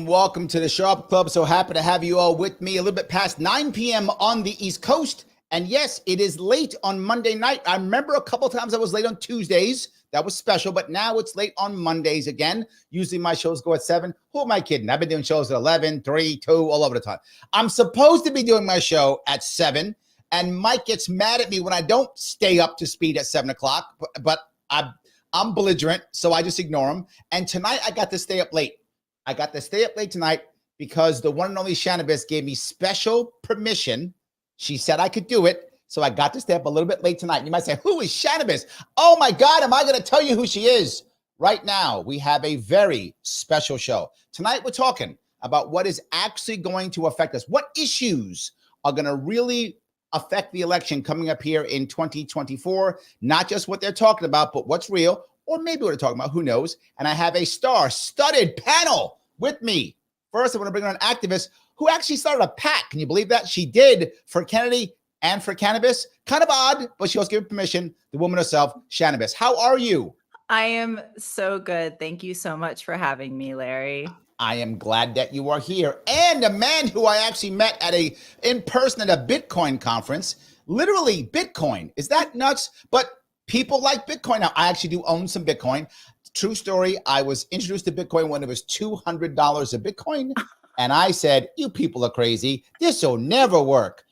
Welcome to the Sharpe Club. So happy to have you all with me. A little bit past 9 p.m. on the East Coast. And yes, it is late on Monday night. I remember a couple of times I was late on Tuesdays. That was special, but now it's late on Mondays again. Usually my shows go at 7. Who am I kidding? I've been doing shows at 11, 3, 2, all over the time. I'm supposed to be doing my show at 7, and Mike gets mad at me when I don't stay up to speed at 7 o'clock, but I'm belligerent, so I just ignore him. And tonight I got to stay up late. Tonight because the one and only Shanna Venus gave me special permission. She said I could do it, so I got to stay up a little bit late tonight. And you might say, who is Shanna Venus? Oh my God, am I going to tell you who she is? Right now, we have a very special show. Tonight, we're talking about what is actually going to affect us. What issues are going to really affect the election coming up here in 2024? Not just what they're talking about, but what's real. Or maybe what they're talking about, who knows? And I have a star-studded panel with me. First, I want to bring on an activist who actually started a PAC. Can you believe that? She did for Kennedy and for cannabis. Kind of odd, but she was given permission. The woman herself, Shanna Venus. How are you? I am so good. Thank you so much for having me, Larry. I am glad that you are here. And a man who I actually met in person at a Bitcoin conference. Literally Bitcoin. Is that nuts? But people like Bitcoin. Now, I actually do own some Bitcoin. True story. I was introduced to Bitcoin when it was $200 a Bitcoin. And I said, you people are crazy. This will never work.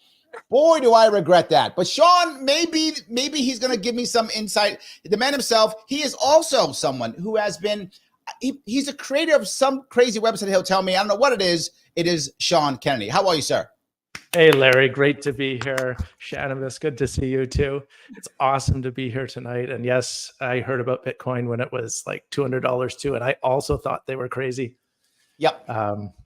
Boy, do I regret that. But Sean, maybe he's going to give me some insight. The man himself, he is also someone who has been, he's a creator of some crazy website. He'll tell me, I don't know what it is. It is Sean Kennedy. How are you, sir? Hey, Larry, great to be here. Shanna Venus, good to see you too. It's awesome to be here tonight. And yes, I heard about Bitcoin when it was like $200 too. And I also thought they were crazy. Yep.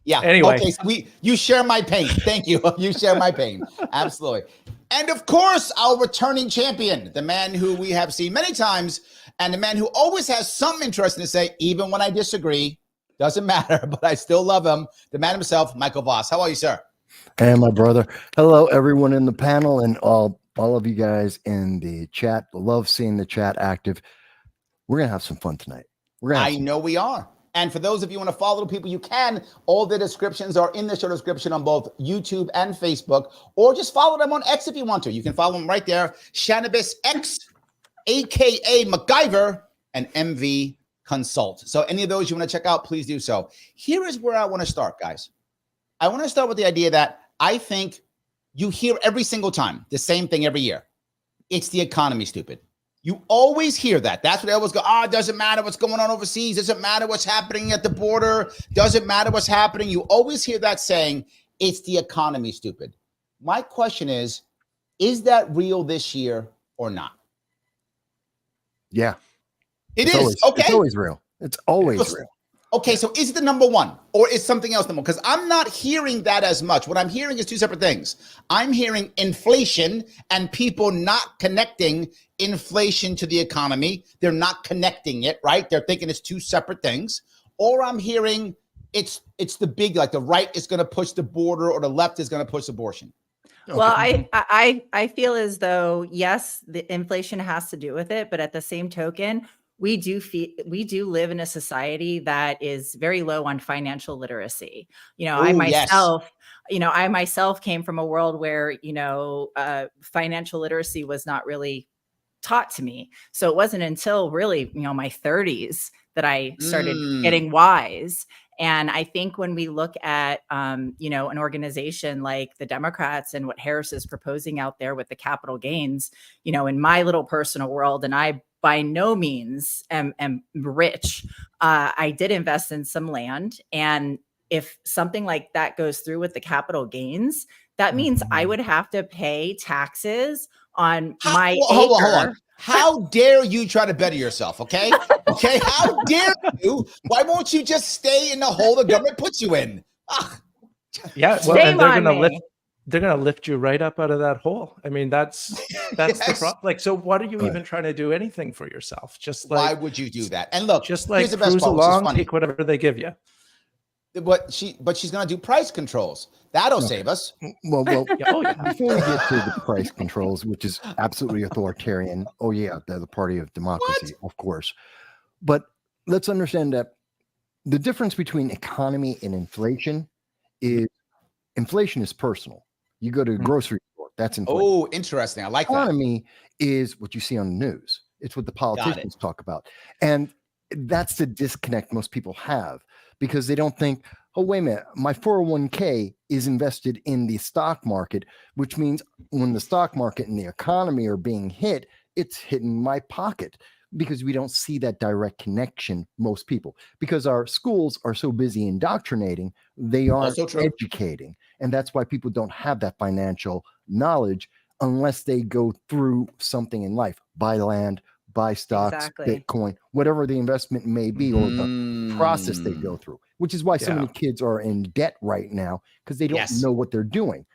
Yeah. Anyway. Okay. So you share my pain. Thank you. You share my pain. Absolutely. And of course, our returning champion, the man who we have seen many times, and the man who always has something interesting to say, even when I disagree, doesn't matter, but I still love him. The man himself, Michael Vass. How are you, sir? Hey, my brother. Hello, everyone in the panel and all of you guys in the chat. Love seeing the chat active. We're going to have some fun tonight. I know we are. And for those of you who want to follow the people, you can. All the descriptions are in the show description on both YouTube and Facebook, or just follow them on X if you want to. You can follow them right there. Shanna Venus X, a.k.a. MacGyver, and MV Consult. So any of those you want to check out, please do so. Here is where I want to start, guys. I want to start with the idea that I think you hear every single time the same thing every year. It's the economy, stupid. You always hear that. That's what they always go, it doesn't matter what's going on overseas. Doesn't matter what's happening at the border. Doesn't matter what's happening. You always hear that saying, it's the economy, stupid. My question is that real this year or not? Yeah. It is. Always, okay. It's always real. It's always real. Okay, so is it the number one or is something else number one? Because I'm not hearing that as much. What I'm hearing is two separate things. I'm hearing inflation and people not connecting inflation to the economy. They're not connecting it, right? They're thinking it's two separate things. Or I'm hearing it's the big, like the right is going to push the border or the left is going to push abortion. Okay. Well, I feel as though, yes, the inflation has to do with it, but at the same token, we do live in a society that is very low on financial literacy. I myself came from a world where, financial literacy was not really taught to me. So it wasn't until really, my 30s that I started getting wise. And I think when we look at, an organization like the Democrats and what Harris is proposing out there with the capital gains, in my little personal world, and I by no means am rich. I did invest in some land. And if something like that goes through with the capital gains, that means I would have to pay taxes on my acre. Hold on. How dare you try to better yourself, okay? Okay, how dare you? Why won't you just stay in the hole the government puts you in? Yeah, well, and they're going to lift. they're going to lift you right up out of that hole. I mean, that's Yes. the problem. Like, so what are you Right. even trying to do anything for yourself? Just Why like, would you do that? And look, just like here's the best cruise part, which is along, funny. take whatever they give you. But she's going to do price controls. That'll save us. Well, Yeah, oh yeah. before we get to the price controls, which is absolutely authoritarian. Oh yeah, they're the party of democracy, of course. But let's understand that the difference between economy and inflation is personal. You go to a grocery store, that's inflation. Oh, interesting. I like that. Economy is what you see on the news. It's what the politicians talk about. And that's the disconnect most people have, because they don't think, oh, wait a minute, my 401k is invested in the stock market, which means when the stock market and the economy are being hit, it's hitting my pocket, because we don't see that direct connection, most people, because our schools are so busy indoctrinating, they aren't Also true. educating. And that's why people don't have that financial knowledge unless they go through something in life, buy land, buy stocks, Exactly. Bitcoin, whatever the investment may be, or the process they go through, which is why so Yeah. many kids are in debt right now, because they don't Yes. know what they're doing.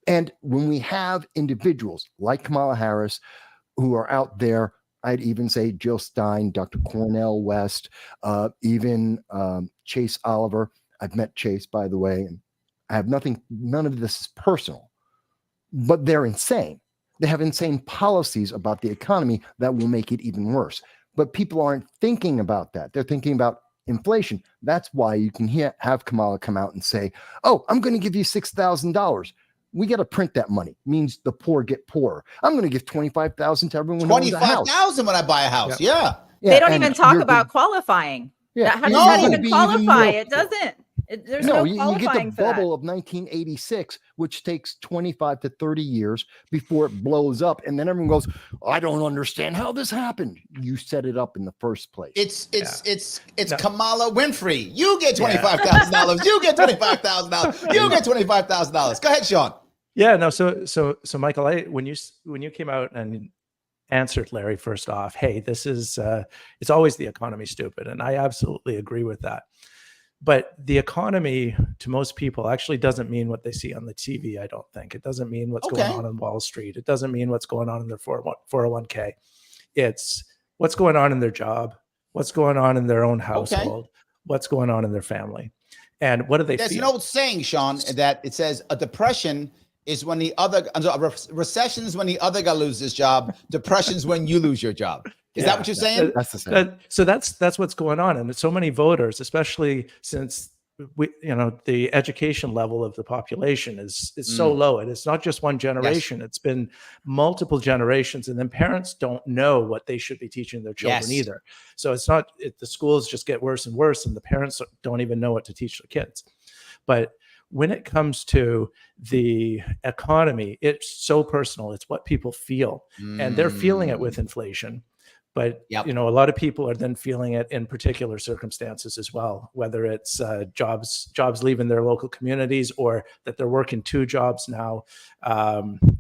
And when we have individuals like Kamala Harris who are out there, I'd even say Jill Stein, Dr. Cornel West, even Chase Oliver. I've met Chase, by the way, and I have none of this is personal, but they're insane. They have insane policies about the economy that will make it even worse. But people aren't thinking about that. They're thinking about inflation. That's why you can have Kamala come out and say, oh, I'm going to give you $6,000. We got to print that money. Means the poor get poorer. I'm going to give $25,000 to everyone who owns a house. $25,000 when I buy a house. Yeah. Yeah, They don't and even talk you're about qualifying. Yeah, How does No. that gonna even be qualify? more It poor. doesn't. There's No, no you get qualifying the for that. bubble of 1986, which takes 25 to 30 years before it blows up. And then everyone goes, I don't understand how this happened. You set it up in the first place. It's No. Kamala Winfrey. You get $25,000. You get $25,000. You get $25,000. Go ahead, Sean. Yeah, no. So Michael, when you came out and answered Larry first off, hey, this is it's always the economy, stupid, and I absolutely agree with that. But the economy to most people actually doesn't mean what they see on the TV. I don't think it doesn't mean what's going on Wall Street. It doesn't mean what's going on in their 401k. It's what's going on in their job, what's going on in their own household, what's going on in their family, and what do they There's feel? an old saying, Sean, that it says a depression is when the other, recessions when the other guy loses his job, depressions when you lose your job. Is that what you're saying? That's the same. So that's what's going on, and so many voters, especially since the education level of the population is so low, and it's not just one generation; it's been multiple generations, and then parents don't know what they should be teaching their children either. So it's not the schools just get worse and worse, and the parents don't even know what to teach their kids. But when it comes to the economy, it's so personal. It's what people feel, and they're feeling it with inflation. But a lot of people are then feeling it in particular circumstances as well, whether it's jobs leaving their local communities, or that they're working 2 jobs now,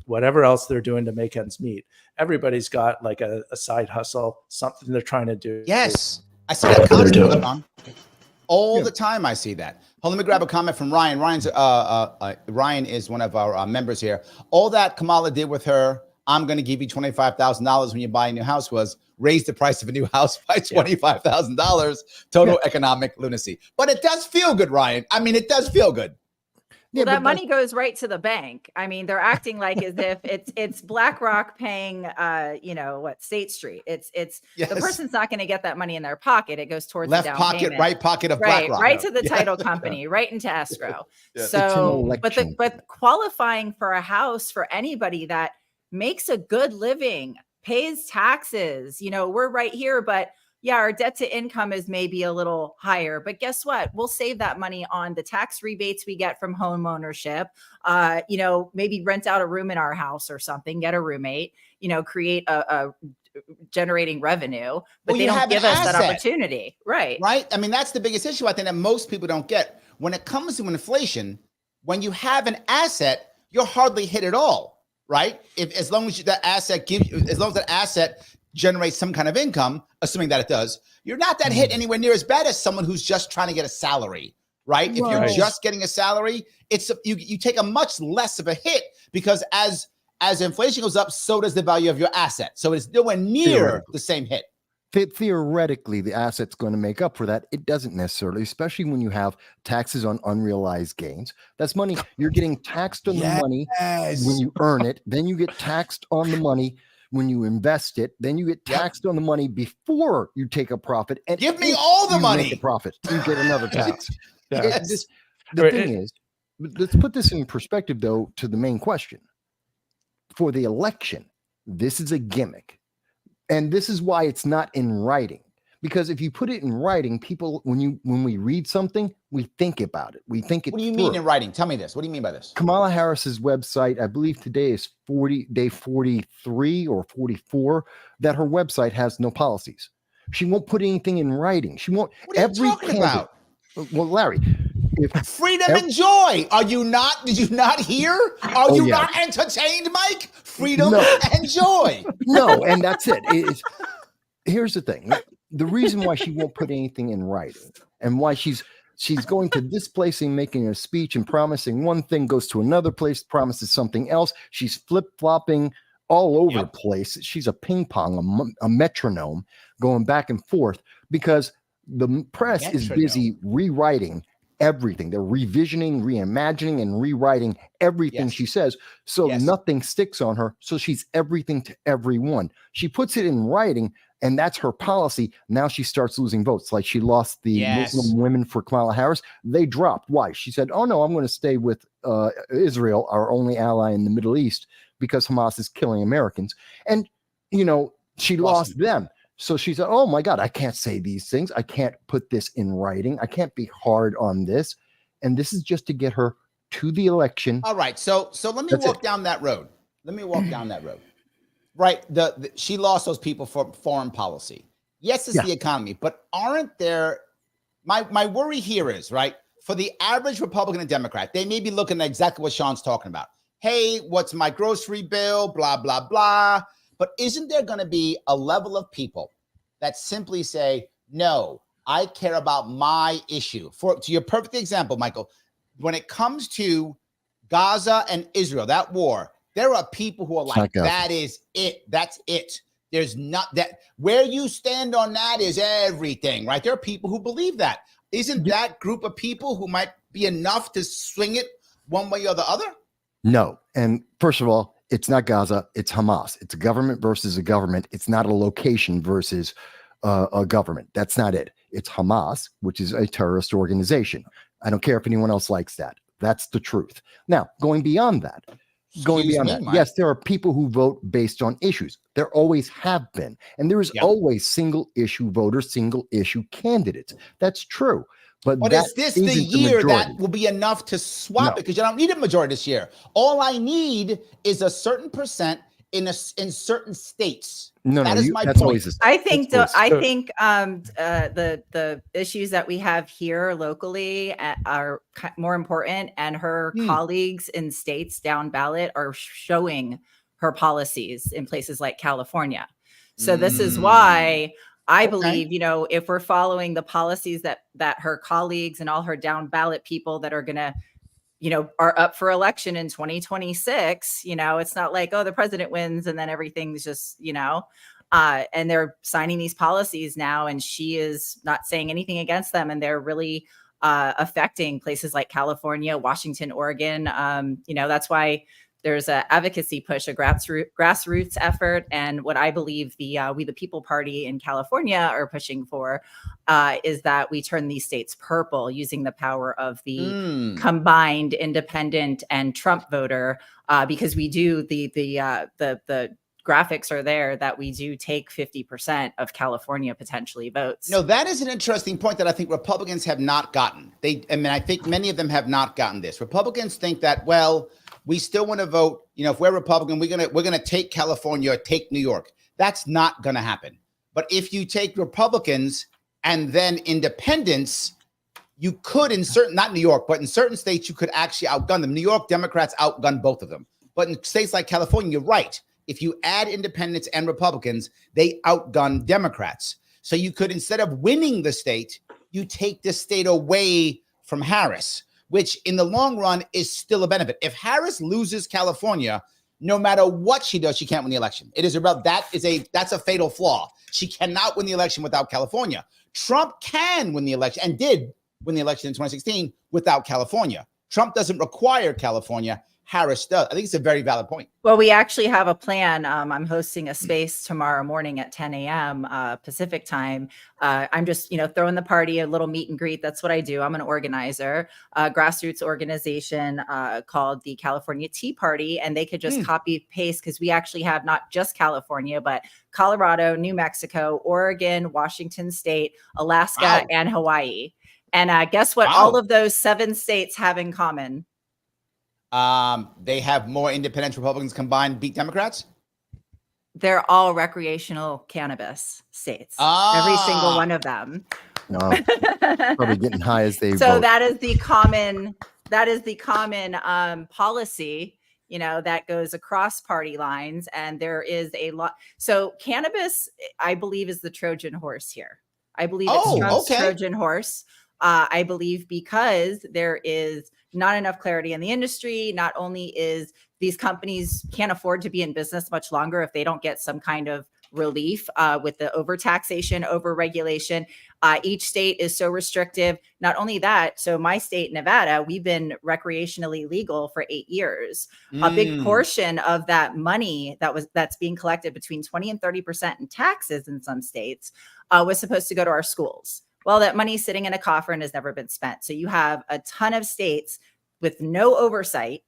whatever else they're doing to make ends meet. Everybody's got like a side hustle, something they're trying to do. Yes, I see that constantly, Sean. All the time I see that. Hold on, let me grab a comment from Ryan. Ryan is one of our members here. All that Kamala did with her, I'm going to give you $25,000 when you buy a new house, was raise the price of a new house by $25,000. Total economic lunacy. But it does feel good, Ryan. I mean, it does feel good. Well, that money goes right to the bank. I mean, they're acting like as if it's BlackRock paying, State Street. It's the person's not going to get that money in their pocket. It goes towards left the down pocket, payment. right pocket of BlackRock. Right to the title company, right into escrow. It's So, an election. but qualifying for a house for anybody that makes a good living, pays taxes, we're right here, but our debt to income is maybe a little higher, but guess what? We'll save that money on the tax rebates we get from home ownership. Maybe rent out a room in our house or something, get a roommate, create a generating revenue, but they don't give us that opportunity. Right. I mean, that's the biggest issue I think that most people don't get. When it comes to inflation, when you have an asset, you're hardly hit at all, right? As long as that asset generates some kind of income, assuming that it does, you're not that hit anywhere near as bad as someone who's just trying to get a salary, right? If you're Right. just getting a salary, you take a much less of a hit because as inflation goes up, so does the value of your asset. So it's nowhere near the same hit. Theoretically, the asset's going to make up for that. It doesn't necessarily, especially when you have taxes on unrealized gains. That's money. You're getting taxed on the money when you earn it. Then you get taxed on the money when you invest it. Then you get taxed on the money before you take a profit. And give me all the money. Make a profit, you get another tax. Yes. The thing is, let's put this in perspective, though, to the main question. For the election, this is a gimmick. And this is why it's not in writing, because if you put it in writing, people, when we read something, we think about it. We think it. What do you mean in writing? Tell me this. What do you mean by this? Kamala Harris's website, I believe today is day 43 or 44, that her website has no policies. She won't put anything in writing. She won't. What are you talking about? Well, Larry, freedom and joy. Are you not? Did you not hear? Are you not entertained, Mike? Freedom and joy. No, and that's it. Here's the thing. The reason why she won't put anything in writing and why she's going to this place and making a speech and promising one thing, goes to another place, promises something else. She's flip-flopping all over the place. She's a ping pong, a metronome going back and forth because the press is busy rewriting everything. They're revisioning, reimagining, and rewriting everything she says. So nothing sticks on her. So she's everything to everyone. She puts it in writing, and that's her policy. Now she starts losing votes. Like she lost the Muslim women for Kamala Harris. They dropped. Why? She said, oh, no, I'm going to stay with Israel, our only ally in the Middle East, because Hamas is killing Americans. And, she lost them. So she said, oh, my God, I can't say these things. I can't put this in writing. I can't be hard on this. And this is just to get her to the election. All right. So let me walk down that road. Right. She lost those people for foreign policy. Yes, it's the economy. But aren't there my worry here is, right, for the average Republican and Democrat, they may be looking at exactly what Sean's talking about. Hey, what's my grocery bill? Blah, blah, blah. But isn't there going to be a level of people that simply say, no, I care about my issue? To your perfect example, Michael, when it comes to Gaza and Israel, that war, there are people who are like, that is it. That's it. There's not that. Where you stand on that is everything, right? There are people who believe that. Isn't that group of people who might be enough to swing it one way or the other? No. And first of all, it's not Gaza, it's Hamas. It's a government versus a government. It's not a location versus a government. That's not it. It's Hamas, which is a terrorist organization. I don't care if anyone else likes that. That's the truth. Now, going beyond that, yes, there are people who vote based on issues. There always have been. And there is always single issue voters, single issue candidates. That's true. But is this the year that will be enough to swap it? Because you don't need a majority this year. All I need is a certain percent in certain states. That is my point. I think the issues that we have here locally are more important, and her colleagues in states down ballot are showing her policies in places like California. So this is why I believe, if we're following the policies that her colleagues and all her down ballot people that are going to, are up for election in 2026, it's not like, oh, the president wins and then everything's just, and they're signing these policies now, and she is not saying anything against them. And they're really affecting places like California, Washington, Oregon. That's why there's an advocacy push, a grassroots effort. And what I believe the We the People Party in California are pushing for is that we turn these states purple using the power of the combined independent and Trump voter, because we do the graphics are there that we do take 50% of California potentially votes. No, that is an interesting point that I think Republicans have not gotten. I think many of them have not gotten this. Republicans think that, well, we still want to vote. If we're Republican, we're gonna take California or take New York. That's not gonna happen. But if you take Republicans and then independents, you could not New York, but in certain states, you could actually outgun them. New York Democrats outgun both of them. But in states like California, you're right. If you add independents and Republicans, they outgun Democrats. So you could, instead of winning the state, you take the state away from Harris, which in the long run is still a benefit. If Harris loses California, no matter what she does, she can't win the election. It is about that's a fatal flaw. She cannot win the election without California. Trump can win the election and did win the election in 2016 without California. Trump doesn't require California. Harris does. I think it's a very valid point. Well, we actually have a plan. I'm hosting a space tomorrow morning at 10 a.m. Pacific time. I'm just, throwing the party, a little meet and greet. That's what I do. I'm an organizer, a grassroots organization called the California Tea Party. And they could just copy paste because we actually have not just California, but Colorado, New Mexico, Oregon, Washington State, Alaska, and Hawaii. And guess what? All of those 7 states have in common. They have more independent Republicans combined beat Democrats? They're all recreational cannabis states. Every single one of them. No, probably getting high as they So vote. that is the common policy, that goes across party lines. And there is a lot. So cannabis, I believe, is the Trojan horse here. I believe it's Trump's Trojan horse. I believe because there is not enough clarity in the industry. Not only is these companies can't afford to be in business much longer if they don't get some kind of relief with the overtaxation, overregulation. Each state is so restrictive. Not only that, so my state, Nevada, we've been recreationally legal for 8 years. A big portion of that money that's being collected between 20 and 30% in taxes in some states was supposed to go to our schools. Well, that money's sitting in a coffer and has never been spent. So you have a ton of states with no oversight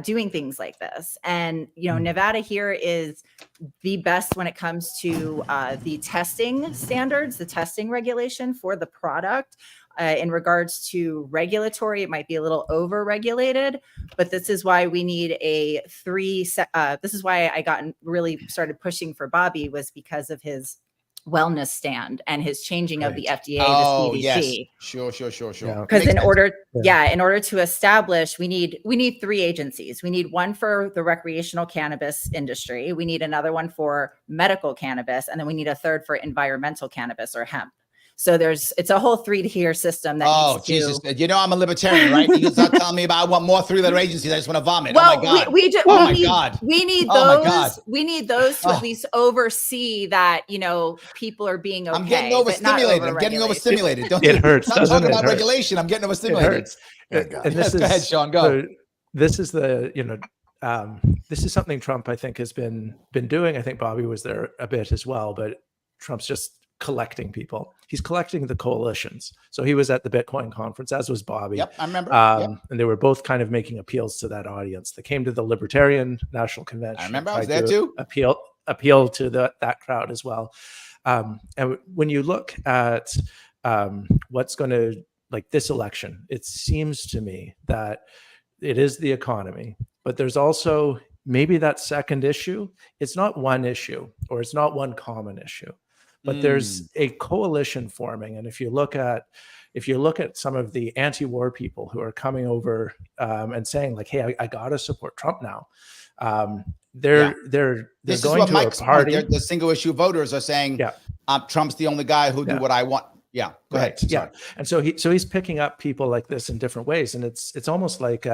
doing things like this. And, Nevada here is the best when it comes to the testing standards, the testing regulation for the product. In regards to regulatory, it might be a little over-regulated, but this is why we need this is why I really started pushing for Bobby, was because of his wellness stand and his changing of the FDA to CDC. Yes. Sure. Because in order to establish, we need 3 agencies. We need one for the recreational cannabis industry. We need another one for medical cannabis, and then we need a third for environmental cannabis or hemp. So it's a whole 3-tier system that Jesus. I'm a libertarian, right? You start telling me about I want more 3-letter agencies. I just want to vomit. Well, oh my God. We need those. We need those to at least oversee that, people are being okay. I'm getting overstimulated. It hurts. Stop talking about regulation. I'm getting overstimulated. And this go ahead, Sean. Go. This is this is something Trump, I think, has been doing. I think Bobby was there a bit as well, but Trump's just collecting people. He's collecting the coalitions. So he was at the Bitcoin conference, as was Bobby. Yep, I remember. And they were both kind of making appeals to that audience. They came to the Libertarian National Convention. I remember. I was there too. Appeal to that crowd as well. And when you look at what's going to, like this election, it seems to me that it is the economy, but there's also maybe that second issue. It's not one issue, or it's not one common issue, but there's a coalition forming. And if you look at some of the anti-war people who are coming over and saying like, "Hey, I got to support Trump now," they're this going is what to Mike's a party. The single issue voters are saying, Trump's the only guy who do what I want. Yeah, go ahead. Yeah, and so he's picking up people like this in different ways, and it's almost like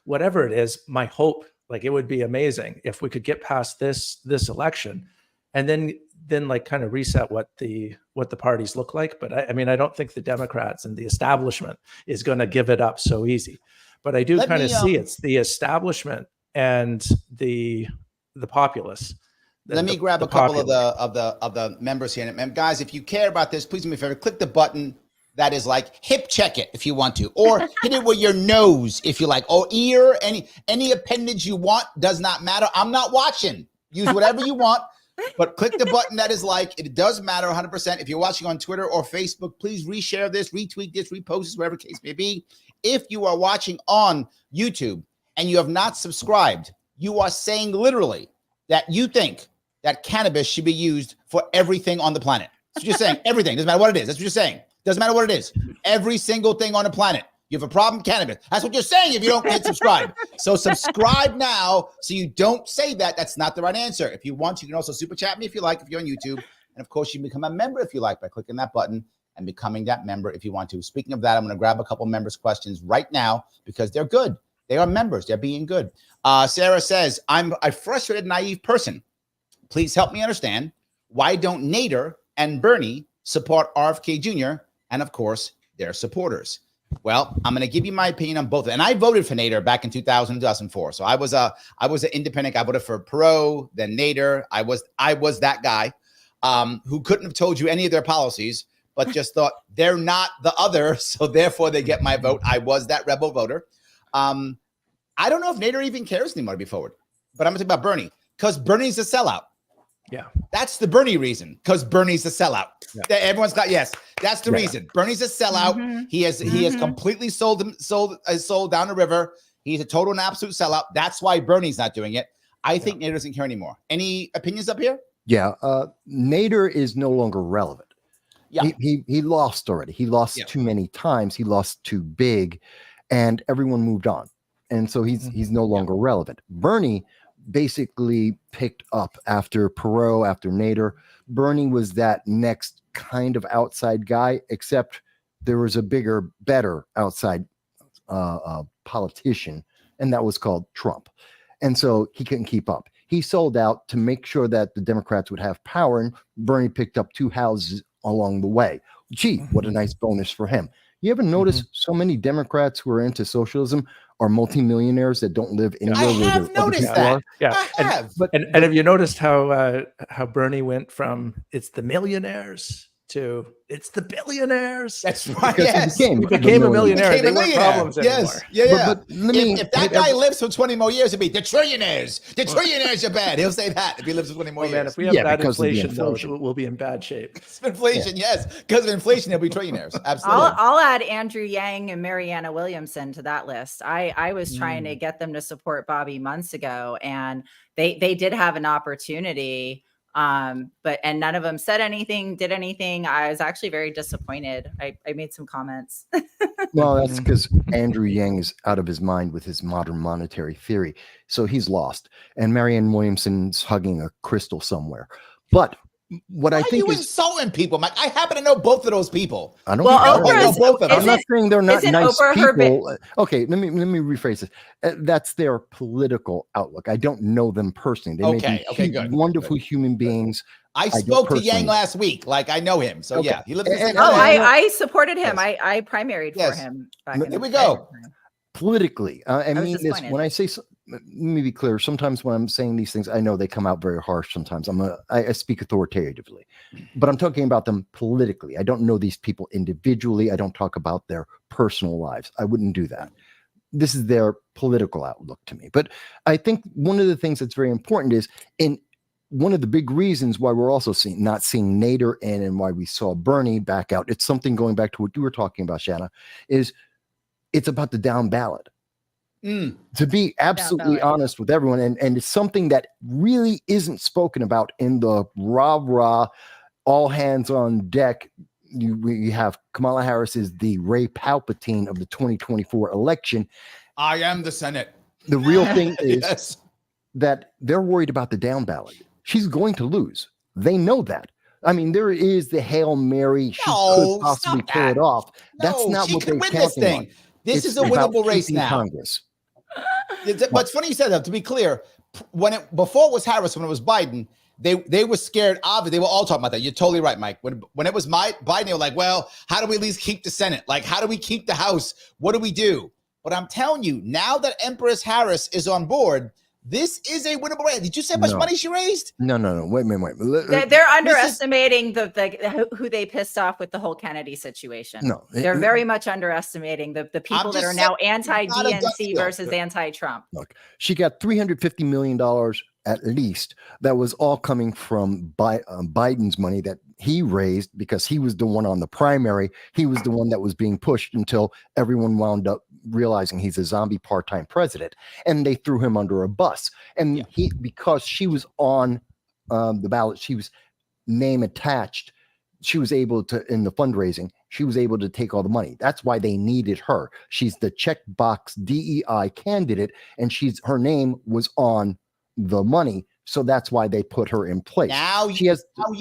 whatever it is. My hope, like, it would be amazing if we could get past this election, and then like kind of reset what the parties look like. But I mean, I don't think the Democrats and the establishment is going to give it up so easy. But I do kind of see it's the establishment and the populace. Let me grab a couple of the members here. And guys, if you care about this, please do me a favor, click the button that is like hip check it if you want to, or hit it with your nose if you like, or ear, any appendage you want, does not matter. I'm not watching. Use whatever you want, but click the button that is like, it does matter 100%. If you're watching on Twitter or Facebook, please reshare this, retweet this, repost this, wherever the case may be. If you are watching on YouTube and you have not subscribed, you are saying literally that you think that cannabis should be used for everything on the planet. That's what you're saying. Everything. Doesn't matter what it is. That's what you're saying. Doesn't matter what it is. Every single thing on the planet. You have a problem, cannabis. That's what you're saying if you don't hit subscribe. So subscribe now so you don't say that. That's not the right answer. If you want, you can also super chat me if you like, if you're on YouTube. And of course, you can become a member if you like by clicking that button and becoming that member if you want to. Speaking of that, I'm going to grab a couple members' questions right now because they're good. They are members. They're being good. Sarah says, I'm a frustrated, naive person. Please help me understand, why don't Nader and Bernie support RFK Jr. and, of course, their supporters? Well, I'm going to give you my opinion on both. And I voted for Nader back in 2004. So I was an independent. I voted for Perot, then Nader. I was that guy who couldn't have told you any of their policies, but just thought they're not the other, so therefore they get my vote. I was that rebel voter. I don't know if Nader even cares anymore to be forward, but I'm going to talk about Bernie because Bernie's a sellout. Yeah. That's the Bernie reason, because Bernie's a sellout. Yeah. Everyone's got, yes, that's the reason. Bernie's a sellout. Mm-hmm. He has completely sold down the river. He's a total and absolute sellout. That's why Bernie's not doing it. I think Nader doesn't care anymore. Any opinions up here? Yeah. Nader is no longer relevant. Yeah. He lost already. He lost too many times. He lost too big, and everyone moved on. And so he's no longer relevant. Bernie basically picked up after Perot, after Nader. Bernie was that next kind of outside guy, except there was a bigger, better outside politician, and that was called Trump. And so he couldn't keep up. He sold out to make sure that the Democrats would have power, and Bernie picked up 2 houses along the way. Gee, what a nice bonus for him. You ever notice so many Democrats who are into socialism are multimillionaires that don't live anywhere? I have noticed that. Yeah, I have. And have you noticed how Bernie went from it's the millionaires to it's the billionaires? That's right. Yes. He became a millionaire. They weren't problems anymore. Yes. Yeah. But if that guy lives for 20 more years, it'd be the trillionaires. The trillionaires are bad. He'll say that if he lives for 20 more years. Man, if we have bad inflation, though, we'll be in bad shape. It's inflation, yes. Because of inflation, he'll be trillionaires. Absolutely. I'll add Andrew Yang and Marianna Williamson to that list. I was trying to get them to support Bobby months ago, and they did have an opportunity. But none of them said anything, did anything. I was actually very disappointed. I made some comments. Well, that's because Andrew Yang is out of his mind with his modern monetary theory. So he's lost. And Marianne Williamson's hugging a crystal somewhere. But what I think is insulting people, Mike. I happen to know both of those people. I don't know both of them. I'm not saying they're not nice people. Okay, let me rephrase this. That's their political outlook. I don't know them personally. They may be wonderful human beings. I spoke to Yang last week. Like, I know him. So yeah, he lives in the I supported him. I primaried for him. Here we go. Politically, I mean this when I say. Let me be clear. Sometimes when I'm saying these things, I know they come out very harsh. Sometimes I speak authoritatively, but I'm talking about them politically. I don't know these people individually. I don't talk about their personal lives. I wouldn't do that. This is their political outlook to me. But I think one of the things that's very important is one of the big reasons why we're also not seeing Nader in and why we saw Bernie back out. It's something going back to what you were talking about, Shanna, is it's about the down ballot. To be absolutely honest with everyone, and it's something that really isn't spoken about in the rah-rah, all hands on deck. We have Kamala Harris is the Ray Palpatine of the 2024 election. I am the Senate. The real thing is that they're worried about the down ballot. She's going to lose. They know that. I mean, there is the Hail Mary. She could possibly pull it off. That's not what they're counting on. This is a winnable race now. Congress. But it's funny you said that. To be clear, before it was Harris, when it was Biden, they were scared. Obviously, they were all talking about that. You're totally right, Mike. When it was Biden, they were like, "Well, how do we at least keep the Senate? Like, how do we keep the House? What do we do?" But I'm telling you, now that Empress Harris is on board, this is a winnable race. Did you say how much money she raised? No. Wait. They're underestimating who they pissed off with the whole Kennedy situation. No, they're very much underestimating the people that are now anti-DNC versus anti-Trump. Look, she got $350 million at least. That was all coming from Biden's money that he raised because he was the one on the primary. He was the one that was being pushed until everyone wound up realizing he's a zombie part-time president, and they threw him under a bus. And because she was on the ballot, she was name attached. She was able to, in the fundraising, she was able to take all the money. That's why they needed her. She's the checkbox DEI candidate, and her name was on the money So that's why they put her in place. Now she has. Now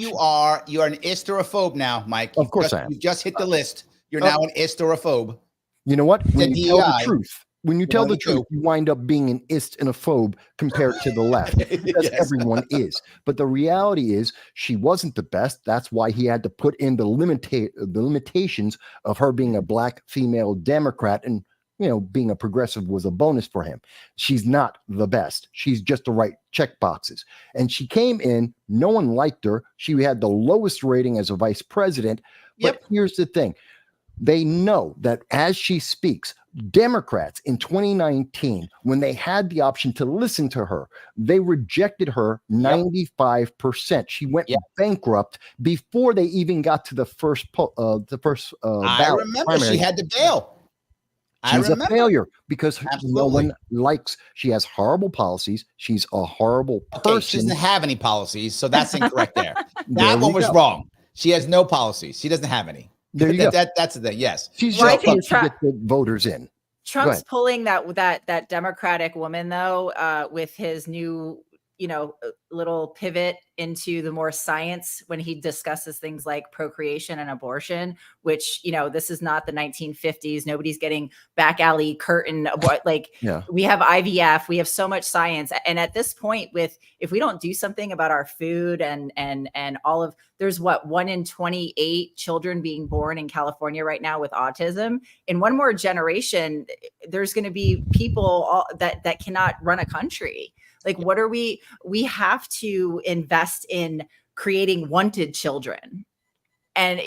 you're an istorophobe now, Mike. Of course I am. You just hit the list. You're now an istorophobe. You know what? When The you tell the DEI, truth, when you tell the truth, you wind up being an ist and a phobe compared to the left, because Yes. everyone is. But the reality is, she wasn't the best. That's why he had to put in the limitations of her being a black female Democrat, and being a progressive was a bonus for him. She's not the best. She's just the right check boxes. And she came in, no one liked her. She had the lowest rating as a vice president. But here's the thing. They know that as she speaks, Democrats in 2019, when they had the option to listen to her, they rejected her 95%. She went bankrupt before they even got to the first ballot. I remember primary. she had to bail. She's a failure because Absolutely. no one likes. She has horrible policies. She's a horrible person. Okay, she doesn't have any policies, so that's incorrect there. That one was wrong. She has no policies. She doesn't have any. There you go. That's the thing. Yes. She's Well, I just think to get the voters in. Trump's pulling that Democratic woman though, with his new, little pivot into the more science when he discusses things like procreation and abortion, which, this is not the 1950s. Nobody's getting back alley curtain. We have IVF, we have so much science. And at this point if we don't do something about our food and all of, there's 1 in 28 children being born in California right now with autism. In one more generation, there's going to be people that cannot run a country. Like, what are we have to invest in creating wanted children. And,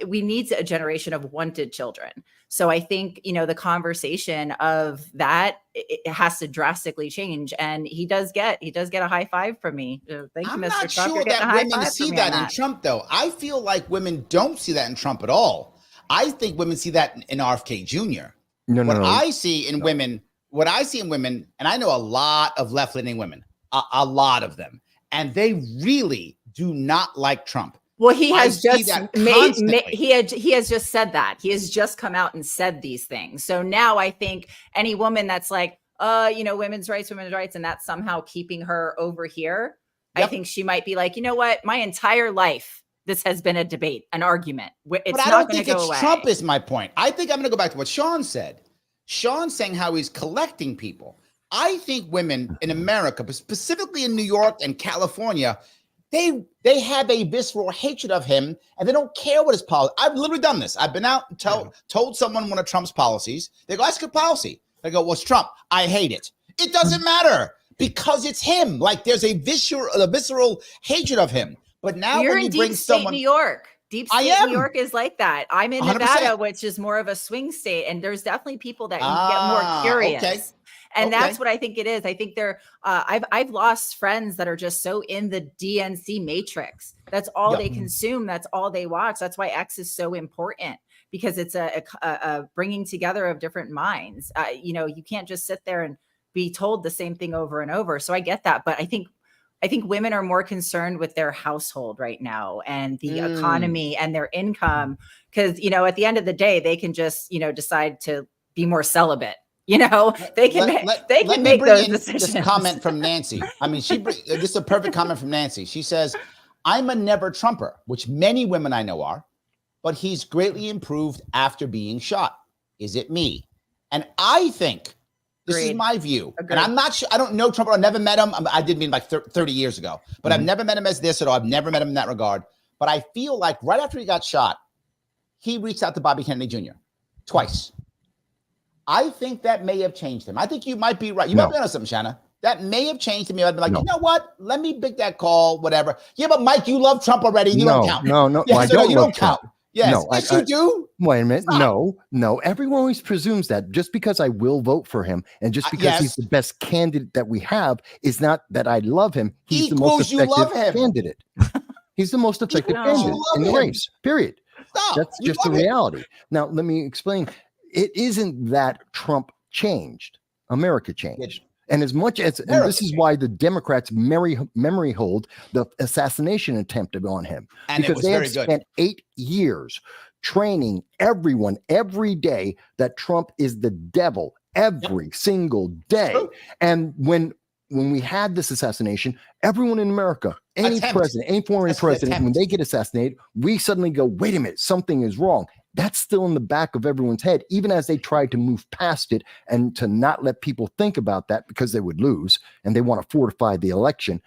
we need a generation of wanted children. So I think, the conversation of that, it has to drastically change. And he does get a high five from me. Thank you, Mr. I'm not Trump. sure that women see that in Trump, though. I feel like women don't see that in Trump at all. I think women see that in RFK Jr. What I see in women, and I know a lot of left-leaning women, a lot of them, and they really do not like Trump. Well, he has just he has just said that. He has just come out and said these things. So now I think any woman that's like, women's rights, and that's somehow keeping her over here. Yep. I think she might be like, you know what? My entire life, this has been a debate, an argument. It's but I not don't think go it's away. Trump is my point. I think I'm going to go back to what Sean said. Sean saying how he's collecting people. I think women in America, but specifically in New York and California, they have a visceral hatred of him, and they don't care what his policy. I've literally done this. I've been out and told someone one of Trump's policies. They go, "That's good policy." I go, "What's Trump? I hate it." It doesn't matter because it's him. Like there's a visceral hatred of him. But now you're when in you bring deep state someone, New York. Deep state New York is like that. I'm in 100%. Nevada, which is more of a swing state, and there's definitely people that get more curious. Okay. And that's what I think it is. I think I've lost friends that are just so in the DNC matrix. That's all they consume. That's all they watch. That's why X is so important, because it's a bringing together of different minds. You can't just sit there and be told the same thing over and over. So I get that. But I think women are more concerned with their household right now and the economy and their income. Because, at the end of the day, they can just, decide to be more celibate. They can make those decisions. This comment from Nancy. I mean, this is a perfect comment from Nancy. She says, "I'm a never Trumper," which many women I know are, but he's greatly improved after being shot. Is it me? And I think this is my view. Agreed. And I'm not sure. I don't know Trump. I never met him. I did mean like 30 years ago, but I've never met him as this at all. I've never met him in that regard. But I feel like right after he got shot, he reached out to Bobby Kennedy Jr. twice. I think that may have changed him. I think you might be right. You might be on something, Shanna. That may have changed him. I'd be like, you know what? Let me pick that call, whatever. Yeah, but Mike, you love Trump already. You don't count. No. Yeah, I so don't you love don't count. Trump. Yes, no, yes, you do. Wait a minute. Stop. No. Everyone always presumes that just because I will vote for him and just because he's the best candidate that we have is not that I love him. He's the most effective candidate. He's the most effective candidate in the race, period. Stop. That's just the reality. Now, let me explain. It isn't that Trump changed. America changed. And as much as, and this is why the Democrats memory hold the assassination attempt on him, and because they had spent 8 years training everyone every day that Trump is the devil every single day. And when when we had this assassination, everyone in America, any Attempt. president, any foreign That's an president, when attempt. they get assassinated, we suddenly go, wait a minute, something is wrong. That's still in the back of everyone's head, even as they try to move past it and to not let people think about that because they would lose and they want to fortify the election.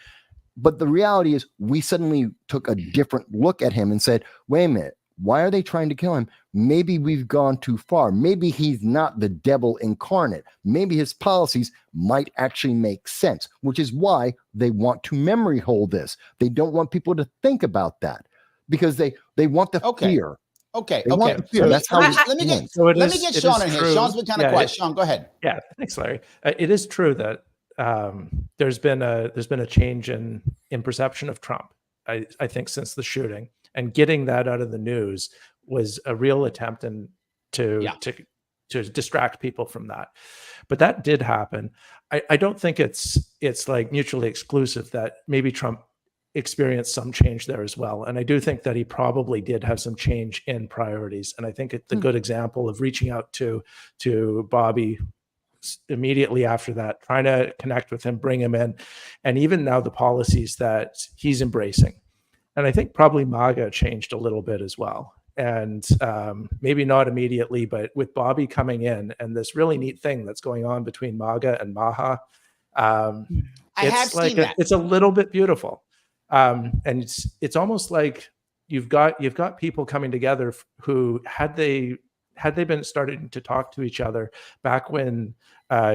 But the reality is we suddenly took a different look at him and said, wait a minute, why are they trying to kill him? Maybe we've gone too far. Maybe he's not the devil incarnate. Maybe his policies might actually make sense, which is why they want to memory hold this. They don't want people to think about that because they want the fear. Okay. They want the fear. So That's how let me get Sean in here. true. Sean's been kind of quiet. Sean, go ahead. Yeah, thanks, Larry. It is true that there's been a change in perception of Trump. I think since the shooting, and getting that out of the news was a real attempt to distract people from that. But that did happen. I don't think it's like mutually exclusive that maybe Trump experienced some change there as well. And I do think that he probably did have some change in priorities. And I think it's a good example of reaching out to Bobby immediately after that, trying to connect with him, bring him in, and even now the policies that he's embracing. And I think probably MAGA changed a little bit as well. And maybe not immediately, but with Bobby coming in and this really neat thing that's going on between MAGA and MAHA, it's a little bit beautiful. And it's almost like you've got people coming together who had they been starting to talk to each other back when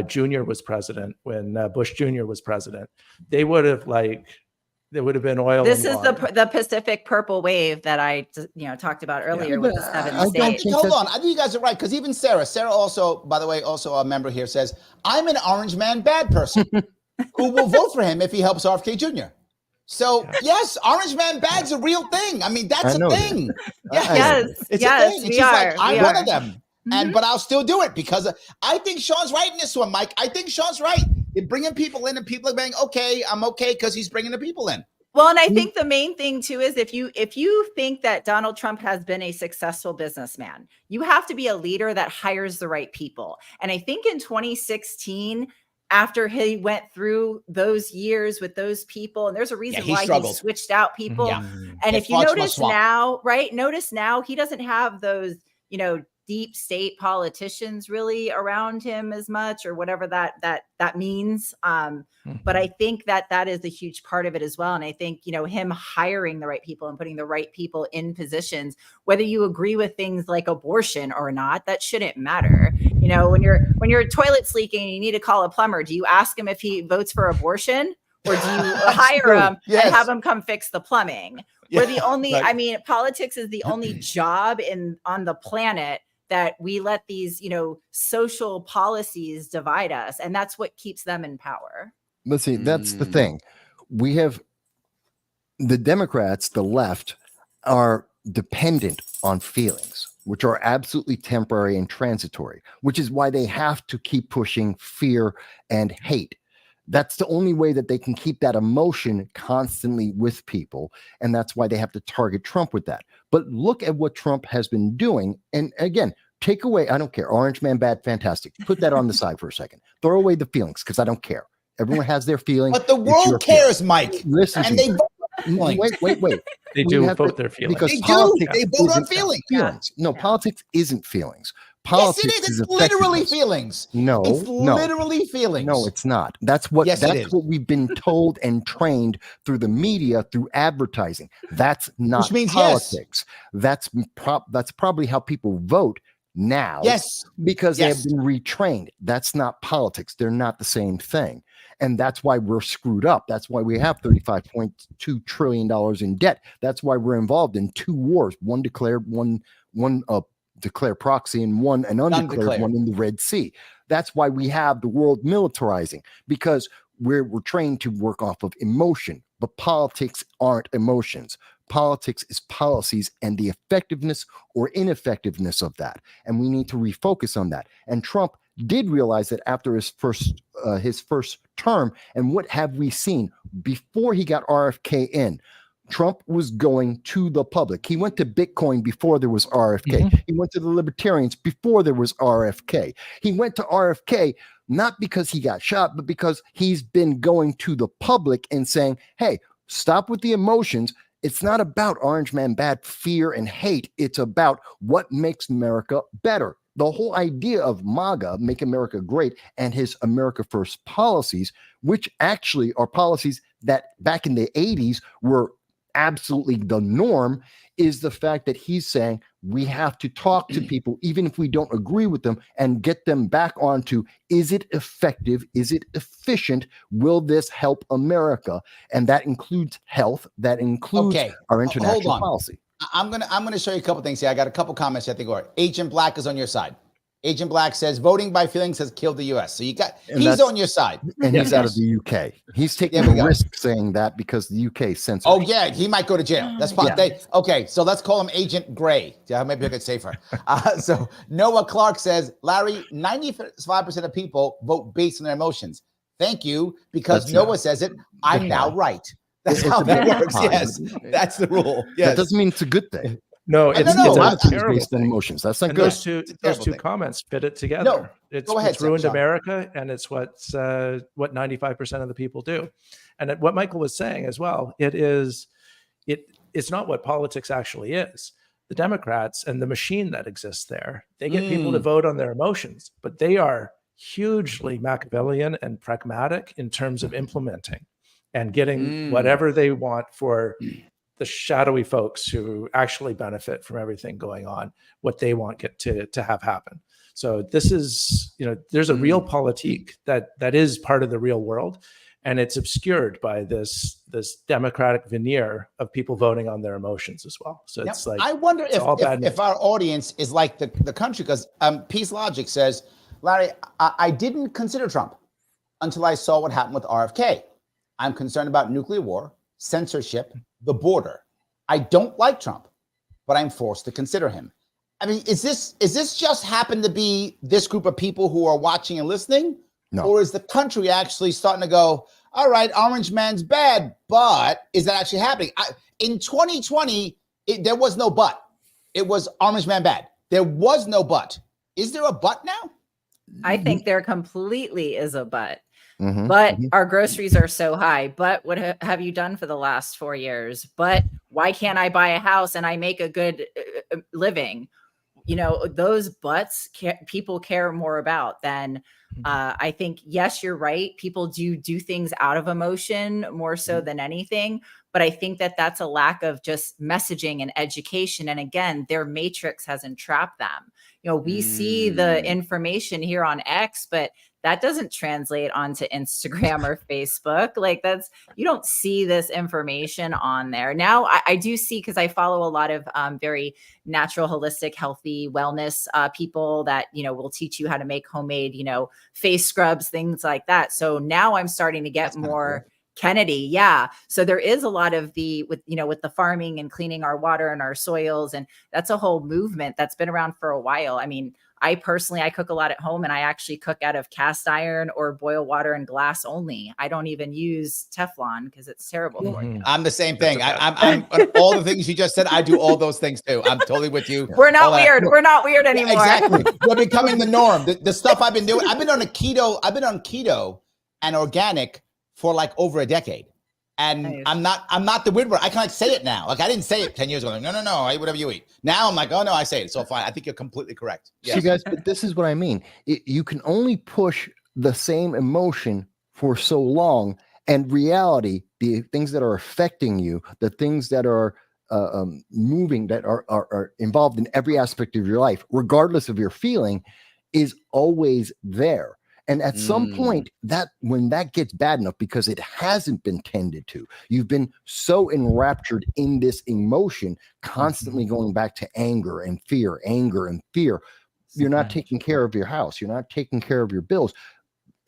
Junior was president, when Bush Jr. was president, they would have been oil. This and is water. the Pacific Purple Wave that I talked about earlier with the 7 states. Hold on. I think you guys are right, because even Sarah also, by the way, also a member here, says, I'm an orange man bad person who will vote for him if he helps RFK Jr. So yes, orange man bad's a real thing. I mean, that's a thing. Yes, it's a thing. And she's like, I'm one of them. Mm-hmm. But I'll still do it because I think Sean's right in this one, Mike. I think Sean's right. You're bringing people in and people are saying, okay, I'm okay because he's bringing the people in. Well, and I think the main thing too is if you think that Donald Trump has been a successful businessman, you have to be a leader that hires the right people. And I think in 2016, after he went through those years with those people, and there's a reason why he switched out people. Yeah. And if you notice now, he doesn't have those, deep state politicians really around him as much, or whatever that means. But I think that is a huge part of it as well. And I think, him hiring the right people and putting the right people in positions, whether you agree with things like abortion or not, that shouldn't matter. When your toilet's leaking and you need to call a plumber, do you ask him if he votes for abortion, or do you hire him and have him come fix the plumbing? We're the only, politics is the only job on the planet that we let these, social policies divide us. And that's what keeps them in power. Let's see, that's the thing. We have the Democrats, the left, are dependent on feelings, which are absolutely temporary and transitory, which is why they have to keep pushing fear and hate. That's the only way that they can keep that emotion constantly with people. And that's why they have to target Trump with that. But look at what Trump has been doing. And again, take away, I don't care. Orange man bad, fantastic. Put that on the side for a second. Throw away the feelings because I don't care. Everyone has their feelings. But the world cares, Mike. Listen and to me. Wait. They do vote their feelings. Because they vote on feelings. No, politics isn't feelings. Politics yes, it is. It's literally feelings. No, it's literally feelings. No, it's not. That's what we've been told and trained through the media, through advertising. That's not Which means politics. That's probably how people vote now. Yes, because they have been retrained. That's not politics. They're not the same thing. And that's why we're screwed up. That's why we have $35.2 trillion in debt. That's why we're involved in 2 wars, one declared, one declared proxy, and one an undeclared one in the Red Sea. That's why we have the world militarizing, because we're trained to work off of emotion. But politics aren't emotions. Politics is policies and the effectiveness or ineffectiveness of that. And we need to refocus on that. And Trump did realize that after his first term. And what have we seen before he got RFK in? Trump was going to the public. He went to Bitcoin before there was RFK. Mhm. He went to the Libertarians before there was RFK. He went to RFK not because he got shot, but because he's been going to the public and saying, hey, stop with the emotions. It's not about Orange Man bad, fear and hate. It's about what makes America better. The whole idea of MAGA, Make America Great, and his America First policies, which actually are policies that back in the 80s were absolutely the norm, is the fact that he's saying we have to talk to people, even if we don't agree with them, and get them back onto, is it effective? Is it efficient? Will this help America? And that includes health. That includes our international policy. I'm gonna show you a couple things here. I got a couple comments I think are. Agent Black is on your side. Agent Black says voting by feelings has killed the U.S. So he's on your side. And he's out of the UK. He's taking a risk saying that because the UK censored. Oh yeah, he might go to jail. That's fine. Okay, so let's call him Agent Gray. Yeah, maybe I could safer. So Noah Clark says, Larry, 95% of people vote based on their emotions. Thank you, because Noah says it. I'm now right. That's how that works. Yes, that's the rule. Yes. That doesn't mean it's a good thing. No, it's a terrible based on emotions. That's not and good. Those two comments fit it together. No, it's ruined America, and it's what 95% of the people do. And what Michael was saying as well, it's not what politics actually is. The Democrats and the machine that exists there, they get people to vote on their emotions, but they are hugely Machiavellian and pragmatic in terms of implementing and getting whatever they want for the shadowy folks who actually benefit from everything going on, what they want to have happen. So this is, there's a real politique that is part of the real world, and it's obscured by this democratic veneer of people voting on their emotions as well. So it's like, I wonder if our audience is like the country, because Peace Logic says, Larry, I didn't consider Trump until I saw what happened with RFK. I'm concerned about nuclear war, censorship, the border. I don't like Trump, but I'm forced to consider him. I mean, is this just happen to be this group of people who are watching and listening? No. Or is the country actually starting to go, all right, Orange Man's bad, but is that actually happening? In 2020, there was no but. It was Orange Man bad. There was no but. Is there a but now? I think there completely is a but. But our groceries are so high. But what have you done for the last 4 years? But why can't I buy a house and I make a good living? Those buts people care more about than I think. Yes, you're right. People do things out of emotion more so than anything. But I think that's a lack of just messaging and education. And again, their matrix has entrapped them. We see the information here on X, but that doesn't translate onto Instagram or Facebook. Like you don't see this information on there. Now I do see, because I follow a lot of very natural, holistic, healthy wellness people that, will teach you how to make homemade, face scrubs, things like that. So now I'm starting to get more Kennedy. Yeah. So there is a lot of with the farming and cleaning our water and our soils. And that's a whole movement that's been around for a while. I mean, I cook a lot at home, and I actually cook out of cast iron or boil water in glass only. I don't even use Teflon because it's terrible for you. I'm the same thing. I'm all the things you just said. I do all those things too. I'm totally with you. We're not weird. We're not weird anymore. Exactly. We're becoming the norm. The stuff I've been doing. I've been on keto and organic for like over a decade. And nice. I'm not the weird one. I can say it now. Like I didn't say it 10 years ago. Like, no, I eat whatever you eat. Now I'm like, oh no, I say it. So fine. I think you're completely correct. Yes. See guys, but this is what I mean. You can only push the same emotion for so long, and reality, the things that are affecting you, the things that are moving, that are involved in every aspect of your life, regardless of your feeling, is always there. And at some point, when that gets bad enough, because it hasn't been tended to, you've been so enraptured in this emotion, constantly going back to anger and fear. You're not taking care of your house. You're not taking care of your bills.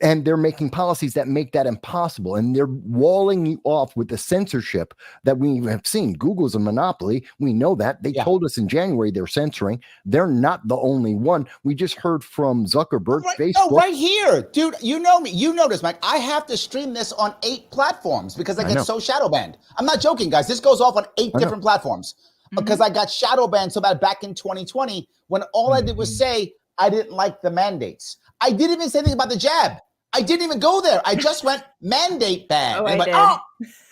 And they're making policies that make that impossible. And they're walling you off with the censorship that we have seen. Google's a monopoly. We know that. They told us in January they're censoring. They're not the only one. We just heard from Zuckerberg, Facebook. No, right here. Dude, you know me. You know this, Mike. I have to stream this on 8 platforms because I get so shadow banned. I'm not joking, guys. This goes off on 8 different platforms because I got shadow banned so bad back in 2020 when all I did was say I didn't like the mandates. I didn't even say anything about the jab. I didn't even go there. I just went mandate bad.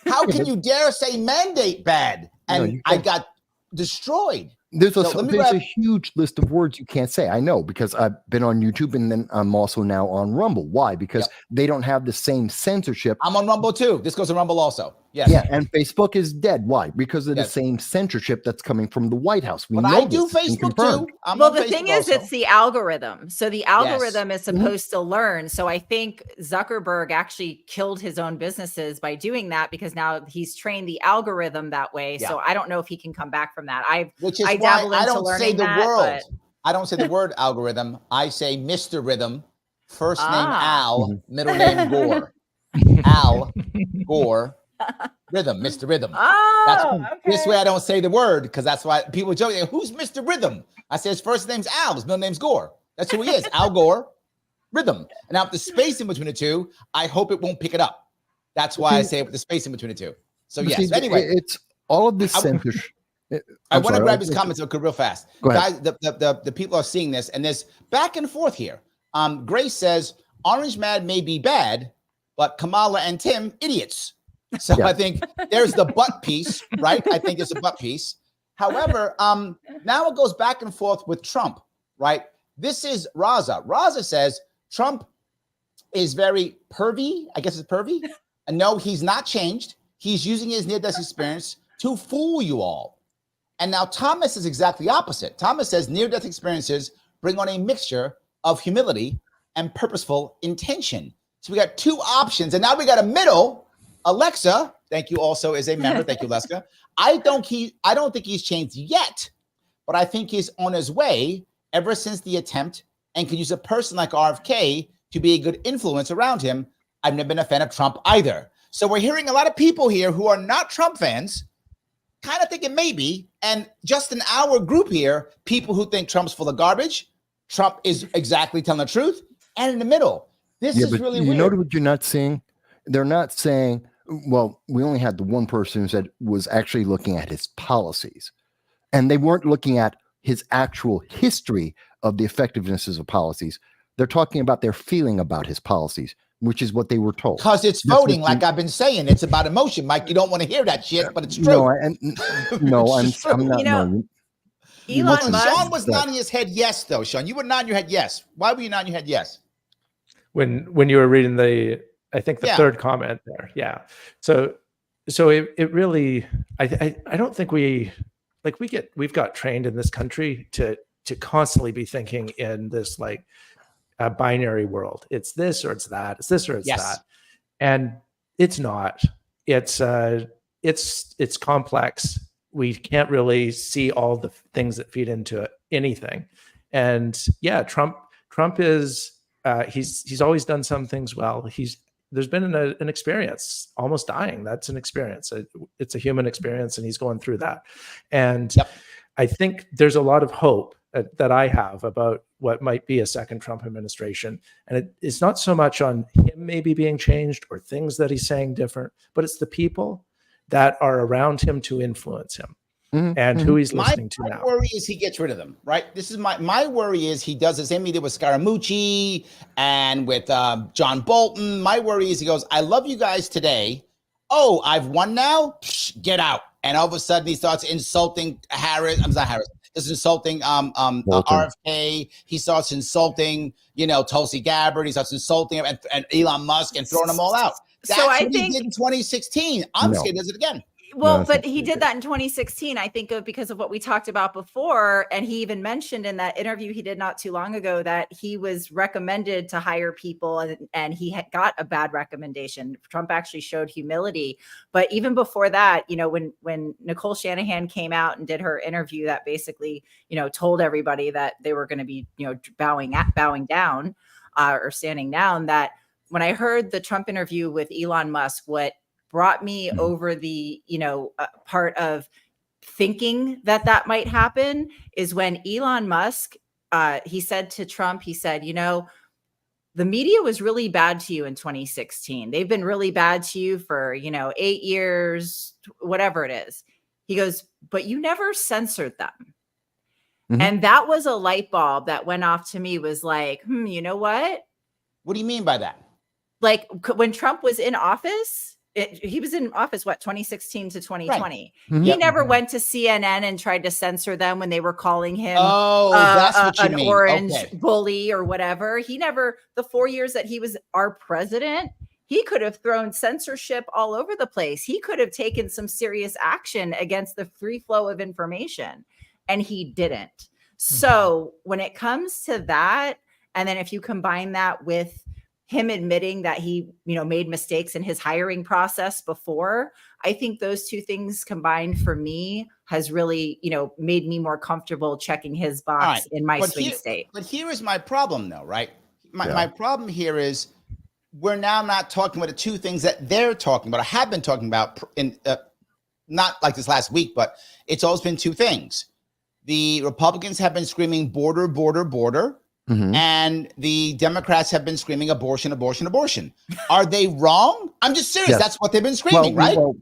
How can you dare say mandate bad? And I got destroyed. There's a huge list of words you can't say. I know because I've been on YouTube and then I'm also now on Rumble. Why? Because they don't have the same censorship. I'm on Rumble too. This goes to Rumble also. Yes. Yeah, and Facebook is dead. Why? Because of the same censorship that's coming from the White House. But I do Facebook too. Well, the thing is, it's the algorithm. So the algorithm is supposed to learn. So I think Zuckerberg actually killed his own businesses by doing that because now he's trained the algorithm that way. So I don't know if he can come back from that. I dabble into learning that. I don't say the word algorithm. I say Mr. Rhythm, first name Al, middle name Gore. Al Gore. Rhythm, Mr. Rhythm. This way I don't say the word because that's why people joke. Who's Mr. Rhythm? I say his first name's Al, his middle name's Gore. That's who he is. Al Gore, Rhythm. And now with the space in between the two, I hope it won't pick it up. That's why I say it with the space in between the two. So yes. Anyway, it's all of this censorship. I want to grab his comments real fast. Guys, the people are seeing this, and there's back and forth here. Grace says, Orange Mad may be bad, but Kamala and Tim, idiots. So I think there's the butt piece, right? I think it's a butt piece. However, now it goes back and forth with Trump, right? This is Raza. Raza says Trump is very pervy. I guess it's pervy. And no, he's not changed. He's using his near-death experience to fool you all. And now Thomas is exactly opposite. Thomas says near-death experiences bring on a mixture of humility and purposeful intention. So we got 2 options, and now we got a middle. Alexa, thank you also as a member. Thank you, Leska. I don't think he's changed yet, but I think he's on his way ever since the attempt and could use a person like RFK to be a good influence around him. I've never been a fan of Trump either. So we're hearing a lot of people here who are not Trump fans kind of thinking maybe, and just in our group here, people who think Trump's full of garbage, Trump is exactly telling the truth, and in the middle. This is really weird. You know what you're not seeing? They're not saying, well, we only had the one person who said was actually looking at his policies, and they weren't looking at his actual history of the effectiveness of policies. They're talking about their feeling about his policies, which is what they were told. Because it's voting, like I've been saying. It's about emotion, Mike. You don't want to hear that shit, but it's true. I'm not. Elon Musk. Sean was nodding his head yes, though. Sean, you were nodding your head yes. Why were you nodding your head yes? When you were reading the third comment there, So it really, I don't think we've got trained in this country to constantly be thinking in this like a binary world. It's this or it's that. It's this or it's that, and it's not. It's complex. We can't really see all the things that feed into anything. And Trump is he's always done some things well. There's been an experience, almost dying. That's an experience. It's a human experience, and he's going through that. And I think there's a lot of hope that I have about what might be a second Trump administration. And it's not so much on him maybe being changed or things that he's saying different, but it's the people that are around him to influence him and who he's listening to now. My worry is he gets rid of them, right? This is my worry is he does the same he did with Scaramucci and with John Bolton. My worry is he goes, I love you guys today. Oh, I've won now? Psh, get out. And all of a sudden he starts insulting Harris. I'm not Harris. He's insulting RFK. He starts insulting, Tulsi Gabbard. He starts insulting him and Elon Musk and throwing them all out. That's what he did in 2016. I'm scared he does it again. Well, but he did that in 2016, I think, because of what we talked about before. And he even mentioned in that interview he did not too long ago that he was recommended to hire people and he had got a bad recommendation. Trump actually showed humility. But even before that, when Nicole Shanahan came out and did her interview that basically, told everybody that they were going to be, bowing down or standing down, that when I heard the Trump interview with Elon Musk, what brought me over the, part of thinking that might happen is when Elon Musk, he said to Trump, he said, the media was really bad to you in 2016. They've been really bad to you for, 8 years, whatever it is. He goes, but you never censored them. Mm-hmm. And that was a light bulb that went off to me, was like, you know what? What do you mean by that? Like when Trump was in office, he was in office, 2016 to 2020. Right. Mm-hmm. He never went to CNN and tried to censor them when they were calling him that's what you an mean. Orange bully or whatever. He never, the 4 years that he was our president, he could have thrown censorship all over the place. He could have taken some serious action against the free flow of information, and he didn't. Mm-hmm. So when it comes to that, and then if you combine that with him admitting that he, made mistakes in his hiring process before, I think those two things combined for me has really, made me more comfortable checking his box in my swing state. But here is my problem though, right? My problem here is we're now not talking about the two things that they're talking about. I have been talking about in not like this last week, but it's always been two things. The Republicans have been screaming border, border, border. Mm-hmm. And the Democrats have been screaming abortion, abortion, abortion. Are they wrong? I'm just serious. Yes. That's what they've been screaming, right? No.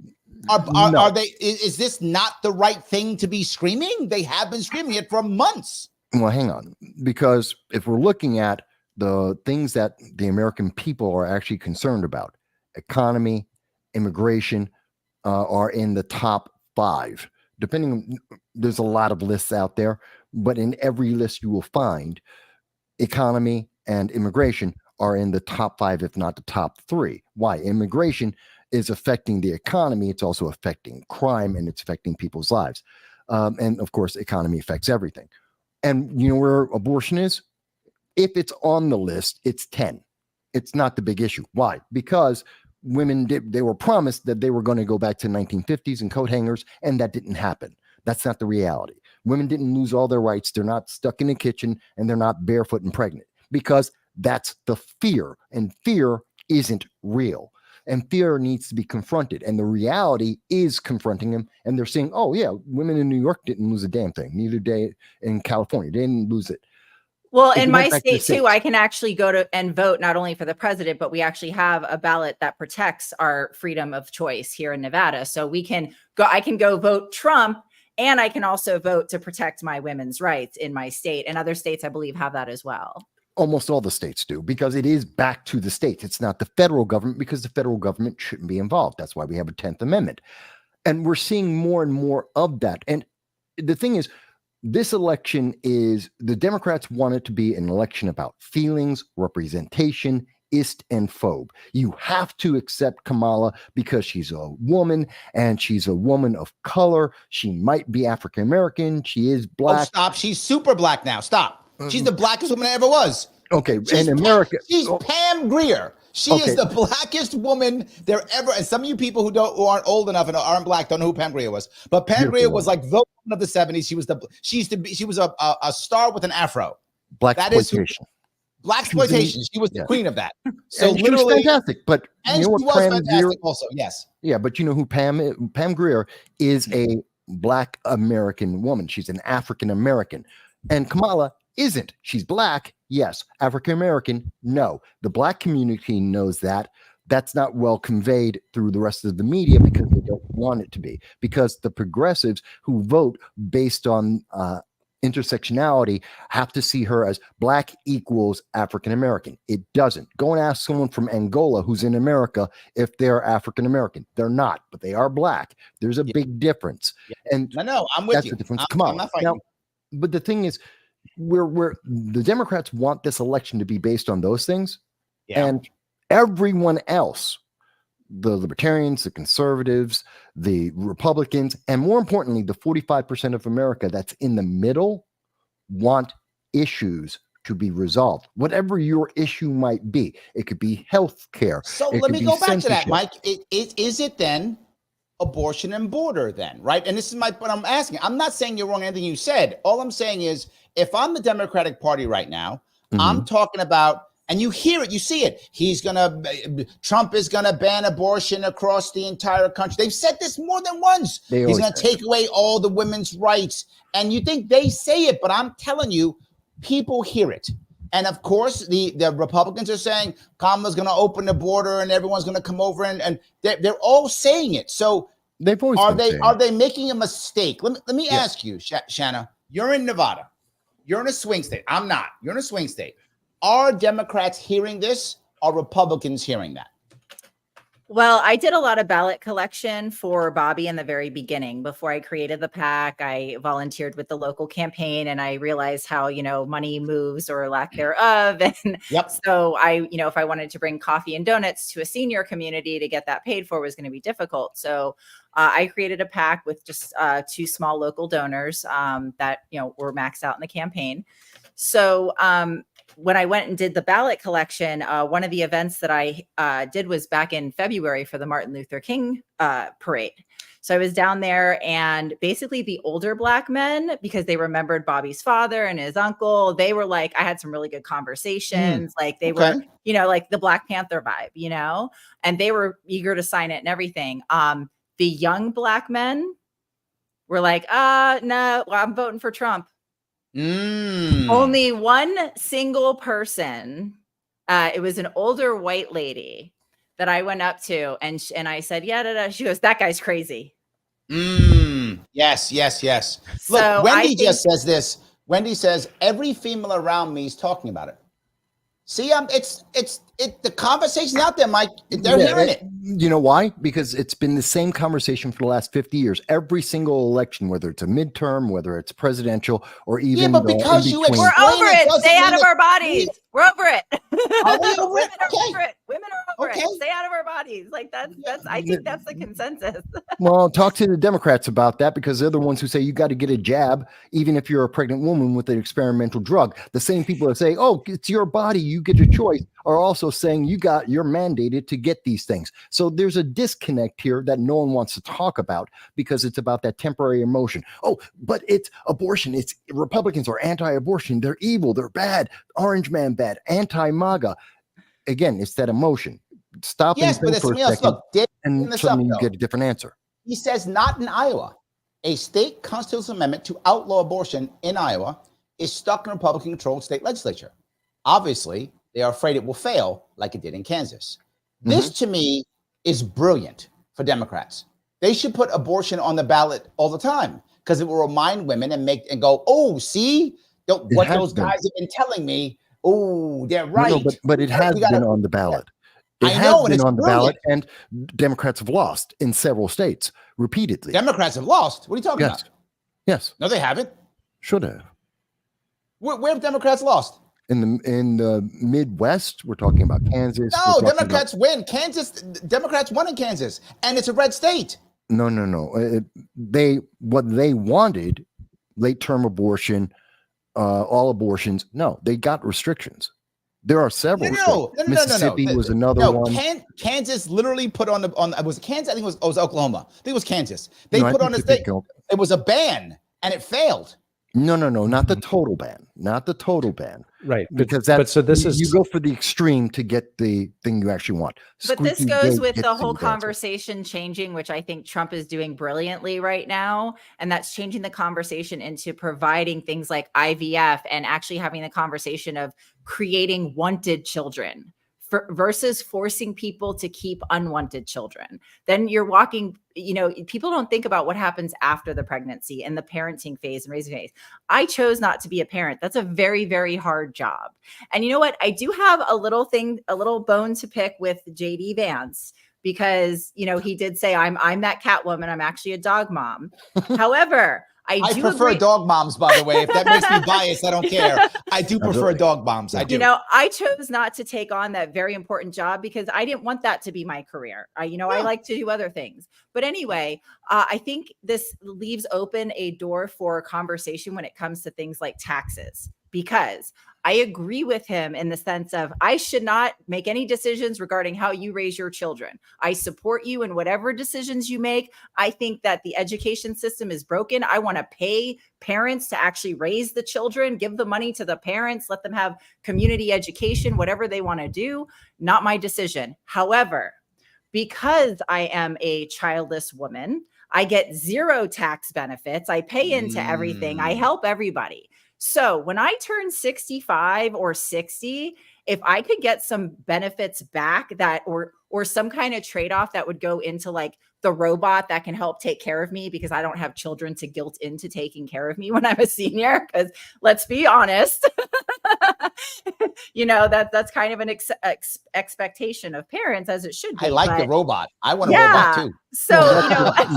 Are they? Is this not the right thing to be screaming? They have been screaming it for months. Well, hang on, because if we're looking at the things that the American people are actually concerned about, economy, immigration, are in the top 5. Depending, there's a lot of lists out there, but in every list you will find economy and immigration are in the top 5, if not the top 3. Why? Immigration is affecting the economy. It's also affecting crime, and it's affecting people's lives. And of course, economy affects everything. And you know where abortion is? If it's on the list, it's 10. It's not the big issue. Why? Because women they were promised that they were going to go back to 1950s and coat hangers, and that didn't happen. That's not the reality. Women didn't lose all their rights. They're not stuck in the kitchen, and they're not barefoot and pregnant, because that's the fear, and fear isn't real. And fear needs to be confronted. And the reality is confronting them. And they're saying, oh, yeah, women in New York didn't lose a damn thing. Neither did in California. They didn't lose it. Well, in my state too, I can actually go to and vote not only for the president, but we actually have a ballot that protects our freedom of choice here in Nevada. So we can go, I can go vote Trump, and I can also vote to protect my women's rights in my state. And other states, I believe, have that as well. Almost all the states do, because it is back to the states. It's not the federal government, because the federal government shouldn't be involved. That's why we have a 10th Amendment. And we're seeing more and more of that. And the thing is, this election is, the Democrats want it to be an election about feelings, representation, ist and phobe. You have to accept Kamala because she's a woman, and she's a woman of color. She might be African-American. She is black. Oh, stop. She's super black now. Stop. She's the blackest woman that ever was. Okay. In America. She's Pam Grier. She is the blackest woman there ever. And some of you people who aren't old enough and aren't black don't know who Pam Grier was. But Pam Grier was like the woman of the 70s. She was a star with an afro. Blaxploitation. Blaxploitation. She was the queen of that. So and literally, she was fantastic. But and you know she what was Pam fantastic Grier, also. Yes. Yeah, but you know who Pam is? Pam Grier is a black American woman. She's an African American. And Kamala isn't. She's black, yes. African American, no. The black community knows that. That's not well conveyed through the rest of the media, because they don't want it to be. Because the progressives who vote based on intersectionality have to see her as black equals African American. It doesn't. Go and ask someone from Angola who's in America if they're African American. They're not, but they are black. There's a big difference. And no, I'm with that's you. The difference. I'm not fighting. Now, but the thing is, we're the Democrats want this election to be based on those things, and everyone else, the Libertarians, the conservatives, the Republicans, and more importantly, the 45% of America that's in the middle, want issues to be resolved. Whatever your issue might be, it could be health care. So let me go back to that, Mike. Is it then abortion and border then, right? And this is what I'm asking. I'm not saying you're wrong in anything you said. All I'm saying is, if I'm the Democratic Party right now, I'm talking about And you hear it, you see it. Trump is gonna ban abortion across the entire country. They've said this more than once. He's gonna take away all the women's rights. And you think they say it, but I'm telling you, people hear it. And of course, the Republicans are saying Kamala's gonna open the border and everyone's gonna come over, and they're all saying it. So they've always are they making a mistake? Let me ask you, Shanna, you're in Nevada. You're in a swing state. I'm not. You're in a swing state. Are Democrats hearing this? Are Republicans hearing that? Well, I did a lot of ballot collection for Bobby in the very beginning. Before I created the PAC, I volunteered with the local campaign, and I realized how, money moves or lack thereof. And so I, if I wanted to bring coffee and donuts to a senior community to get that paid for was going to be difficult. So I created a PAC with just 2 small local donors that, were maxed out in the campaign. So when I went and did the ballot collection, one of the events that I did was back in February for the Martin Luther King parade. So I was down there, and basically the older Black men, because they remembered Bobby's father and his uncle, they were like, I had some really good conversations. Like they were, like the Black Panther vibe, and they were eager to sign it and everything. The young Black men were like, no, I'm voting for Trump. Only one single person. It was an older white lady that I went up to, and I said, yeah. She goes, that guy's crazy. Yes. Look, Wendy just says this. Wendy says, every female around me is talking about it. See, the conversation's out there, Mike. They're hearing it. You know why? Because it's been the same conversation for the last 50 years. Every single election, whether it's a midterm, whether it's presidential, or even but because we're over it. Stay out of our bodies. We're over it. Are we over it? Women are over it. Stay out of our bodies. Like that's. I think that's the consensus. Well, talk to the Democrats about that, because they're the ones who say you got to get a jab, even if you're a pregnant woman with an experimental drug. The same people that say, "Oh, it's your body, you get a choice," are also saying you're mandated to get these things. So there's a disconnect here that no one wants to talk about, because it's about that temporary emotion. Oh, but it's abortion. It's Republicans are anti-abortion. They're evil. They're bad. Orange man bad. Anti-MAGA. Again, it's that emotion. Stop and think for a second, and suddenly you get a different answer. He says not in Iowa. A state constitutional amendment to outlaw abortion in Iowa is stuck in Republican-controlled state legislature. Obviously, they are afraid it will fail like it did in Kansas. This, to me, is brilliant for Democrats. They should put abortion on the ballot all the time, because it will remind women and go, oh, see what those guys have been telling me. Oh, they're right. No, but it has been on the ballot. It has been on the ballot, and Democrats have lost in several states repeatedly. Democrats have lost? What are you talking about? Yes. No, they haven't. Should have. Where have Democrats lost? In the Midwest, we're talking about Kansas. No, Democrats win. Democrats won in Kansas, and it's a red state. No. What they wanted, late term abortion, all abortions. No, they got restrictions. There are several. No. Mississippi was another one. Kansas literally put on was it Kansas? I think it was Oklahoma. I think it was Kansas. They put on a state. It was a ban, and it failed. No, not the total ban. Not the total ban. Right. Because you go for the extreme to get the thing you actually want. But this goes with the whole conversation changing, which I think Trump is doing brilliantly right now. And that's changing the conversation into providing things like IVF and actually having the conversation of creating wanted children versus forcing people to keep unwanted children. Then you're walking, people don't think about what happens after the pregnancy and the parenting phase and raising phase. I chose not to be a parent. That's a very, very hard job. And you know what? I do have a little bone to pick with JD Vance, because, he did say I'm that cat woman. I'm actually a dog mom. However, I prefer dog moms, by the way. If that makes me biased, I don't care. I do prefer dog moms. I do. I chose not to take on that very important job because I didn't want that to be my career. I like to do other things. But anyway, I think this leaves open a door for conversation when it comes to things like taxes. because I agree with him in the sense of I should not make any decisions regarding how you raise your children. I support you in whatever decisions you make. I think that the education system is broken. I want to pay parents to actually raise the children, give the money to the parents, let them have community education, whatever they want to do. Not my decision. However, because I am a childless woman, I get zero tax benefits. I pay into everything. I help everybody. So when I turn 65 or 60, if I could get some benefits back that or some kind of trade-off that would go into like the robot that can help take care of me because I don't have children to guilt into taking care of me when I'm a senior, because let's be honest, that's kind of an expectation of parents, as it should be. I like the robot. I want a robot too. So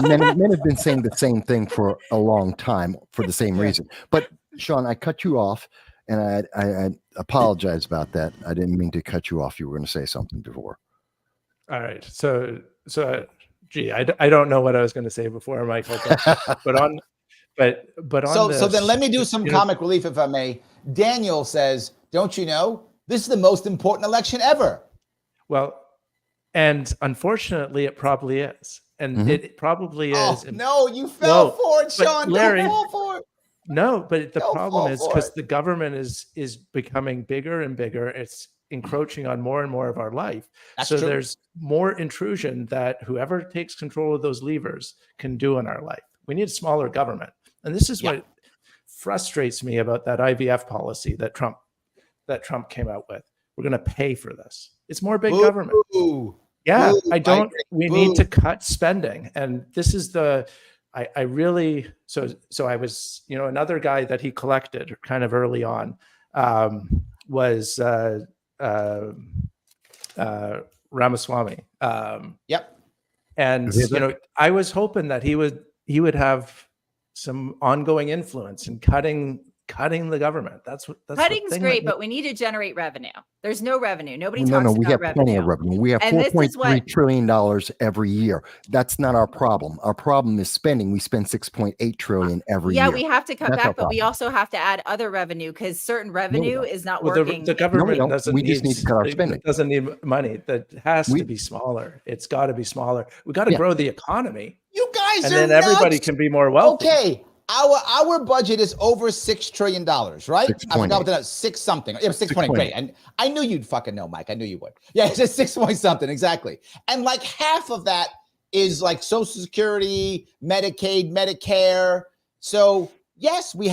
men have been saying the same thing for a long time for the same reason. But Sean, I cut you off, and I apologize about that. I didn't mean to cut you off. You were going to say something before. All right. So, gee, I don't know what I was going to say before, Michael. But on this, so then let me do some comic relief, if I may. Daniel says, "Don't you know this is the most important election ever?" Well, and unfortunately, it probably is, and it probably is. No, you fell for it, Sean. Larry, don't fall for it. No, but the problem is because the government is becoming bigger and bigger. It's encroaching on more and more of our life. That's so true. There's more intrusion that whoever takes control of those levers can do in our life. We need a smaller government. And this is what frustrates me about that IVF policy that Trump came out with. We're going to pay for this. It's more big government. Yeah, we need to cut spending. And this is I really, so I was, another guy that he collected kind of early on was Ramaswamy. And, I was hoping that he would have some ongoing influence in cutting the government. That's cutting's great, but we need to generate revenue. There's no revenue. Nobody talks we about have revenue. Plenty of revenue. We have $4.3 trillion every year. That's not our problem. Our problem is spending. We spend $6.8 trillion every year. Yeah, we have to cut back, but we also have to add other revenue because certain revenue is not working. The government doesn't we just need to cut our spending. It doesn't need money. That has to be smaller. It's got to be smaller. We got to grow the economy. You guys and are then nuts. Everybody can be more wealthy. Okay. Our budget is over $6 trillion, right? 6. I forgot what that is. 6 something. Yeah, 6.8. Great. And I knew you'd fucking know, Mike. I knew you would. Yeah, it's a 6 point something. Exactly. And like half of that is like Social Security, Medicaid, Medicare. So yes, we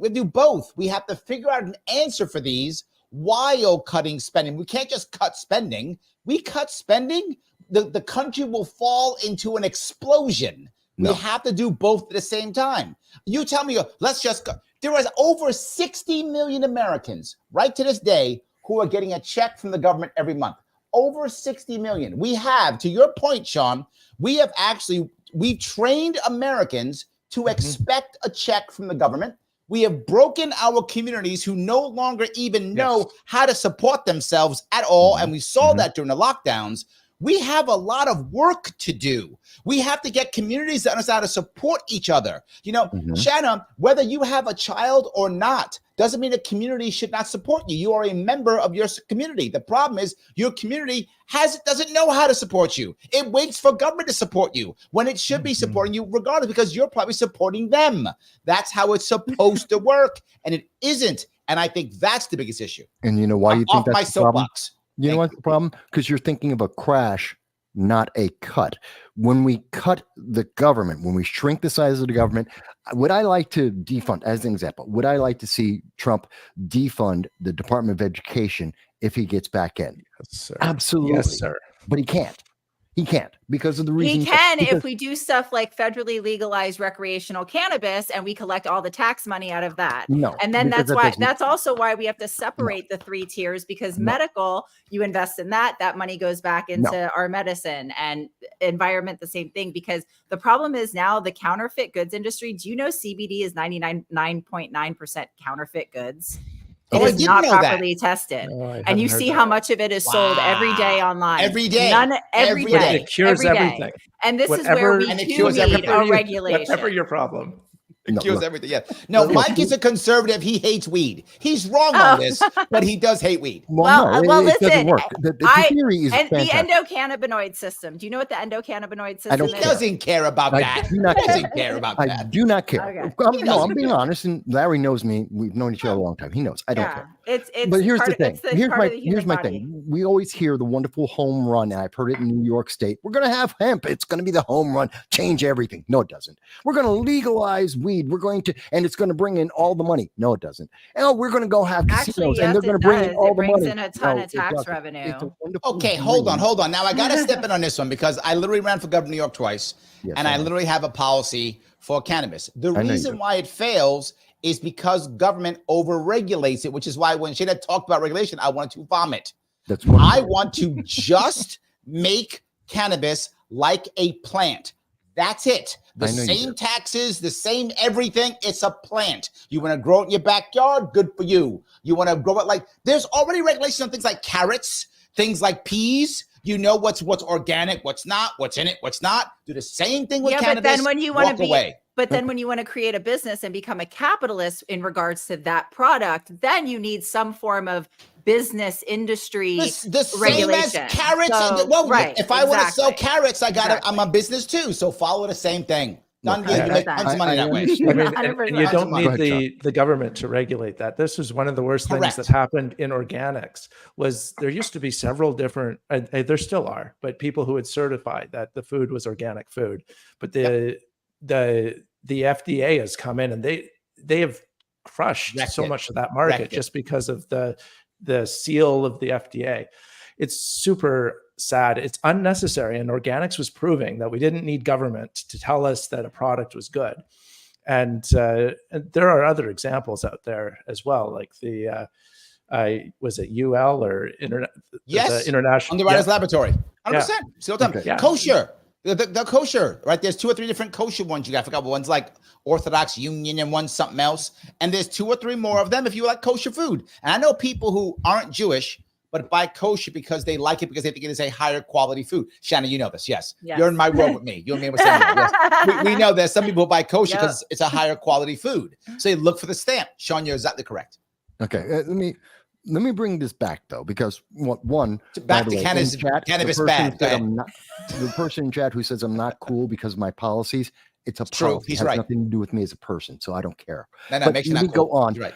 do both. We have to figure out an answer for these while cutting spending. We can't just cut spending. We cut spending, the country will fall into an explosion. We have to do both at the same time. You tell me, let's just go. There is over 60 million Americans right to this day who are getting a check from the government every month. Over 60 million. We have, to your point, Sean, we've trained Americans to expect a check from the government. We have broken our communities who no longer even know how to support themselves at all. And we saw that during the lockdowns. We have a lot of work to do. We have to get communities that understand how to support each other. Shanna, whether you have a child or not, doesn't mean a community should not support you. You are a member of your community. The problem is your community doesn't know how to support you. It waits for government to support you when it should be supporting you regardless, because you're probably supporting them. That's how it's supposed to work, and it isn't. And I think that's the biggest issue. And you know why you think that's the problem? Soapbox. You know what's the problem? Because you're thinking of a crash, not a cut. When we cut the government, when we shrink the size of the government, would I like to defund, as an example, would I like to see Trump defund the Department of Education if he gets back in? Yes, sir. Absolutely. Yes, sir. But he can't. He can't because of the reason. He can if we do stuff like federally legalize recreational cannabis and we collect all the tax money out of that. No. And then that's also why we have to separate the 3 tiers, because medical, you invest in that money goes back into our medicine, and environment, the same thing. Because the problem is now the counterfeit goods industry. Do you know CBD is 99.9% counterfeit goods? It is not properly tested. No, and you see how much of it is sold every day online. Every day. Every day. It cures everything. And this is where we do need a regulation. Whatever your problem. No, kills look. everything. Yeah. No, Mike is a conservative. He hates weed. He's wrong on this, but he does hate weed. Well, no, well, it doesn't listen, work. The theory is and the fantastic. endocannabinoid system. Do you know what the endocannabinoid system I don't is? He doesn't care about I that. do not He care. doesn't care about I that. do not care. Okay. I'm being honest, and Larry knows me. We've known each other a long time. He knows. I don't care. It's But here's part the of- thing. it's the Here's part my of the human body. thing. We always hear the wonderful home run, and I've heard it in New York State. We're going to have hemp. It's going to be the home run, change everything. No, it doesn't. We're going to legalize weed. We're going to, and it's going to bring in all the money. No, it doesn't. And we're going to go have casinos, Actually, and they're yes, going to it bring in does. all It the brings money. in a ton No, of it tax doesn't. revenue. It's a wonderful Okay, hold dream. on. Now I got to step in on this one because I literally ran for governor of New York twice, Yes, and I I know. literally have a policy for cannabis. The I know you reason do. why it fails is because government overregulates it, which is why when Shanna talked about regulation, I wanted to vomit. That's what I want to just make cannabis like a plant. That's it. The I know you same do. taxes, the same everything. It's a plant. You want to grow it in your backyard? Good for you. You want to grow it like there's already regulations on things like carrots, things like peas. You know what's organic, what's not, what's in it, what's not. Do the same thing with Yeah, cannabis. but then when you want to walk be, away. but then when you want to create a business and become a capitalist in regards to that product, then you need some form of business industry The same as regulation. carrots. So, well, right, if I want to sell exactly. carrots, I'm Exactly. a business too. So follow the same thing. Done Look, deal. You make 100%. tons of money I that way. understand. I mean, 100%. and you don't Go need ahead, the government to regulate that. This was one of the worst things that Correct. happened in organics. Was there used to be several different, there still are, but people who had certified that the food was organic food. But the FDA has come in and they have crushed Wrecked so it. much of that market Wrecked it. just because of the seal of the FDA. It's super sad. It's unnecessary. And organics was proving that we didn't need government to tell us that a product was good. And there are other examples out there as well, like the was it UL or Yes, international Underwriters Laboratory. 100%. See what I'm Okay. Yeah. Kosher. The kosher, right? There's 2 or 3 different kosher ones you got. I forgot. One's like Orthodox Union and one's something else. And there's 2 or 3 more of them if you like kosher food. And I know people who aren't Jewish but buy kosher because they like it because they think it is a higher quality food. Shanna, you know this. Yes. Yes. You're in my world with me. You and me were saying that. Yes. We know there's some people who buy kosher Yep. because it's a higher quality food. So they look for the stamp. Sean, you're exactly correct. Okay, let me bring this back though, because one Back by to the way, cannabis- in chat, cannabis the person bad. Go said ahead. I'm not, the person in chat who says I'm not cool because of my policies. It's a True. policy. It He's has right. nothing to do with me as a person, so I don't care. No, But makes you let not me go cool. on. He's right.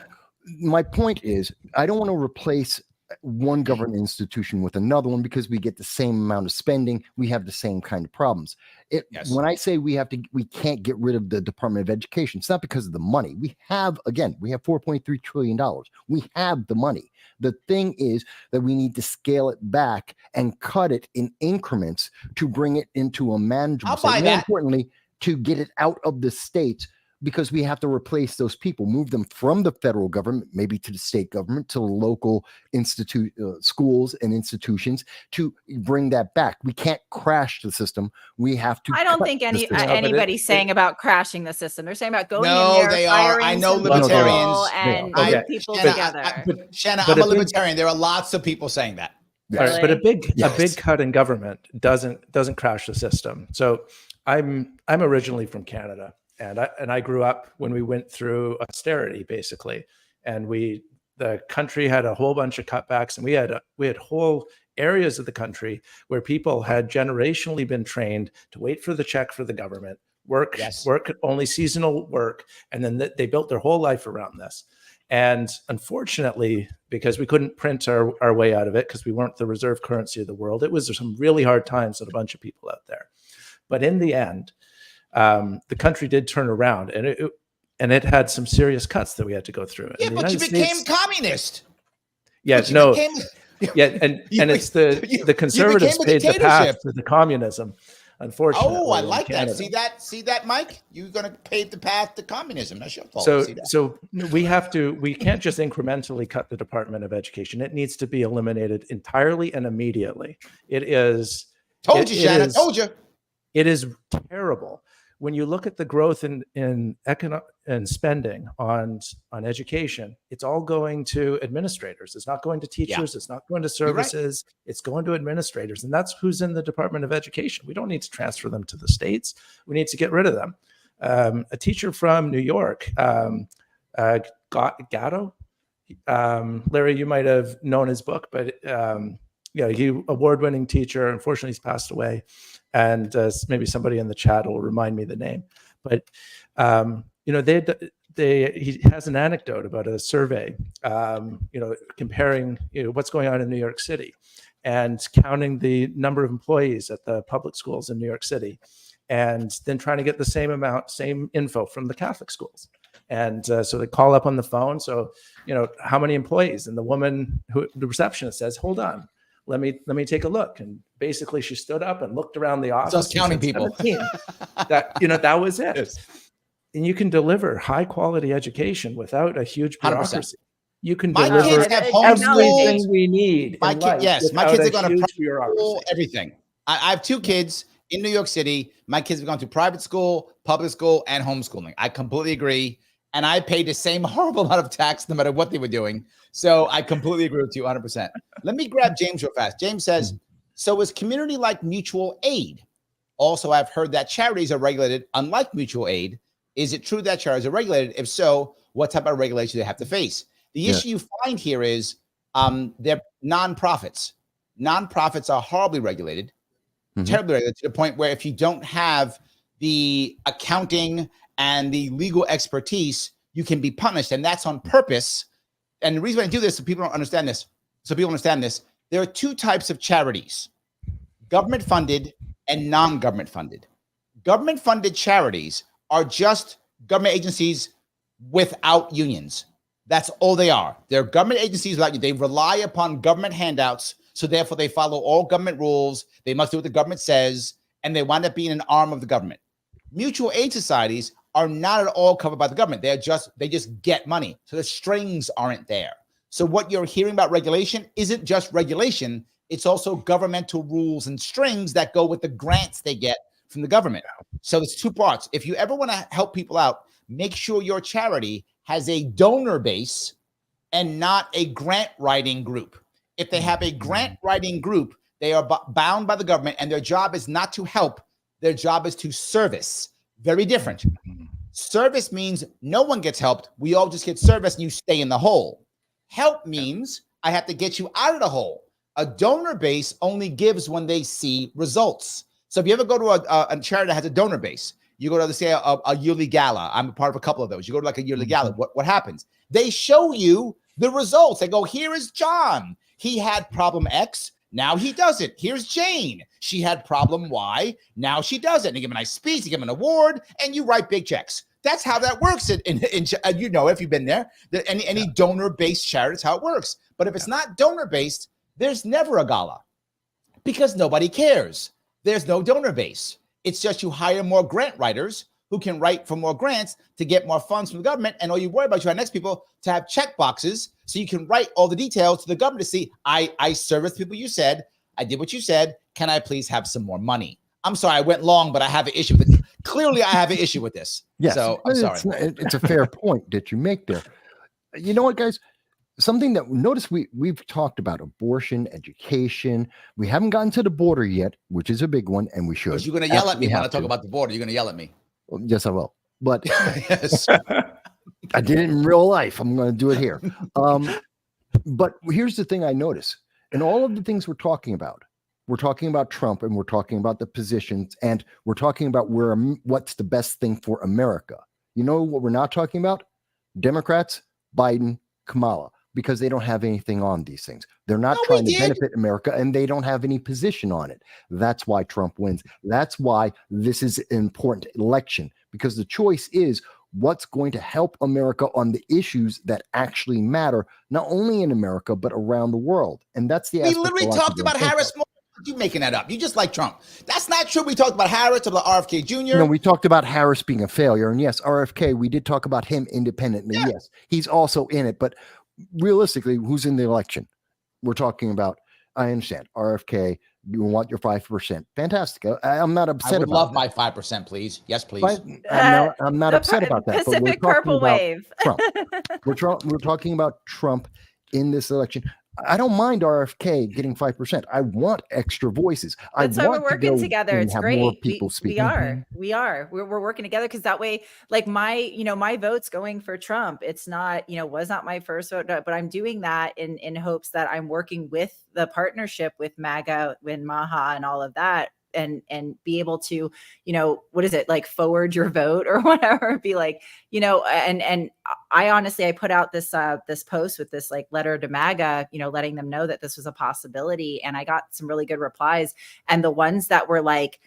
My point is, I don't want to replace one government institution with another one because we get the same amount of spending. We have the same kind of problems. Yes. When I say we can't get rid of the Department of Education, it's not because of the money. We have $4.3 trillion. We have the money. The thing is that we need to scale it back and cut it in increments to bring it into a manageable I'll state. buy More that. importantly, to get it out of the states, because we have to replace those people, move them from the federal government, maybe to the state government, to the local schools and institutions, to bring that back. We can't crash the system. We have to. I don't cut think the system. anybody's saying about crashing the system. They're saying about going No, in there, they are. firing I know some people libertarians. and They are. getting Okay. people Shanna, together. Shanna, But I'm a a big- libertarian. There are lots of people saying that. Yes. All right, but a Yes. big cut in government doesn't crash the system. So I'm originally from Canada, and I grew up when we went through austerity basically, and the country had a whole bunch of cutbacks, and we had whole areas of the country where people had generationally been trained to wait for the check for the government, work only seasonal work, and then they built their whole life around this. And unfortunately, because we couldn't print our way out of it, because we weren't the reserve currency of the world, it was some really hard times on a bunch of people out there. But in the end, the country did turn around, and it had some serious cuts that we had to go through. Yeah, And but you became communist. yeah, But you no, became- yeah, and it's the conservatives became a paid the dictatorship. path to the communism. Unfortunately, Oh, I in like that. Canada. See that, Mike? You're going to pave the path to communism. That's your fault. See that? So we can't just incrementally cut the Department of Education. It needs to be eliminated entirely and immediately. Told you, Shanna. Told you. It is terrible when you look at the growth in economic and spending on education. It's all going to administrators. It's not going to teachers. It's not going to services. It's going to administrators, and that's who's in the Department of Education. We don't need to transfer them to the states. We need to get rid of them. a teacher from New York, Gatto. Larry, you might have known his book, but he award-winning teacher. Unfortunately, he's passed away, and maybe somebody in the chat will remind me the name. But he has an anecdote about a survey, comparing what's going on in New York City, and counting the number of employees at the public schools in New York City, and then trying to get the same info from the Catholic schools. And so they call up on the phone. So, how many employees? And the receptionist says, "Hold on, let me take a look." And basically, she stood up and looked around the office. Just counting people. That was it. Yes. And you can deliver high quality education without a huge bureaucracy. 100%. You can My deliver kids have everything we need. My kids are going to private bureaucracy. school, everything. I have 2 kids in New York City. My kids have gone to private school, public school, and homeschooling. I completely agree. And I paid the same horrible amount of tax no matter what they were doing. So I completely agree with you 100%. Let me grab James real fast. James says, so is community like mutual aid? Also, I've heard that charities are regulated unlike mutual aid. Is it true that charities are regulated? If so, what type of regulation do they have to face? The issue you find here is they're nonprofits. Nonprofits are horribly regulated, terribly regulated, to the point where if you don't have the accounting and the legal expertise, you can be punished. And that's on purpose. And the reason I do this, so people don't understand this. There are 2 types of charities: government funded and non-government funded. Government funded charities are just government agencies without unions. That's all they are. They're government agencies without you. They rely upon government handouts. So therefore they follow all government rules. They must do what the government says, and they wind up being an arm of the government. Mutual aid societies are not at all covered by the government. They just get money. So the strings aren't there. So what you're hearing about regulation isn't just regulation. It's also governmental rules and strings that go with the grants they get from the government. So it's 2 parts. If you ever want to help people out, make sure your charity has a donor base and not a grant writing group. If they have a grant writing group, they are bound by the government, and their job is not to help. Their job is to service. Very different. Service means no one gets helped. We all just get service and you stay in the hole. Help means I have to get you out of the hole. A donor base only gives when they see results. So if you ever go to a charity that has a donor base, you go to, say, a yearly gala. I'm a part of a couple of those. You go to like a yearly gala. What happens? They show you the results. They go, here is John. He had problem X. Now he doesn't. Here's Jane. She had problem Y. Now she doesn't. They give him a nice speech. They give him an award, and you write big checks. That's how that works. If you've been there, any donor-based charity, that's how it works. But if it's not donor-based, there's never a gala because nobody cares. There's no donor base. It's just you hire more grant writers who can write for more grants to get more funds from the government. And all you worry about, you hire next people to have check boxes so you can write all the details to the government to see, I serviced people you said, I did what you said. Can I please have some more money? I'm sorry, I went long, but I have an issue with it. Clearly, I have an issue with this. Yes, so I'm sorry. It's a fair point that you make there. You know what, guys? Something that notice we've talked about abortion, education. We haven't gotten to the border yet, which is a big one, and we should. Because you're going to yell at me when I talk about the border. You're going to yell at me. Well, yes, I will. But Yes. I did it in real life. I'm going to do it here. But here's the thing I notice. In all of the things we're talking about Trump, and we're talking about the positions, and we're talking about what's the best thing for America. You know what we're not talking about? Democrats, Biden, Kamala, because they don't have anything on these things. They're not trying to benefit America, and they don't have any position on it. That's why Trump wins. That's why this is an important election, because the choice is what's going to help America on the issues that actually matter, not only in America, but around the world. And that's the We literally talked about Harris more. You making that up. You just like Trump. That's not true. We talked about Harris, about RFK Jr. No, we talked about Harris being a failure. And yes, RFK, we did talk about him independently. Yeah. Yes, he's also in it. But realistically, who's in the election? We're talking about, I understand, RFK, you want your 5%. Fantastic. I'm not upset about that. I would love my 5%, please. Yes, please. I'm not upset about that. Pacific Purple Wave. Trump. We're talking about Trump in this election. I don't mind RFK getting 5%. I want extra voices. That's why we're working together. It's great. More people speaking. We're working together because that way, like my vote's going for Trump. It's not, was not my first vote, but I'm doing that in hopes that I'm working with the partnership with MAGA, with Maha and all of that. And be able to, what is it, like forward your vote or whatever, be like, and I honestly, I put out this post with this like letter to MAGA, letting them know that this was a possibility. And I got some really good replies. And the ones that were like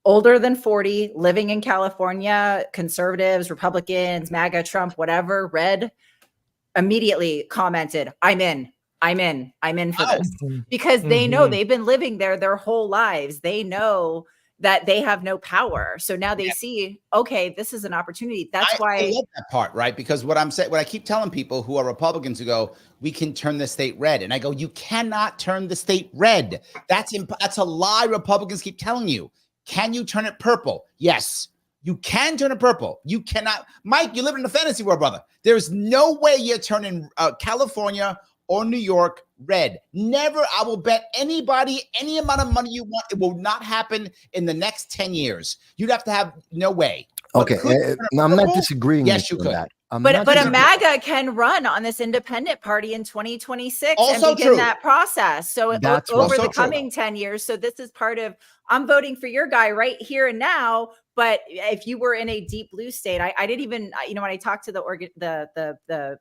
older than 40, living in California, conservatives, Republicans, MAGA, Trump, whatever, red, immediately commented, I'm in for this, because they know they've been living there their whole lives. They know that they have no power. So now they see, okay, this is an opportunity. That's why I love that part, right? Because what I keep telling people who are Republicans who go, we can turn the state red. And I go, you cannot turn the state red. That's a lie Republicans keep telling you. Can you turn it purple? Yes. You can turn it purple. You cannot. Mike, you live in a fantasy world, brother. There's no way you're turning California or New York red. Never. I will bet anybody any amount of money you want. It will not happen in the next 10 years. You'd have to have no way. Okay. I'm not disagreeing. Yes, with you could. That. But a MAGA can run on this independent party in 2026 also and begin true. that process. So That's over the true. coming 10 years. So this is part of, I'm voting for your guy right here and now. But if you were in a deep blue state, I didn't even, when I talked to the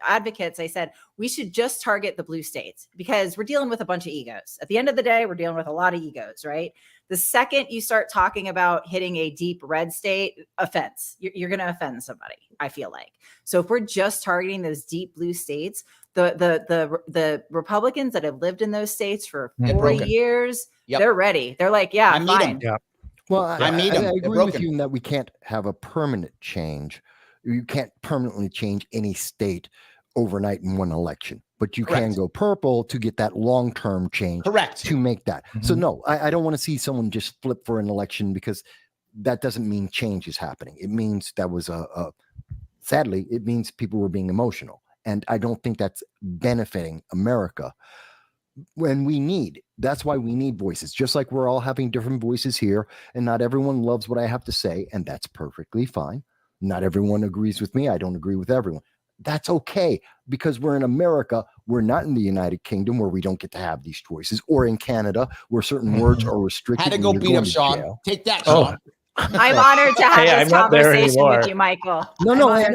advocates, I said, we should just target the blue states because we're dealing with a bunch of egos. At the end of the day, we're dealing with a lot of egos, right? The second you start talking about hitting a deep red state, offense, you're going to offend somebody, I feel like. So if we're just targeting those deep blue states, the Republicans that have lived in those states for 40 years, they're ready. They're like, yeah, I fine. meet them. Well, I agree with you in that we can't have a permanent change. You can't permanently change any state overnight in one election, but you can go purple to get that long-term change. Correct. To make that. So no, I don't want to see someone just flip for an election because that doesn't mean change is happening. It means that was sadly, it means people were being emotional. And I don't think that's benefiting America. That's why we need voices, just like we're all having different voices here. And not everyone loves what I have to say. And that's perfectly fine. Not everyone agrees with me. I don't agree with everyone. That's okay, because we're in America. We're not in the United Kingdom where we don't get to have these choices, or in Canada where certain words are restricted. Had to go beat up Sean. Jail. Take that, Sean. I'm honored to have this conversation with you, Michael. No, I'm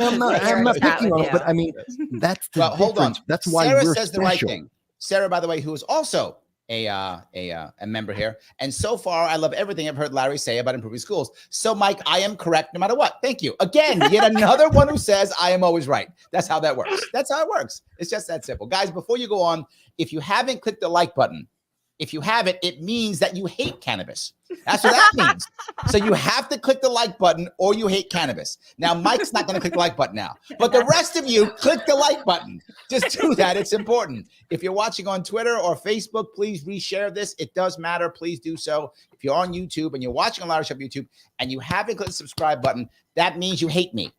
not picking on it, but I mean, that's the difference. Hold on. That's why Sarah we're says special. the right thing. Sarah, by the way, who is also a member here. And so far, I love everything I've heard Larry say about improving schools. So, Mike, I am correct no matter what. Thank you. Again, yet another one who says I am always right. That's how that works. That's how it works. It's just that simple. Guys, before you go on, if you haven't clicked the like button, if you haven't, it means that you hate cannabis. That's what that means. So you have to click the like button or you hate cannabis. Now, Mike's not going to click the like button now, but the rest of you click the like button. Just do that. It's important. If you're watching on Twitter or Facebook, please reshare this. It does matter. Please do so. If you're on YouTube and you're watching on Larry Sharpe YouTube and you haven't clicked the subscribe button, that means you hate me.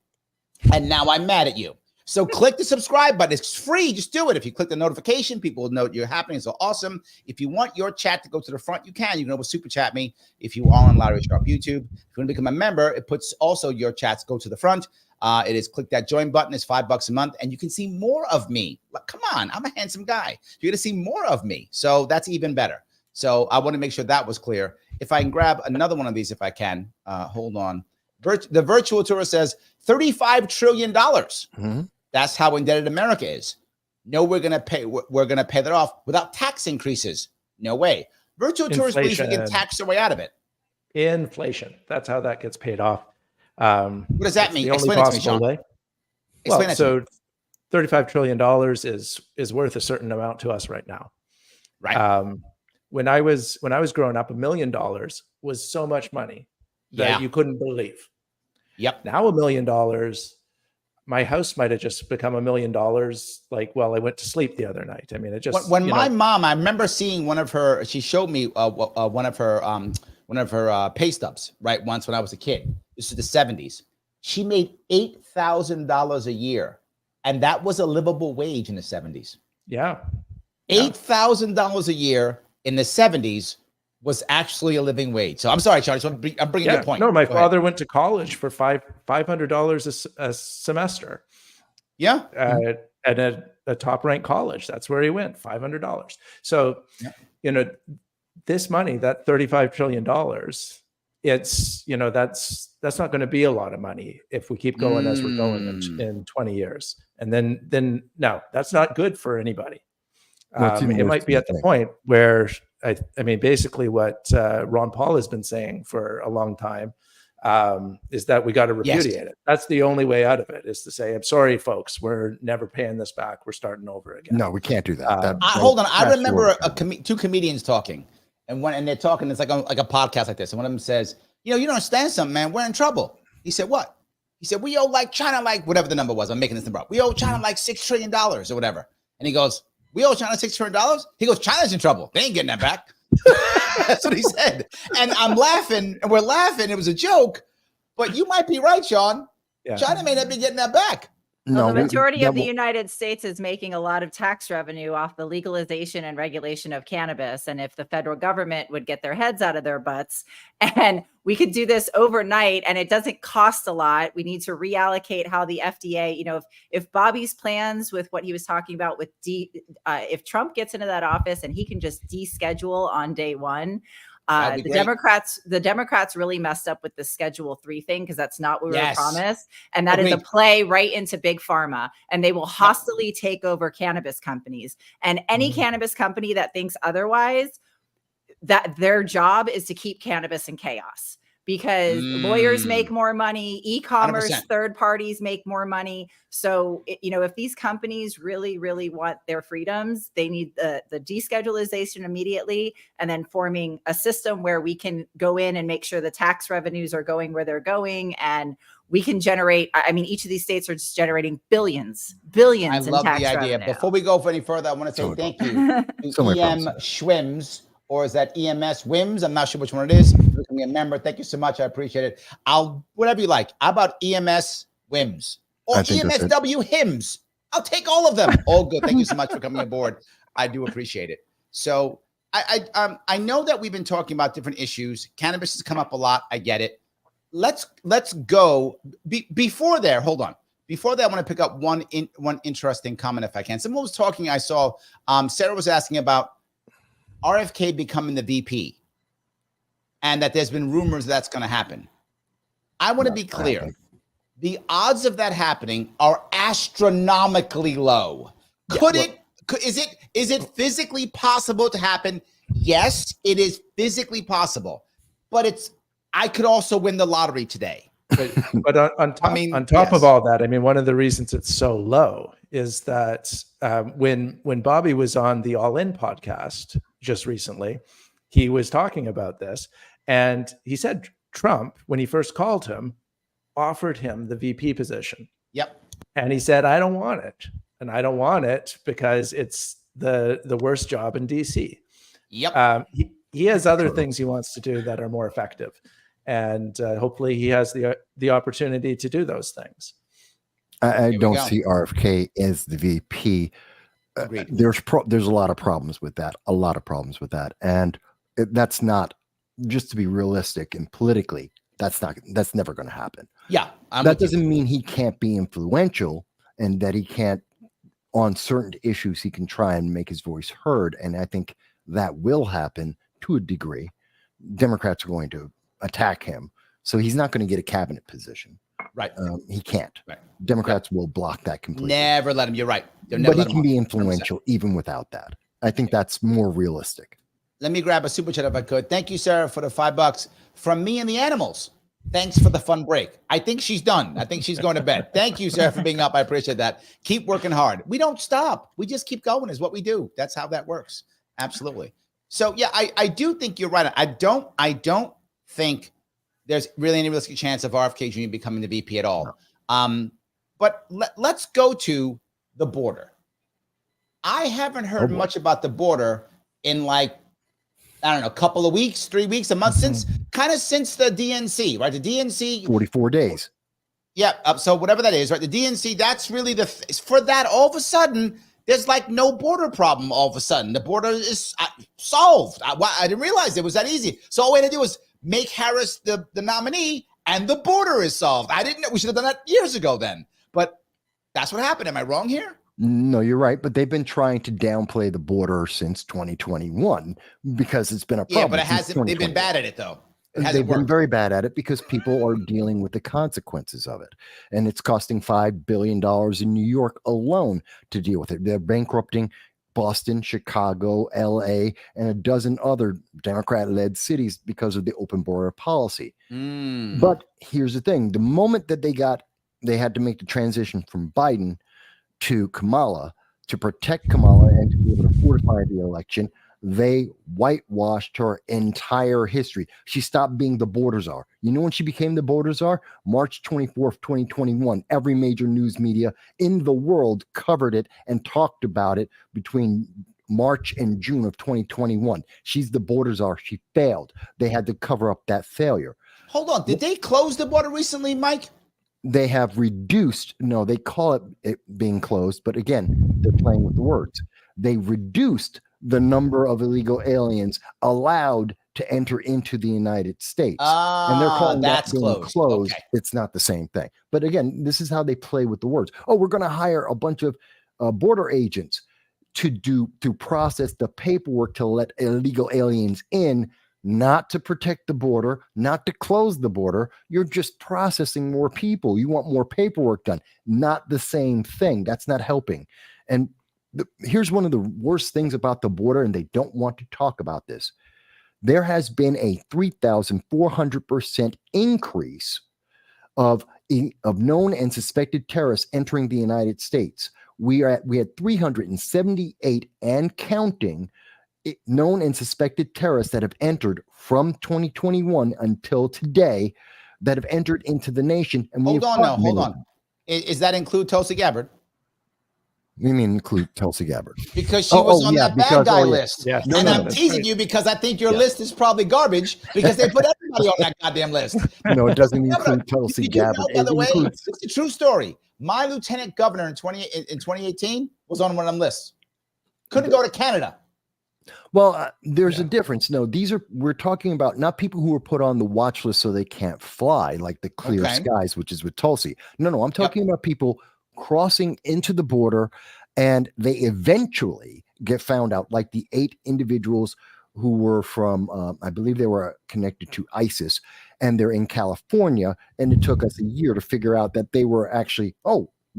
And now I'm mad at you. So click the subscribe button. It's free. Just do it. If you click the notification, people will know you're happening. So awesome. If you want your chat to go to the front, you can. You can always super chat me if you are on Larry Sharpe YouTube. If you want to become a member, it puts also your chats go to the front. It is click that join button. It's $5 a month, and you can see more of me. Like, come on, I'm a handsome guy. You're gonna see more of me. So that's even better. So I want to make sure that was clear. If I can grab another one of these, if I can, hold on. The virtual tourist says $35 trillion. Mm-hmm. That's how indebted America is. No, we're gonna pay that off without tax increases. No way. Virtual tourists believes we can tax their way out of it. Inflation. That's how that gets paid off. What does that mean? Explain it to me, Sean. Well, so $35 trillion is worth a certain amount to us right now. Right. When I was growing up, $1 million was so much money that you couldn't believe. Yep. Now $1 million, my house might have just become $1 million. Like, well, I went to sleep the other night. I mean, it just when my mom, I remember seeing one of her. She showed me one of her pay stubs, right? Once when I was a kid. This is the 70s. She made $8,000 a year, and that was a livable wage in the 70s. Yeah. $8,000 a year in the 70s was actually a living wage. So I'm sorry, Charlie. So I'm bringing your point. No, my Go father ahead. went to college for $500 a semester. Yeah. At a top-ranked college. That's where he went, $500. So, this money, that $35 trillion, it's, that's not going to be a lot of money if we keep going as we're going in 20 years. And then no, that's not good for anybody. It might be at the point where, I mean, basically what Ron Paul has been saying for a long time is that we got to repudiate it. That's the only way out of it, is to say, I'm sorry, folks, we're never paying this back. We're starting over again. No, we can't do that. Hold on. I remember two comedians talking, and they're talking, it's like a podcast like this. And one of them says, you don't understand something, man. We're in trouble. He said, what? He said, we owe like China, like whatever the number was. I'm making this number up. We owe China like $6 trillion or whatever. And he goes, we owe China $6 trillion? He goes, China's in trouble. They ain't getting that back. That's what he said. And I'm laughing, and we're laughing. It was a joke, but you might be right, Sean. Yeah. China may not be getting that back. Well, the majority of the United States is making a lot of tax revenue off the legalization and regulation of cannabis. And if the federal government would get their heads out of their butts, and we could do this overnight, and it doesn't cost a lot. We need to reallocate how the FDA, if Bobby's plans with what he was talking about with if Trump gets into that office and he can just deschedule on day one, the Democrats really messed up with the Schedule 3 thing, because that's not what we were promised. And that is a play right into big pharma, and they will hostilely take over cannabis companies. And any cannabis company that thinks otherwise, that their job is to keep cannabis in chaos, because lawyers make more money, e-commerce, 100%. Third parties make more money. So, if these companies really, really want their freedoms, they need the deschedulization immediately, and then forming a system where we can go in and make sure the tax revenues are going where they're going, and we can generate, each of these states are just generating billions in tax revenue. I love the idea. Revenue. Before we go any further, I want to say thank you to EM Schwims, or is that EMS Wims? I'm not sure which one it is. Becoming a member. Thank you so much. I appreciate it. Whatever you like. How about EMS Wims or EMSW Hymns? I'll take all of them. All good. Thank you so much for coming aboard. I do appreciate it. So I know that we've been talking about different issues. Cannabis has come up a lot. I get it. Let's go. Before there, hold on. Before that, I want to pick up one interesting comment, if I can. Someone was talking. I saw Sarah was asking about RFK becoming the VP, and that there's been rumors that's going to happen. I want to be clear. The odds of that happening are astronomically low. Is it physically possible to happen? Yes, it is physically possible, but I could also win the lottery today. But on top of all that, one of the reasons it's so low is that when Bobby was on the All In podcast just recently, he was talking about this, and he said Trump, when he first called him, offered him the VP position. Yep. And he said, I don't want it. And I don't want it because it's the worst job in DC. Yep. He has other things he wants to do that are more effective. And hopefully he has the opportunity to do those things. I don't see RFK as the VP. There's a lot of problems with that. And that's not, just to be realistic and politically, that's never going to happen. Yeah. That doesn't mean he can't be influential, and that he can't, on certain issues, he can try and make his voice heard. And I think that will happen to a degree. Democrats are going to attack him, so he's not going to get a cabinet position. Right. He can't. Right. Democrats will block that completely. Never let him. You're right. But he can be influential even without that. I think that's more realistic. Let me grab a super chat if I could. Thank you, Sarah, for the $5 from me and the animals. Thanks for the fun break. I think she's done. I think she's going to bed. Thank you, Sarah, for being up. I appreciate that. Keep working hard. We don't stop. We just keep going is what we do. That's how that works. Absolutely. So yeah, I do think you're right. I don't think there's really any realistic chance of RFK Jr. becoming the VP at all. But let's go to the border. I haven't heard much about the border in a couple of weeks, 3 weeks, a month, since the DNC, right? The DNC 44 days. Yeah. So whatever that is, right? The DNC, that's really for that. All of a sudden, there's like no border problem all of a sudden. The border is solved. I didn't realize it was that easy. So all we had to do was make Harris the nominee, and the border is solved. I didn't know. We should have done that years ago then. But that's what happened. Am I wrong here? No, you're right. But they've been trying to downplay the border since 2021 because it's been a problem. Yeah, but it hasn't. They've been bad at it, though. They've been very bad at it because people are dealing with the consequences of it. And it's costing $5 billion in New York alone to deal with it. They're bankrupting Boston, Chicago, LA, and a dozen other Democrat-led cities because of the open border policy. But here's the thing. The moment that they had to make the transition from Biden to Kamala to protect Kamala and to be able to fortify the election, they whitewashed her entire history. She stopped being the border czar. You know when she became the border czar? March 24th, 2021. Every major news media in the world covered it and talked about it between March and June of 2021. She's the border czar. She failed. They had to cover up that failure. Hold on. Did they close the border recently, Mike? They have reduced, no, they call it being closed, but again, they're playing with the words. They reduced the number of illegal aliens allowed to enter into the United States. And they're calling that being closed. Okay. It's not the same thing. But again, this is how they play with the words. Oh, we're going to hire a bunch of border agents to process the paperwork to let illegal aliens in, not to protect the border, not to close the border. You're just processing more people. You want more paperwork done. Not the same thing. That's not helping. And here's one of the worst things about the border, and they don't want to talk about this. There has been a 3,400% increase of known and suspected terrorists entering the United States. We had 378 and counting known and suspected terrorists that have entered from 2021 until today that have entered into the nation. And hold on. Is that include Tulsi Gabbard? You mean include Tulsi Gabbard? Because she was on that bad guy list. Yes. And I'm teasing you because I think your list is probably garbage because they put everybody on that goddamn list. No, it doesn't include Tulsi Gabbard. By the way, it's a true story. My lieutenant governor in 2018 was on one of them lists. Couldn't go to Canada. Well, there's a difference. No, we're talking about not people who were put on the watch list so they can't fly, like the Clear Skies, which is with Tulsi. No, I'm talking about people crossing into the border, and they eventually get found out, like the 8 individuals who were from, I believe they were connected to ISIS, and they're in California, and it took us a year to figure out that they were actually,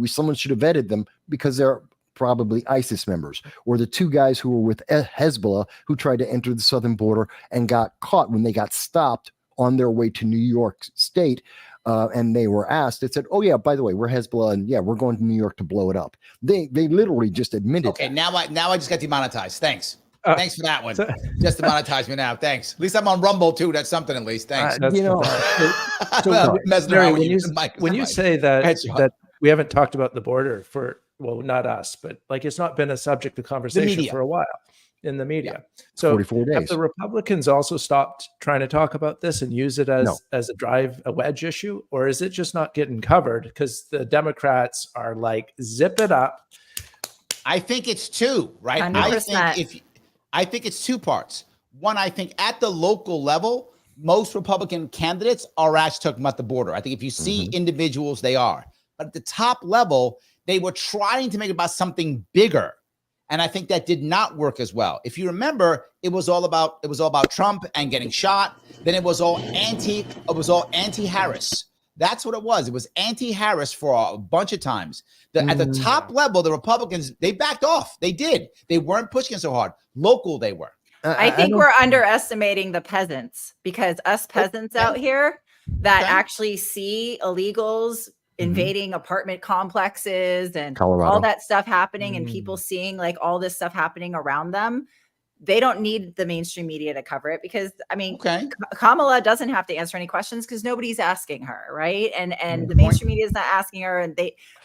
someone should have vetted them because they're probably ISIS members, or the 2 guys who were with Hezbollah who tried to enter the southern border and got caught when they got stopped on their way to New York State. And they were asked, it said, oh yeah, by the way, we're Hezbollah, and yeah, we're going to New York to blow it up. They literally just admitted. Okay, now I just got demonetized. Thanks. Thanks for that one. Just demonetize me now. Thanks. At least I'm on Rumble too. That's something at least. Thanks. When you say that we haven't talked about the border for, well, not us, but like it's not been a subject of conversation for a while in the media. So 44 days. Have the Republicans also stopped trying to talk about this and use it as a wedge issue, or is it just not getting covered because the Democrats are like, zip it up? I think it's 2, right? 100%. I think it's 2 parts. One, I think at the local level, most Republican candidates are actually talking about the border. I think if you see individuals, they are. But at the top level, they were trying to make it about something bigger. And I think that did not work as well. If you remember, it was all about Trump and getting shot. Then it was all anti-Harris. That's what it was. It was anti-Harris for a bunch of times. At the top level, the Republicans, they backed off. They did. They weren't pushing so hard. Local, they were. I think we're underestimating the peasants, because us peasants out here that actually see illegals invading apartment complexes and Colorado, all that stuff happening, and people seeing like all this stuff happening around them, they don't need the mainstream media to cover it, because I mean, Kamala doesn't have to answer any questions because nobody's asking her, right? And the mainstream media is not asking her, and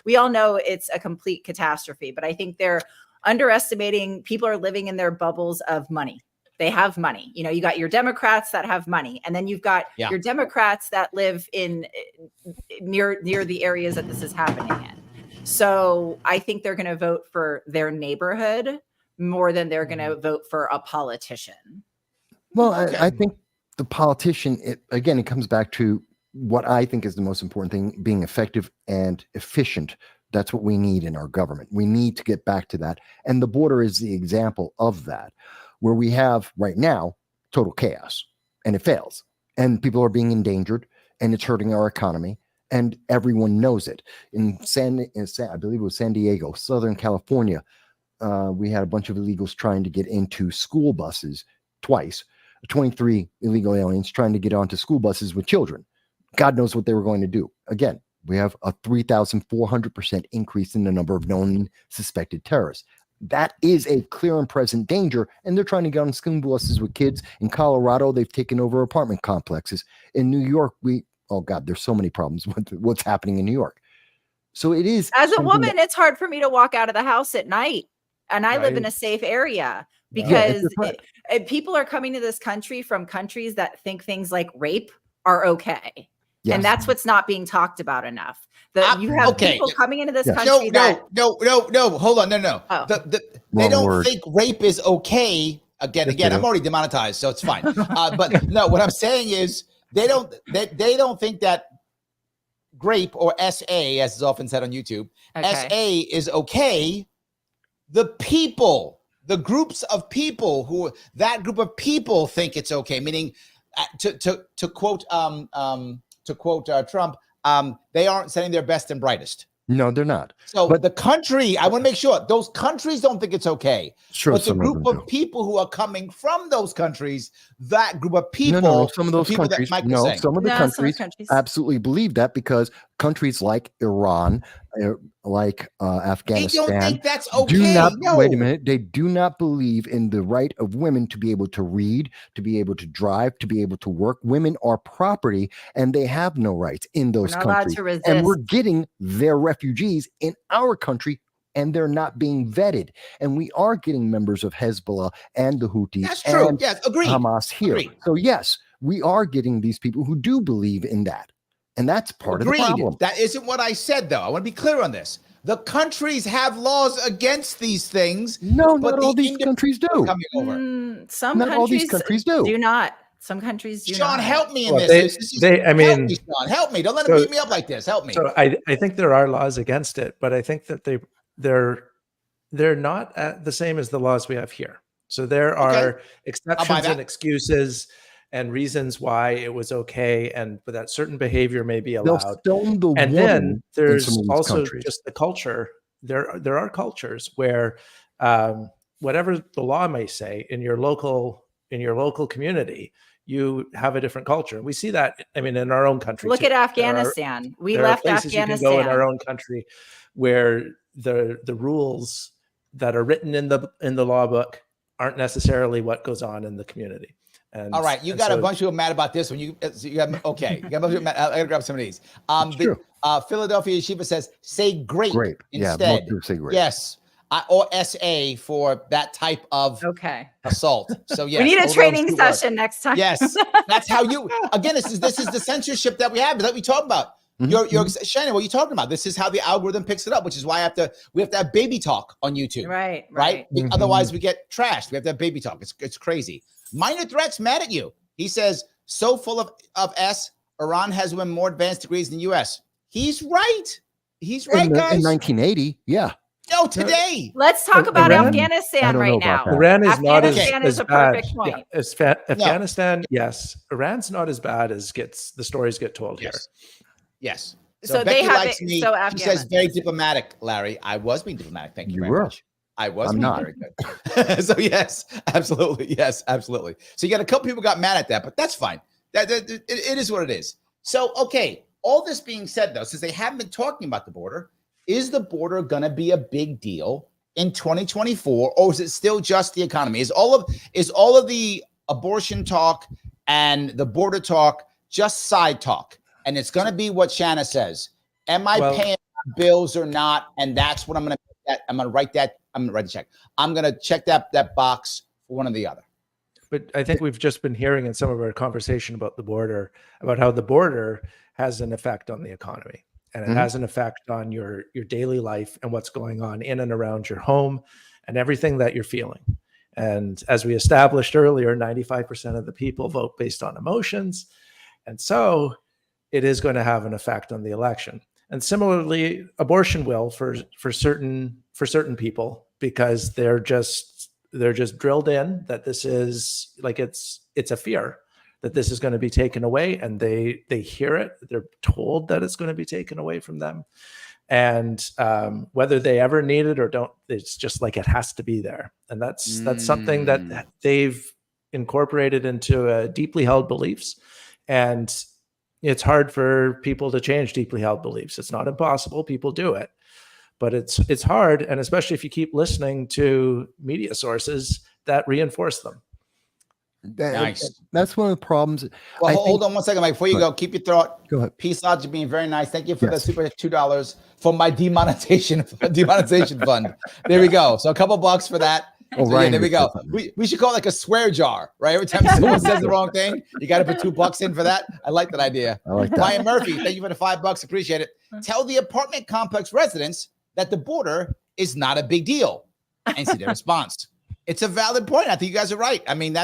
we all know it's a complete catastrophe. But I think they're underestimating. People are living in their bubbles of money. They have money. You know, you got your Democrats that have money, and then you've got your Democrats that live in near the areas that this is happening in. So I think they're going to vote for their neighborhood more than they're going to vote for a politician. Well, Okay. I think the politician, it comes back to what I think is the most important thing, being effective and efficient. That's what we need in our government. We need to get back to that. And the border is the example of that, where we have right now total chaos, and it fails. And people are being endangered, and it's hurting our economy, and everyone knows it. I believe it was San Diego, Southern California, we had a bunch of illegals trying to get into school buses twice. 23 illegal aliens trying to get onto school buses with children. God knows what they were going to do. Again, we have a 3,400% increase in the number of known suspected terrorists. That is a clear and present danger, and they're trying to get on school buses with kids. In Colorado, they've taken over apartment complexes. In New York, there's so many problems with what's happening in New York. So it is. As a woman, it's hard for me to walk out of the house at night, and I live in a safe area because people are coming to this country from countries that think things like rape are okay. Yes. And that's what's not being talked about enough. You have people coming into this country No, hold on, no. Oh. They don't think rape is okay. Again, I'm already demonetized, so it's fine. But no, what I'm saying is they don't think that grape, or SA, as is often said on YouTube, SA is okay. The people, the groups of people that group of people think it's okay. Meaning, to quote Trump, they aren't sending their best and brightest. No, they're not. So but the country, I want to make sure those countries don't think it's okay. Sure, but the group of people who are coming from those countries, that group of people, some of those countries, some of the countries absolutely believe that, because countries like Iran, like Afghanistan, they don't think that's okay. Wait a minute. They do not believe in the right of women to be able to read, to be able to drive, to be able to work. Women are property, and they have no rights in those countries. And we're getting their refugees in our country, and they're not being vetted. And we are getting members of Hezbollah and the Houthis. That's true. And Hamas here. Agreed. So yes, we are getting these people who do believe in that. And that's part of the problem. That isn't what I said, though. I want to be clear on this. The countries have laws against these things. No, not all these countries do. Some not all these countries do not. Some countries do Sean, not. help me in this. Help me, Sean. Help me. Don't let them beat me up like this. Help me. So I think there are laws against it, but I think that they're not the same as the laws we have here. So there are exceptions and excuses and reasons why it was okay, but that certain behavior may be allowed. And then there's also just the culture. There are cultures where whatever the law may say in your local community, you have a different culture. We see that, in our own country. Look at Afghanistan. We left Afghanistan. You can go in our own country where the rules that are written in the law book aren't necessarily what goes on in the community. All right, you got a bunch of people mad about this one. You got a bunch of people mad. I gotta grab some of these. Philadelphia Yeshiva says, say grape instead. Most say grape. Yes. Or SA for that type of assault. So yes, we need a training session next time. Yes, that's how you. Again, this is the censorship that we have that we talk about. You're Shannon, what are you talking about? This is how the algorithm picks it up, which is why we have to have baby talk on YouTube. Right. Otherwise, we get trashed. We have to have baby talk. It's crazy. Minor Threat's mad at you. He says, so full of S, Iran has women more advanced degrees than the U.S. He's right. He's right, guys. In 1980, yeah. No, today. Let's talk about Afghanistan right now. Iran is not as a perfect point. Afghanistan, yes. Iran's not as bad as the stories get told here. Yes. So Becky likes me. She says very diplomatic, Larry. I was being diplomatic. Thank you very much. I was very good. So yes, absolutely. Yes, absolutely. So you got a couple people got mad at that, but that's fine. It is what it is. So, okay. All this being said, though, since they haven't been talking about the border, is the border going to be a big deal in 2024, or is it still just the economy? Is all of the abortion talk and the border talk just side talk? And it's going to be what Shanna says. Am I paying bills or not? And that's what I'm going to. I'm going to write that. I'm going to write the check. I'm going to check that box for one or the other. But I think we've just been hearing in some of our conversation about the border, about how the border has an effect on the economy. and it has an effect on your daily life and what's going on in and around your home and everything that you're feeling. And as we established earlier, 95% of the people vote based on emotions. And so it is going to have an effect on the election. And similarly, abortion will for certain people, because they're just drilled in that this is like, it's a fear that this is going to be taken away, and they hear it. They're told that it's going to be taken away from them. And whether they ever need it or don't, it's just like it has to be there. And that's something that they've incorporated into deeply held beliefs. And it's hard for people to change deeply held beliefs. It's not impossible. People do it, but it's hard. And especially if you keep listening to media sources that reinforce them. Nice. That's one of the problems. Well, hold on one second, Mike. Before you go, keep your thought. Go ahead. Peace out to being very nice. Thank you for the super $2 for my demonetization fund. There we go. So a couple bucks for that. Oh, so, right. Yeah, there we go. We should call it like a swear jar, right? Every time someone says the wrong thing, you got to put $2 in for that. I like that idea. I like that. Ryan Murphy, thank you for the $5. Appreciate it. Tell the apartment complex residents that the border is not a big deal. And see their response. It's a valid point. I think you guys are right. I mean,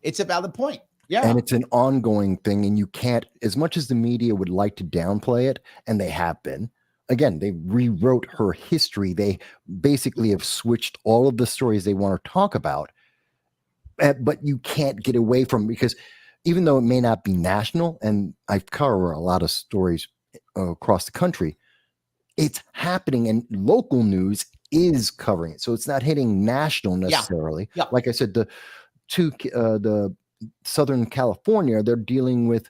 it's a valid point. Yeah. And it's an ongoing thing. And you can't, as much as the media would like to downplay it, and they have been, again, they rewrote her history. They basically have switched all of the stories they want to talk about. But you can't get away from, because even though it may not be national, and I cover a lot of stories across the country, it's happening, and local news is covering it. So it's not hitting national necessarily. Yeah. Like I said, the Southern California, they're dealing with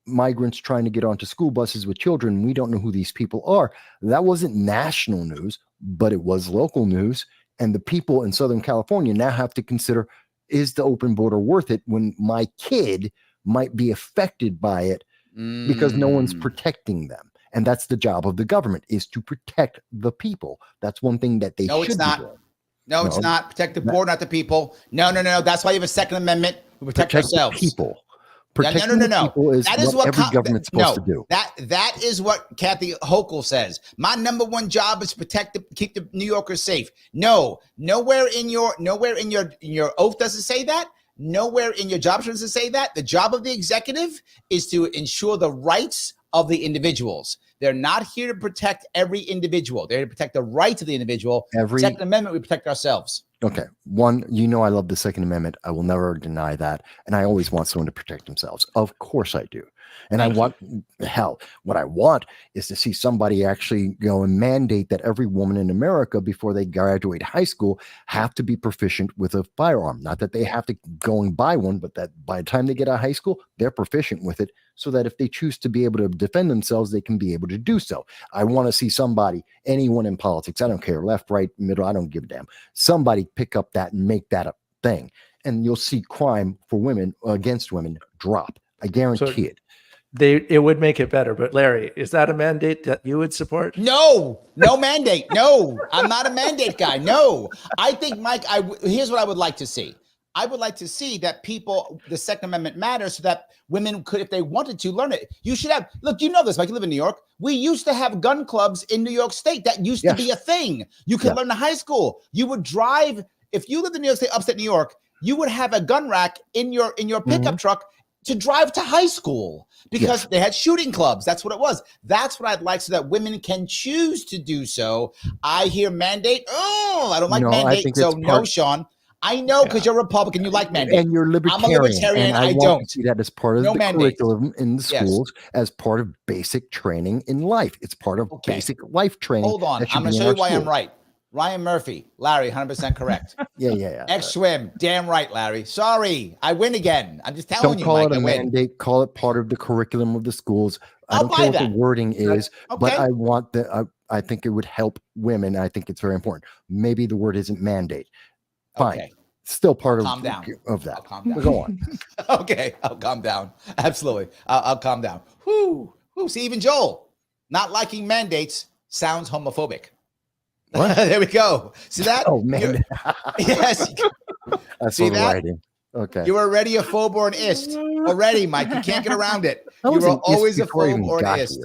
migrants trying to get onto school buses with children. We don't know who these people are. That wasn't national news, but it was local news. And the people in Southern California now have to consider, is the open border worth it when my kid might be affected by it because no one's protecting them? And that's the job of the government, is to protect the people. That's one thing that they should it's not. be doing. No, it's not. Protect the border, not the people. No. That's why you have a Second Amendment. We protect ourselves. The people. No. People is that is what every government's supposed to do. That is what Kathy Hochul says. My number one job is to keep the New Yorkers safe. No, nowhere in your oath does it say that. Nowhere in your job does it say that. The job of the executive is to ensure the rights of the individuals. They're not here to protect every individual. They're here to protect the rights of the individual. Second Amendment, we protect ourselves. Okay. One, I love the Second Amendment. I will never deny that. And I always want someone to protect themselves. Of course I do. And what I want is to see somebody actually go and mandate that every woman in America, before they graduate high school, have to be proficient with a firearm. Not that they have to go and buy one, but that by the time they get out of high school, they're proficient with it, so that if they choose to be able to defend themselves, they can be able to do so. I want to see somebody, anyone in politics, I don't care, left, right, middle, I don't give a damn, somebody pick up that and make that a thing. And you'll see crime for women, against women, drop. I guarantee it. It would make it better. But Larry, is that a mandate that you would support? No mandate. No, I'm not a mandate guy. No, I think, Mike, here's what I would like to see. I would like to see that the Second Amendment matters, so that women could, if they wanted to, learn it. You should have, look, you know this, Mike, you live in New York. We used to have gun clubs in New York State. That used to be a thing. You could learn in high school. You would drive, if you lived in New York State, upstate New York, you would have a gun rack in your pickup truck to drive to high school, because they had shooting clubs. That's what it was. That's what I'd like, so that women can choose to do so. I hear mandate. Oh, I don't like mandate. So no, Sean. I know, because you're Republican, you like mandate. And you're libertarian. I'm a libertarian. And I don't want to see that as part of the curriculum in the schools, as part of basic training in life. It's part of basic life training. Hold on. I'm going to show you why I'm right. Ryan Murphy, Larry, 100% correct. Yeah. X-Swim, damn right, Larry. Sorry, I win again. I'm just telling you, Mike, Don't call it a mandate. Call it part of the curriculum of the schools. I don't care what the wording is, but I want I think it would help women. I think it's very important. Maybe the word isn't mandate. Fine. Okay. Still part of that. I'll calm down. Go on. Okay, I'll calm down. Absolutely. I'll calm down. Whoo. See, even Joel, not liking mandates sounds homophobic. What? There we go. See that? Oh, man. Yes. That's see that? Writing. Okay. You were already a phobe or an ist. Already, Mike. You can't get around it. You were always a phobe or an ist.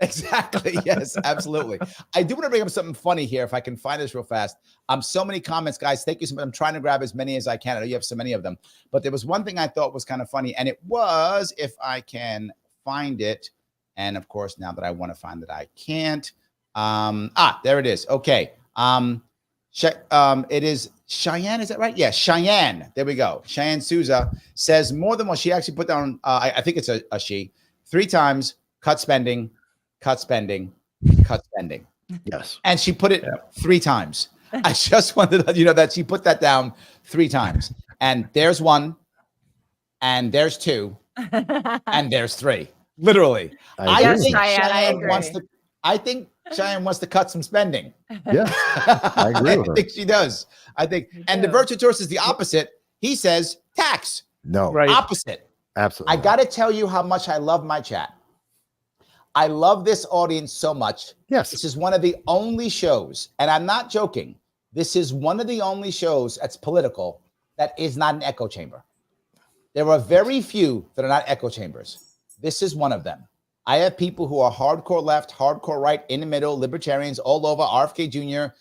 Exactly. Yes, absolutely. I do want to bring up something funny here. If I can find this real fast. So many comments, guys. Thank you so much. I'm trying to grab as many as I can. I know you have so many of them, but there was one thing I thought was kind of funny, and it was, if I can find it. And of course, now that I want to find it, I can't. There it is. Okay. It is Cheyenne. Is that right? Yeah, Cheyenne. There we go. Cheyenne Souza says more than one. She actually put down, I think it's a she, 3 times, cut spending, cut spending, cut spending. Yes. And she put it 3 times. I just wanted to let you know that she put that down 3 times. And there's 1, and there's 2, and there's 3. Literally. I think Cheyenne wants to cut some spending. Yeah, I agree with her. I think she does. I think. And the virtual tourist is the opposite. He says tax. No. Right. Opposite. Absolutely. I got to tell you how much I love my chat. I love this audience so much. Yes. This is one of the only shows, and I'm not joking. This is one of the only shows that's political that is not an echo chamber. There are very few that are not echo chambers. This is one of them. I have people who are hardcore left, hardcore right, in the middle, libertarians all over, RFK Jr.,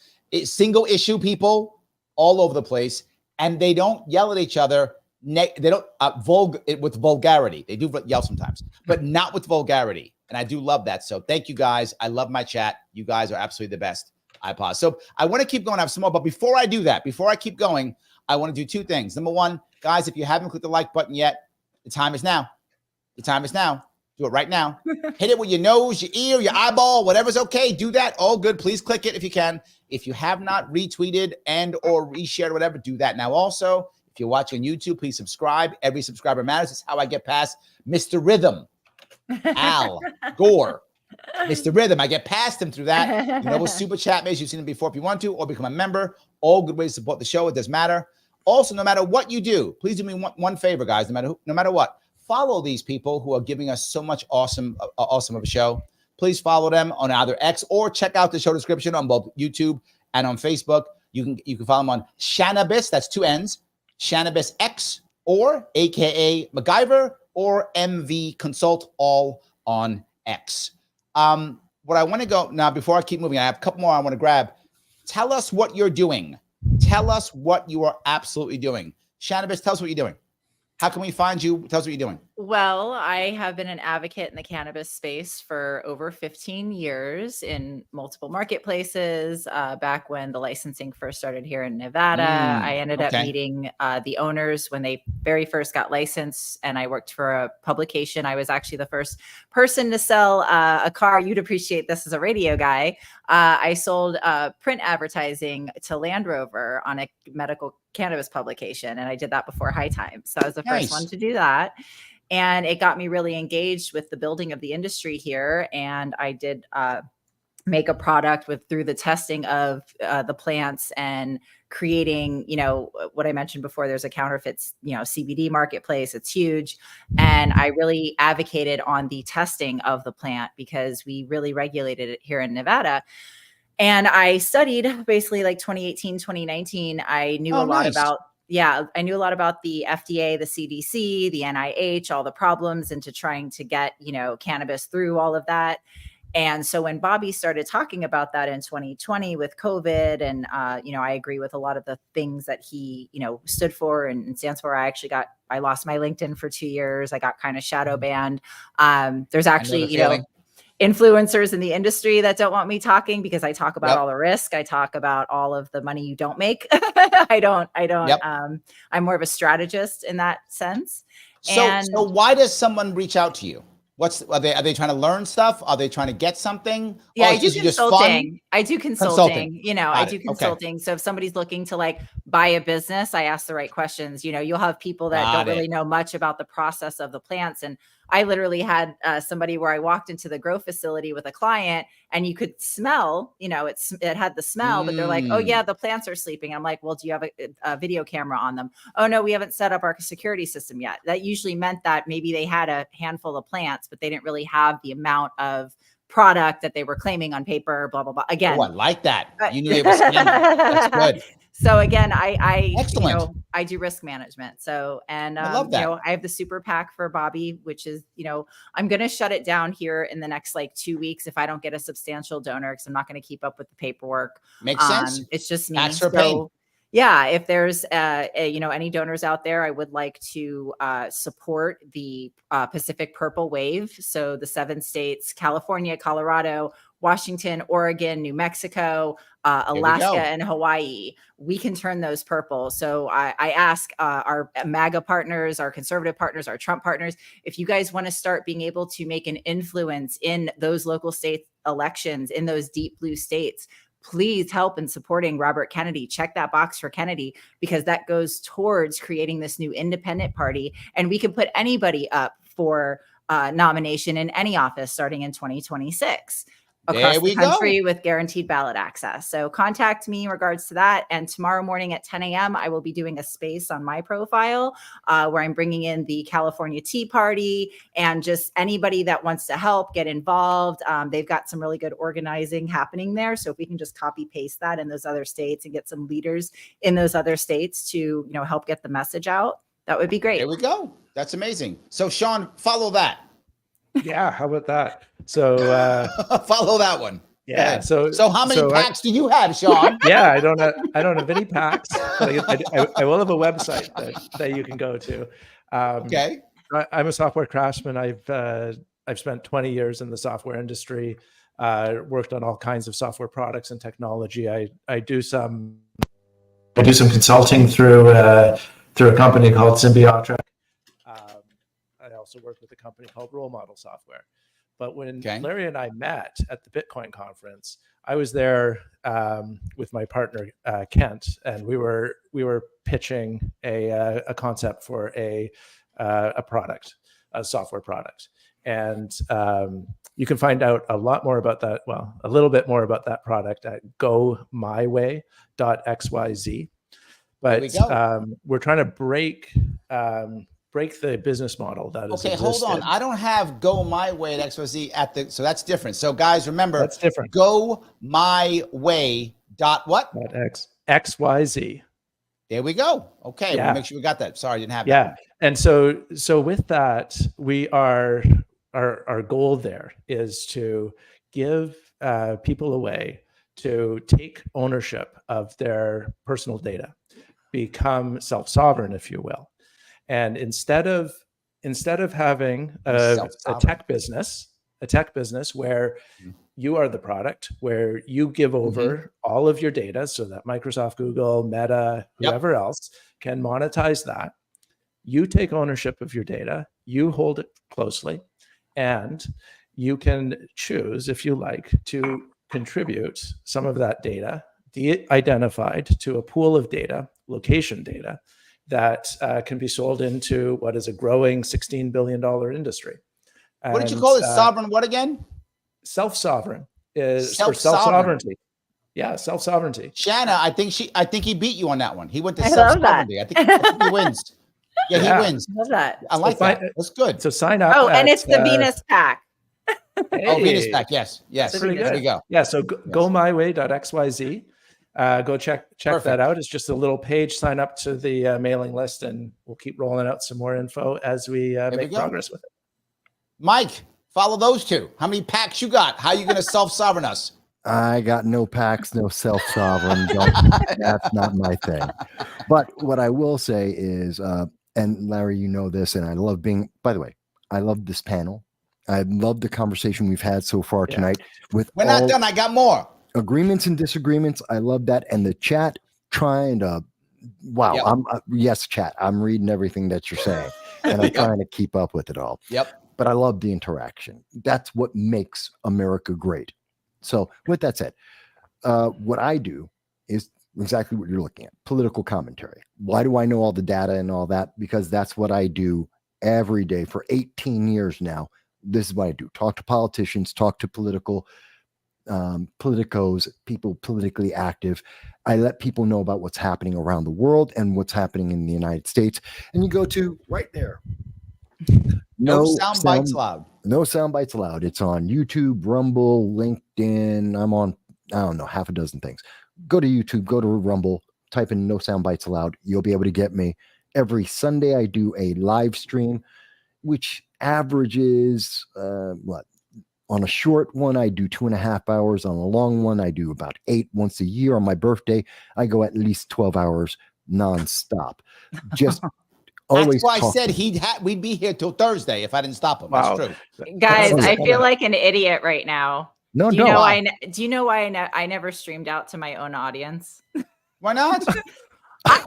single issue people all over the place, and they don't yell at each other. They don't with vulgarity. They do yell sometimes, but not with vulgarity. And I do love that. So thank you guys. I love my chat. You guys are absolutely the best. I pause. So I want to keep going. I have some more, but before I do that, before I keep going, I want to do 2 things. Number 1, guys, if you haven't clicked the like button yet, the time is now. The time is now. Do it right now. Hit it with your nose, your ear, your eyeball, whatever's okay. Do that. All good. Please click it if you can. If you have not retweeted and or reshared or whatever, do that now. Also, if you're watching on YouTube, please subscribe. Every subscriber matters. It's how I get past Mr. Rhythm, Al Gore, Mr. Rhythm. I get past him through that. You know what super chat is. You've seen him before if you want to, or become a member. All good ways to support the show. It does matter. Also, no matter what you do, please do me one favor, guys. No matter what. Follow these people who are giving us so much awesome of a show. Please follow them on either X or check out the show description on both YouTube and on Facebook. You can follow them on Shannabis, that's 2 N's, Shannabis X, or AKA MacGyver, or MV Consult, all on X. What I want to go now, before I keep moving, I have a couple more I want to grab. Tell us what you're doing. Tell us what you are absolutely doing. Shannabis, tell us what you're doing. How can we find you? Tell us what you're doing. Well, I have been an advocate in the cannabis space for over 15 years in multiple marketplaces. Back when the licensing first started here in Nevada, I ended up meeting the owners when they very first got licensed, and I worked for a publication. I was actually the first person to sell a car. You'd appreciate this as a radio guy. I sold print advertising to Land Rover on a medical cannabis publication, and I did that before High Times. So I was the first one to do that. And it got me really engaged with the building of the industry here. And I did make a product through the testing of the plants and creating, what I mentioned before, there's a counterfeits, CBD marketplace. It's huge. And I really advocated on the testing of the plant because we really regulated it here in Nevada. And I studied basically like 2018, 2019. I knew a lot about I knew a lot about the FDA, the CDC, the NIH, all the problems into trying to get, cannabis through all of that. And so when Bobby started talking about that in 2020 with COVID, and, I agree with a lot of the things that he, stood for and stands for. I lost my LinkedIn for 2 years. I got kind of shadow banned. There's actually, influencers in the industry that don't want me talking because I talk about all the risk. I talk about all of the money you don't make. I don't, I'm more of a strategist in that sense. So why does someone reach out to you? Are they trying to learn stuff? Are they trying to get something? Yeah, I do consulting. I do consulting. I do consulting. Okay. So if somebody's looking to buy a business, I ask the right questions. You'll have people that don't really know much about the process of the plants. And I literally had somebody where I walked into the grow facility with a client and you could smell, it had the smell, but they're like, oh yeah, the plants are sleeping. I'm like, well, do you have a video camera on them? Oh no, we haven't set up our security system yet. That usually meant that maybe they had a handful of plants, but they didn't really have the amount of product that they were claiming on paper, blah, blah, blah. Again. Oh, I like that. You knew it was scam. That's good. So again, I Excellent. I do risk management. So, and I love that. I have the super PAC for Bobby, which is, I'm going to shut it down here in the next like 2 weeks if I don't get a substantial donor, because I'm not going to keep up with the paperwork. Makes sense. It's just me. Tax for pain. Yeah, if there's any donors out there, I would like to support the Pacific Purple Wave. So the 7 states, California, Colorado, Washington, Oregon, New Mexico, Alaska, and Hawaii. We can turn those purple. So I ask our MAGA partners, our conservative partners, our Trump partners, if you guys want to start being able to make an influence in those local state elections, in those deep blue states, please help in supporting Robert Kennedy. Check that box for Kennedy, because that goes towards creating this new independent party. And we can put anybody up for nomination in any office starting in 2026 across the country with guaranteed ballot access. So contact me in regards to that. And tomorrow morning at 10 a.m., I will be doing a space on my profile where I'm bringing in the California Tea Party and just anybody that wants to help get involved. They've got some really good organizing happening there. So if we can just copy paste that in those other states and get some leaders in those other states to, help get the message out, that would be great. There we go. That's amazing. So Sean, follow that. Yeah, how about that? So follow that one. Yeah. So how many PACs do you have, Sean? Yeah, I don't have any PACs. But I will have a website that you can go to. Okay. I'm a software craftsman. I've spent 20 years in the software industry. Worked on all kinds of software products and technology. I do some consulting through a company called Simbiotrek. I also work with a company called Role Model Software. But when Larry and I met at the Bitcoin conference, I was there with my partner Kent, and we were pitching a concept for a product, a software product. And you can find out a lot more about that. Well, a little bit more about that product at gomyway.xyz. But we're trying to break the business model that is existed. Hold on. I don't have Go My Way at XYZ so that's different. So guys, remember, that's different. Go My Way .what? XYZ. There we go. Okay, we'll make sure we got that. Sorry, I didn't have that. Yeah, and so with that, our goal there is to give people a way to take ownership of their personal data, become self-sovereign, if you will. And instead of having a tech business where you are the product, where you give over all of your data so that Microsoft, Google, Meta, whoever else can monetize that, you take ownership of your data, you hold it closely, and you can choose, if you like, to contribute some of that data, de-identified, to a pool of data, location data, that can be sold into what is a growing $16 billion industry. What did you call it? Sovereign what again? Self-sovereign is for self-sovereignty. Yeah, self-sovereignty. Shanna, I think he beat you on that one. He went to self-sovereignty. I think he wins. Yeah, he wins. I love that. I like that. That's good. So sign up. Oh, and it's the Venus PAC. Venus PAC. Yes. Pretty good. There we go. Yeah. So gomyway.xyz. Go check that out. It's just a little page. Sign up to the mailing list, and we'll keep rolling out some more info as we make progress with it. Mike, follow those two. How many PACs you got? How are you going to self-sovereign us? I got no PACs, no self-sovereign. That's not my thing. But what I will say is, and Larry, you know this, and I love by the way, I love this panel. I love the conversation we've had so far tonight. We're not done. I got more. Agreements and disagreements. I love that. And the chat trying to, yes, chat. I'm reading everything that you're saying, and I'm trying to keep up with it all. Yep. But I love the interaction. That's what makes America great. So with that said, what I do is exactly what you're looking at, political commentary. Why do I know all the data and all that? Because that's what I do every day for 18 years now. This is what I do. Talk to politicians, talk to politicos, people politically active. I let people know about what's happening around the world and what's happening in the United States. And you go to right there. No sound bites allowed. No sound bites allowed. It's on YouTube, Rumble, LinkedIn. I'm on, I don't know, half a dozen things. Go to YouTube, go to Rumble, type in No Soundbites Allowed, you'll be able to get me. Every Sunday, I do a live stream, which averages, on a short one, I do 2.5 hours. On a long one, I do about 8 once a year. On my birthday, I go at least 12 hours nonstop. Just always. That's why I said we'd be here till Thursday if I didn't stop him. Wow. That's true. Guys, I feel like an idiot right now. No, do you no. know why I never streamed out to my own audience? Why not? I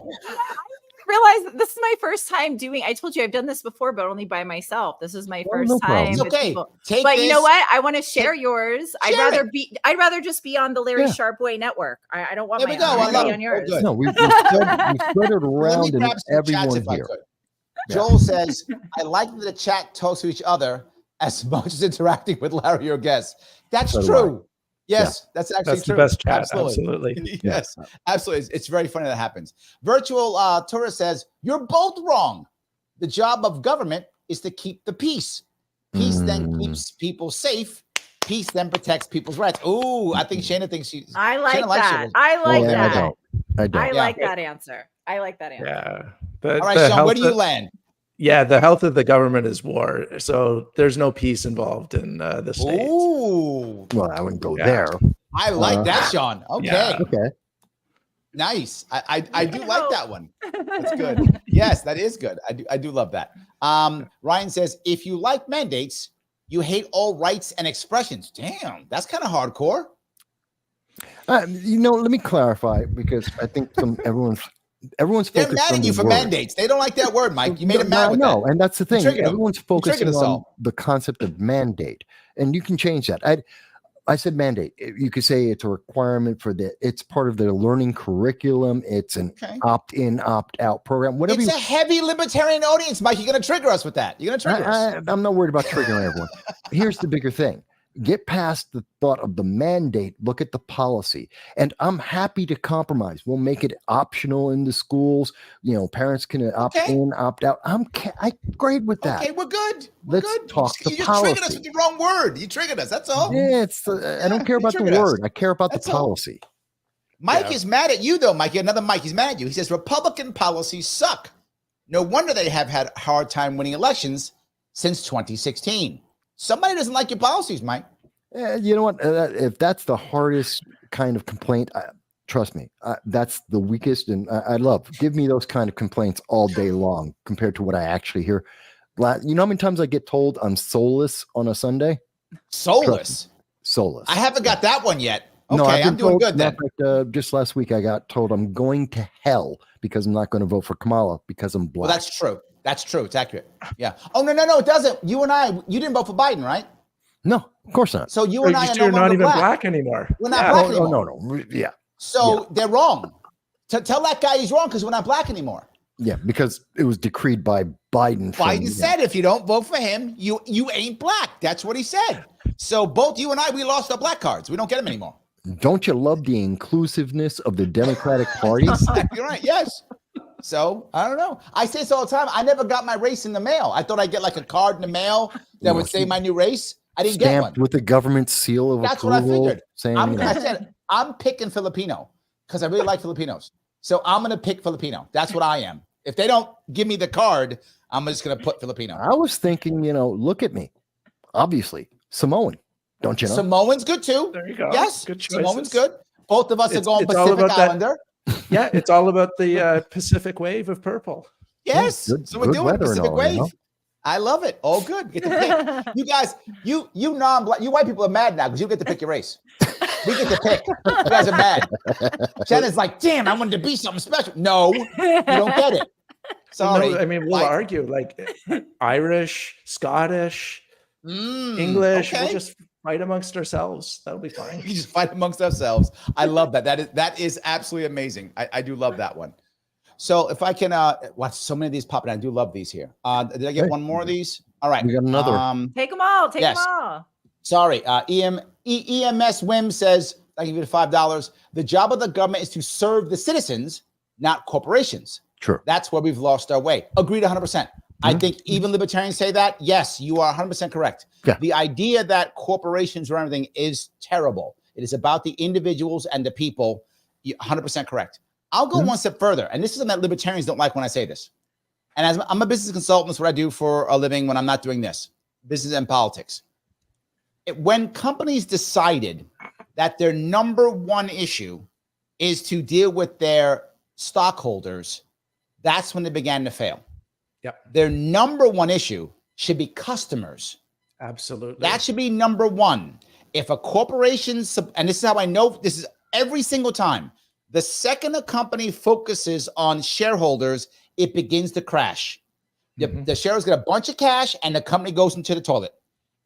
realize that this is my first time doing. I told you I've done this before, but only by myself. This is my first time. It's okay. But you know what? I want to share yours. I'd rather just be on the Larry Sharpe Way network. I don't want there we go. I love on yours. No, we spread it around and everyone here. Joel says, I like that the chat talks to each other as much as interacting with Larry or guests. That's true. Yes, that's actually true. The best chat. Absolutely. Yes, absolutely. It's very funny that happens. Virtual Tourist says, you're both wrong. The job of government is to keep the peace. Peace then keeps people safe. Peace then protects people's rights. Oh, I think Shanna thinks she's. I like that. I like that. I don't. I like that answer. I like that answer. Yeah. All right, Sean, where do you land? Yeah, the health of the government is war. So there's no peace involved in the state. Ooh. Well, I wouldn't go there. I like that, Sean. Okay. Yeah. Okay. Nice. I do like that one. That's good. Yes, that is good. I do love that. Ryan says, if you like mandates, you hate all rights and expressions. Damn, that's kind of hardcore. Let me clarify, because I think everyone's They're focused mad on at you the for word. mandates. They don't like that word, Mike. You made them mad with that. And that's the thing. Everyone's focusing on all. the concept of mandate, and you can change that. I said mandate. You could say it's a requirement it's part of their learning curriculum. It's an opt-in, opt-out program. Whatever. It's a heavy libertarian audience, Mike. You're going to trigger us with that. You're going to trigger us. I'm not worried about triggering everyone. Here's the bigger thing. Get past the thought of the mandate, look at the policy. And I'm happy to compromise. We'll make it optional in the schools. Parents can opt in, opt out. I'm great with that. Okay, we're good. Let's talk the you just policy. triggered us with the wrong word. You triggered us. That's all. Yeah, I don't care about the word. I care about the policy. Mike is mad at you, though, Mike. Another Mike. He's mad at you. He says Republican policies suck. No wonder they have had a hard time winning elections since 2016. Somebody doesn't like your policies, Mike. You know what? If that's the hardest kind of complaint, trust me, that's the weakest. And I love, give me those kind of complaints all day long compared to what I actually hear. You know how many times I get told I'm soulless on a Sunday? Soulless? Soulless. I haven't got that one yet. Okay, No, I'm doing good then. Fact, just last week, I got told I'm going to hell because I'm not going to vote for Kamala because I'm black. Well, that's true. That's true. It's accurate. Yeah. Oh, no, it doesn't. You didn't vote for Biden, right? No, of course not. So you and I are no not even black anymore. We're not black anymore. No. Yeah. So they're wrong. Tell that guy he's wrong because we're not black anymore. Yeah, because it was decreed by Biden. Biden said if you don't vote for him, you ain't black. That's what he said. So both you and I, we lost our black cards. We don't get them anymore. Don't you love the inclusiveness of the Democratic Party? You're right. Yes. So I don't know. I say this all the time. I never got my race in the mail. I thought I'd get like a card in the mail that would say my new race. I didn't get one. With the government seal of That's approval. What I figured. Saying, I said, I'm picking Filipino because I really like Filipinos. So I'm going to pick Filipino. That's what I am. If they don't give me the card, I'm just going to put Filipino. I was thinking, look at me. Obviously, Samoan. Don't you know? Samoan's good too. There you go. Yes, good choices. Samoan's good. Both of us are going Pacific Islander. Yeah, it's all about the Pacific wave of purple. Yes, so we're doing Pacific wave. I love it. All good. Get to pick. You guys, you non-black, you white people are mad now because you get to pick your race. We get to pick. You guys are mad. Shanna's like, damn, I wanted to be something special. No, you don't get it. Sorry. No, I mean, we'll argue like Irish, Scottish, English. We'll just fight amongst ourselves. That'll be fine. We just fight amongst ourselves. I love that. That is absolutely amazing. I do love that one. So if I can watch so many of these popping, I do love these here. Did I get one more of these? All right. We got another. Take them all. Take them all. Sorry. EMS Wim says, I give you the $5. The job of the government is to serve the citizens, not corporations. Sure. That's where we've lost our way. Agreed 100%. I think even libertarians say that. Yes, you are 100% correct. Yeah. The idea that corporations or everything is terrible. It is about the individuals and the people. 100% correct. I'll go one step further. And this is something that libertarians don't like when I say this. And as I'm a business consultant, that's what I do for a living when I'm not doing this, business and politics. When companies decided that their number one issue is to deal with their stockholders, that's when they began to fail. Yep. Their number one issue should be customers. Absolutely. That should be number one. If a corporation, and this is how I know this is every single time, the second a company focuses on shareholders, it begins to crash. The shareholders get a bunch of cash and the company goes into the toilet.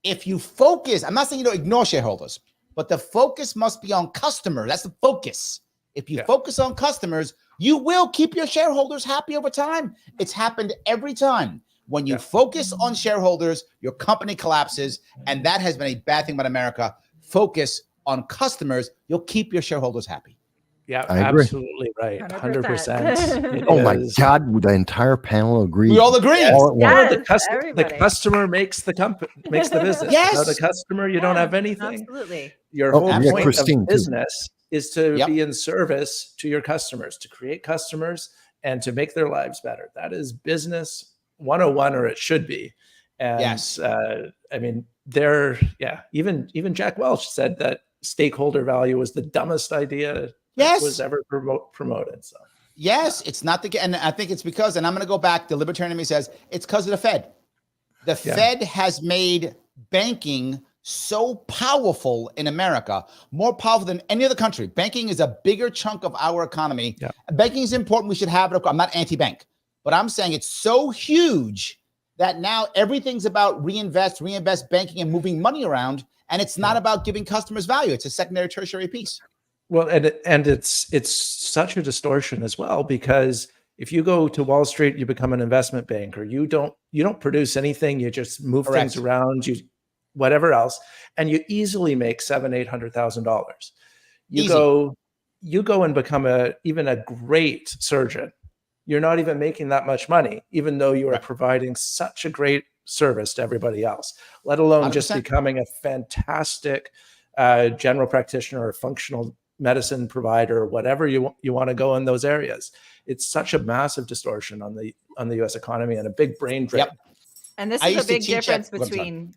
If you focus, I'm not saying you don't ignore shareholders, but the focus must be on customers. That's the focus. If you focus on customers, you will keep your shareholders happy over time. It's happened every time. When you focus on shareholders, your company collapses. And that has been a bad thing about America. Focus on customers. You'll keep your shareholders happy. Yeah, I agree. Absolutely right. 100%. Oh my God, would the entire panel agree? We all agree. The customer makes the company, makes the business. Yes. Without the customer, you don't have anything. Absolutely. Your whole point Christine, of business is to be in service to your customers, to create customers and to make their lives better. That is business 101, or it should be. And I mean, even Jack Welch said that stakeholder value was the dumbest idea that was ever promoted. So yes, it's not the, and I think it's because, and I'm going to go back, the libertarian in me says it's because of the Fed. The Fed has made banking so powerful in America, more powerful than any other country. Banking is a bigger chunk of our economy. Banking is important. We should have it. I'm not anti-bank, but I'm saying it's so huge that now everything's about reinvest banking and moving money around. And it's not about giving customers value. It's a secondary, tertiary piece. Well, and it's such a distortion as well, because if you go to Wall Street, you become an investment banker. You don't produce anything. You just move things around, you whatever else, and you easily make $700,000-800,000. You go and become even a great surgeon. You're not even making that much money, even though you are providing such a great service to everybody else, let alone 100%. Just becoming a fantastic general practitioner or functional medicine provider, or whatever you want to go in those areas. It's such a massive distortion on the US economy and a big brain drain. And this is a big difference between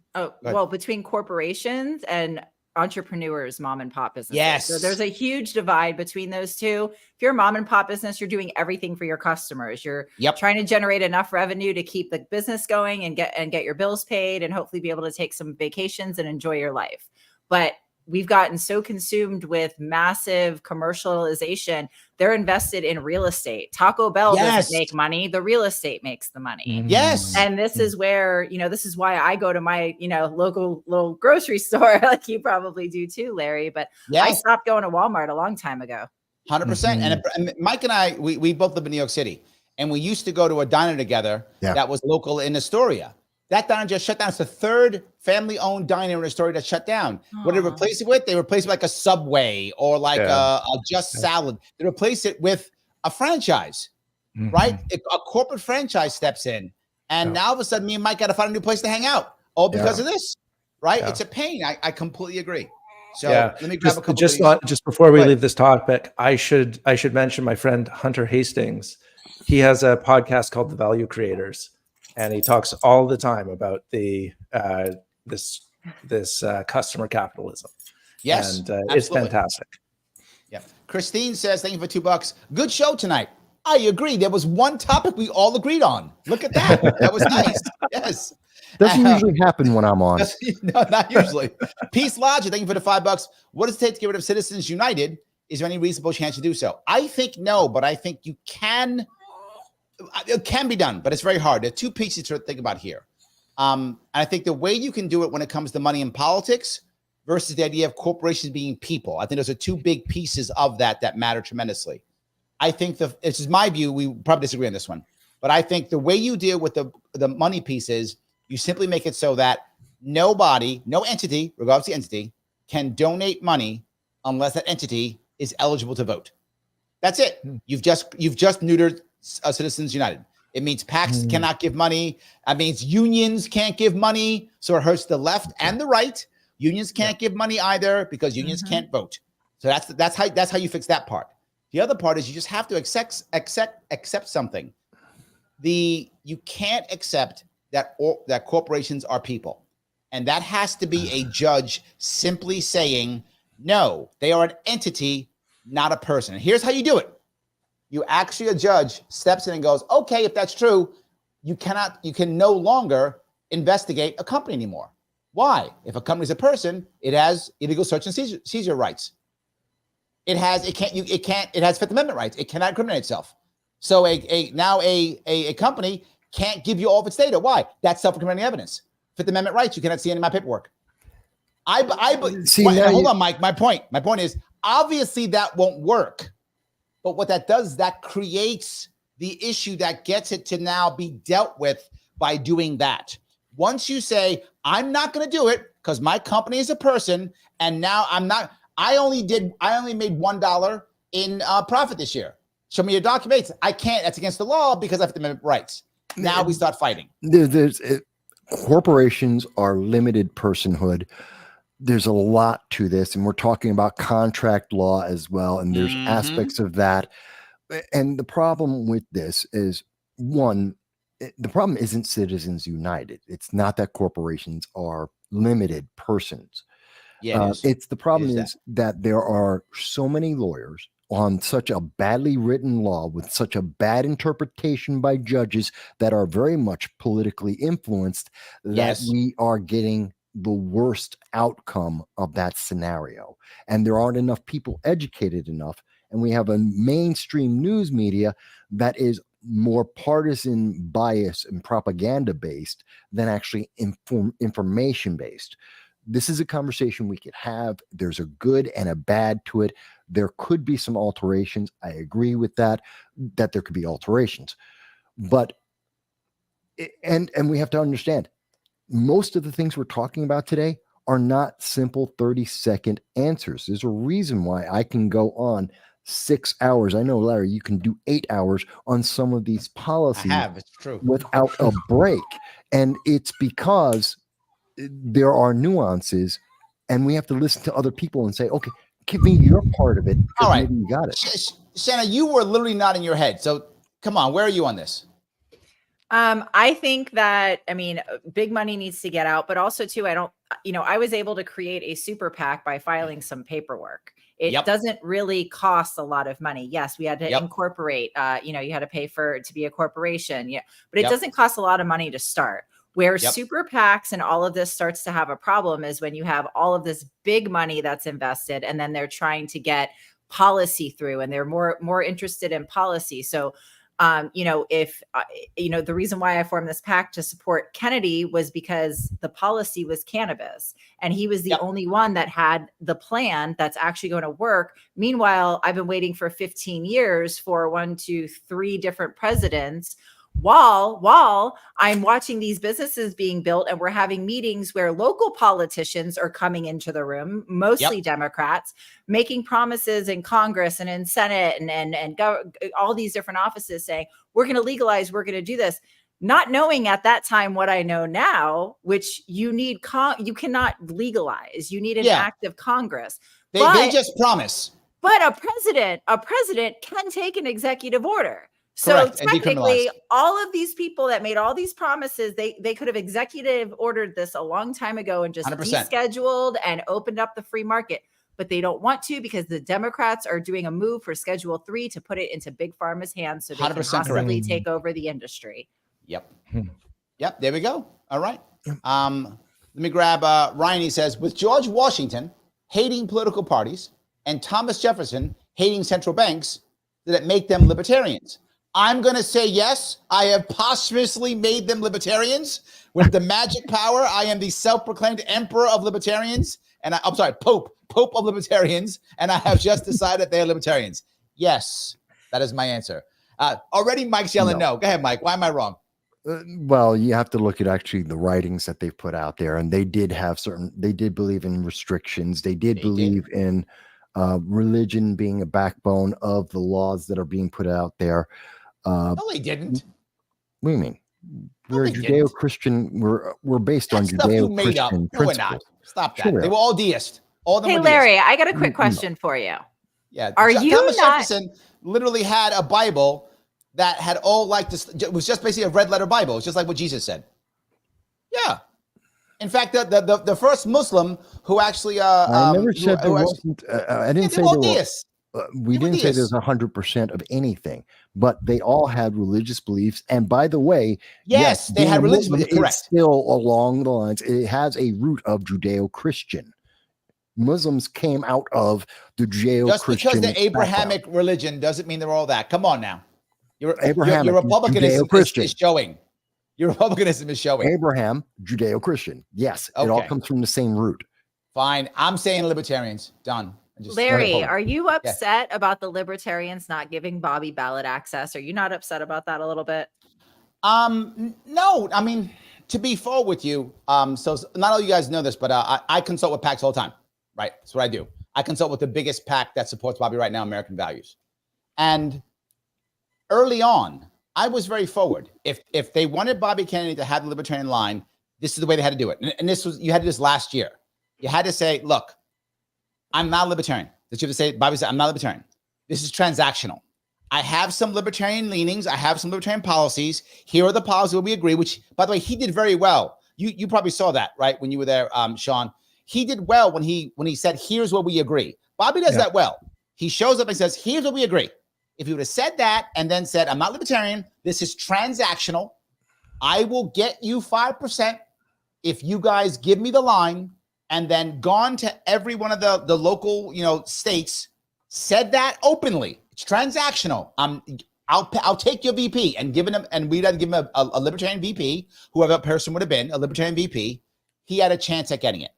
between corporations and entrepreneurs, mom and pop businesses. So there's a huge divide between those two. If you're a mom and pop business, you're doing everything for your customers. You're trying to generate enough revenue to keep the business going and get your bills paid and hopefully be able to take some vacations and enjoy your life. But we've gotten so consumed with massive commercialization. They're invested in real estate. Taco Bell doesn't make money. The real estate makes the money. Yes. And this is where, this is why I go to my, local little grocery store, like you probably do too, Larry. But I stopped going to Walmart a long time ago. 100%. And Mike and I, we both live in New York City, and we used to go to a diner together that was local in Astoria. That diner just shut down. It's the third family-owned diner in Astoria that shut down. What did they replace it with? They replaced it with like a Subway or like a Just Salad. They replaced it with a franchise, right? A corporate franchise steps in. And now all of a sudden, me and Mike got to find a new place to hang out, all because of this, right? It's a pain. I completely agree. So let me grab a couple just before we leave this topic, I should mention my friend Hunter Hastings. He has a podcast called The Value Creators. And he talks all the time about the this customer capitalism. Yes, and it's fantastic. Yeah, Christine says, "Thank you for $2. Good show tonight." I agree. There was one topic we all agreed on. Look at that. That was nice. Yes, doesn't usually happen when I'm on. No, not usually. Peace Logic, thank you for the $5. What does it take to get rid of Citizens United? Is there any reasonable chance to do so? I think no, but I think you can. It can be done, but it's very hard. There are two pieces to think about here. And I think the way you can do it when it comes to money in politics versus the idea of corporations being people, I think those are two big pieces of that matter tremendously. I think this is my view. We probably disagree on this one, but I think the way you deal with the money piece is you simply make it so that no entity, regardless of the entity, can donate money unless that entity is eligible to vote. That's it. You've just neutered Citizens United. It means PACs cannot give money. That means unions can't give money. So it hurts the left and the right. Unions can't give money either because unions can't vote. So that's how you fix that part. The other part is you just have to accept something. You can't accept that corporations are people. And that has to be a judge simply saying, no, they are an entity, not a person. And here's how you do it. You actually, a judge steps in and goes, okay, if that's true, you can no longer investigate a company anymore. Why? If a company is a person, it has illegal search and seizure rights. It has Fifth Amendment rights. It cannot incriminate itself. So a company can't give you all of its data. Why? That's self-incriminating evidence. Fifth Amendment rights. You cannot see any of my paperwork. Hold on, Mike. My point is obviously that won't work. But what that does, that creates the issue that gets it to now be dealt with by doing that. Once you say, I'm not going to do it because my company is a person, and now I only made $1 in profit this year. Show me your documents. I can't. That's against the law because I have the rights. Now we start fighting. Corporations are limited personhood. There's a lot to this, and we're talking about contract law as well, and there's aspects of that. And the problem with this is, one, the problem isn't Citizens United. It's not that corporations are limited persons. Yeah, it's the problem is that there are so many lawyers on such a badly written law with such a bad interpretation by judges that are very much politically influenced that we are getting the worst outcome of that scenario. And there aren't enough people educated enough. And we have a mainstream news media that is more partisan bias and propaganda based than actually information based. This is a conversation we could have. There's a good and a bad to it. There could be some alterations. I agree with that there could be alterations. But, and we have to understand, most of the things we're talking about today are not simple 30-second answers. There's a reason why I can go on 6 hours. I know, Larry, you can do 8 hours on some of these policies. It's true. Without a break. And it's because there are nuances, and we have to listen to other people and say, okay, give me your part of it. All right. Maybe you got it. Shanna, you were literally nodding your head. So come on, where are you on this? I think that, big money needs to get out, but also too, I was able to create a super PAC by filing some paperwork. It doesn't really cost a lot of money. Yes, we had to incorporate, you had to pay to be a corporation. Yeah, but it doesn't cost a lot of money to start. Where super PACs and all of this starts to have a problem is when you have all of this big money that's invested, and then they're trying to get policy through, and they're more interested in policy. So, if the reason why I formed this PAC to support Kennedy was because the policy was cannabis, and he was the only one that had the plan that's actually going to work. Meanwhile, I've been waiting for 15 years for 1, 2, 3 different presidents, while I'm watching these businesses being built, and we're having meetings where local politicians are coming into the room, mostly Democrats, making promises in Congress and in Senate and all these different offices saying, we're going to legalize, we're going to do this, not knowing at that time what I know now, which you cannot legalize. You need an act of Congress. They just promise. But a president can take an executive order. So Correct. technically, all of these people that made all these promises, they could have executive ordered this a long time ago and just 100%. descheduled and opened up the free market. But they don't want to, because the Democrats are doing a move for Schedule 3 to put it into Big Pharma's hands so they can possibly take over the industry. Yep. There we go. All right. Let me grab Ryan. He says, with George Washington hating political parties and Thomas Jefferson hating central banks, did it make them libertarians? I'm going to say yes. I have posthumously made them libertarians. With the magic power, I am the self-proclaimed emperor of libertarians. And Pope of libertarians. And I have just decided they are libertarians. Yes, that is my answer. Already Mike's yelling no. Go ahead, Mike. Why am I wrong? Well, you have to look at actually the writings that they've put out there. And they did believe in restrictions. They did believe in religion being a backbone of the laws that are being put out there. No, they didn't. What do you mean? We're Judeo-Christian. We're based on Judeo-Christian principles. No, we're not. Stop that. Sure. They were all deist. All of them Hey, were Larry, I got a quick question for you. Yeah. Are you Thomas not? Jefferson literally had a Bible that had all like this. It was just basically a red letter Bible. It's just like what Jesus said. Yeah. In fact, the first Muslim who actually I never said there wasn't. I didn't say there was. We didn't say there's 100% of anything, but they all had religious beliefs. And by the way, yes, they had religious beliefs. Correct. It's still along the lines. It has a root of Judeo-Christian. Muslims came out of the Judeo-Christian. Just because they're Abrahamic religion doesn't mean they're all that. Come on now, your Abrahamic Republicanism is showing. Your Republicanism is showing. Abraham, Judeo-Christian. Yes, okay. It all comes from the same root. Fine, I'm saying libertarians. Done. Larry, are you upset about the Libertarians not giving Bobby ballot access? Are you not upset about that a little bit? No. I mean, to be full with you, so not all you guys know this, but I consult with PACs all the time, right? That's what I do. I consult with the biggest PAC that supports Bobby right now, American Values. And early on, I was very forward. If they wanted Bobby Kennedy to have the Libertarian line, this is the way they had to do it. And you had to do this last year. You had to say, look, I'm not a libertarian. That you have to say, Bobby said, I'm not a libertarian. This is transactional. I have some libertarian leanings. I have some libertarian policies. Here are the policies where we agree, which, by the way, he did very well. You probably saw that, right? When you were there, Sean. He did well when he said, here's where we agree. Bobby does that well. He shows up and says, here's what we agree. If he would have said that and then said, I'm not libertarian, this is transactional. I will get you 5% if you guys give me the line, and then gone to every one of the local, states, said that openly. It's transactional. I'll take your VP and given him, and we'd have to give him a libertarian VP, whoever person would have been, a libertarian VP. He had a chance at getting it.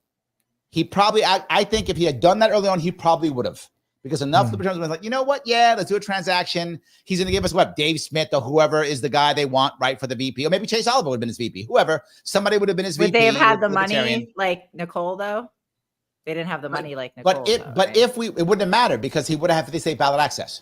He probably, I think if he had done that early on, he probably would have. Because enough libertarians were like, you know what? Yeah, let's do a transaction. He's going to give us what? Dave Smith or whoever is the guy they want, right, for the VP. Or maybe Chase Oliver would have been his VP. Whoever. Somebody would have been his VP. Would they have had the money like Nicole, though? They didn't have the money like Nicole. It wouldn't have mattered because he would have had 50 state ballot access.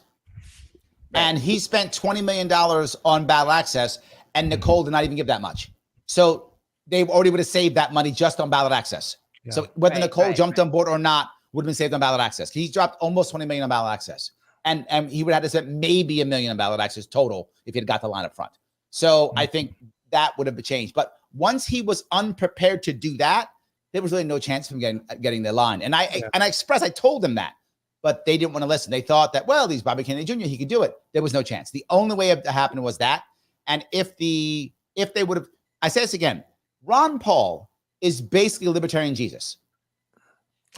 Right. And he spent $20 million on ballot access, and Nicole did not even give that much. So they already would have saved that money just on ballot access. Yeah. So whether Nicole jumped on board or not, would have been saved on ballot access. He dropped almost 20 million on ballot access. And he would have to spend maybe $1 million on ballot access total if he had got the line up front. So I think that would have changed. But once he was unprepared to do that, there was really no chance of him getting the line. And I told them that, but they didn't want to listen. They thought that, well, he's Bobby Kennedy Jr., he could do it. There was no chance. The only way it happened was that. And if they would have, I say this again, Ron Paul is basically a libertarian Jesus.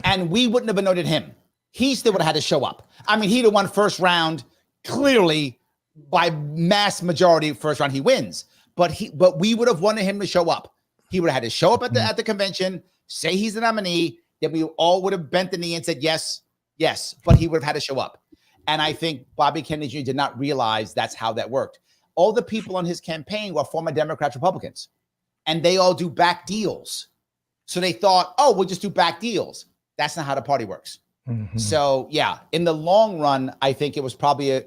And we wouldn't have anointed him. He still would have had to show up. I mean, he'd have won first round clearly by mass majority. First round, he wins. But we would have wanted him to show up. He would have had to show up at the convention, say he's the nominee. Then we all would have bent the knee and said yes. But he would have had to show up. And I think Bobby Kennedy Jr. did not realize that's how that worked. All the people on his campaign were former Democrats, Republicans, and they all do back deals. So they thought, oh, we'll just do back deals. That's not how the party works. Mm-hmm. So, yeah, in the long run, I think it was probably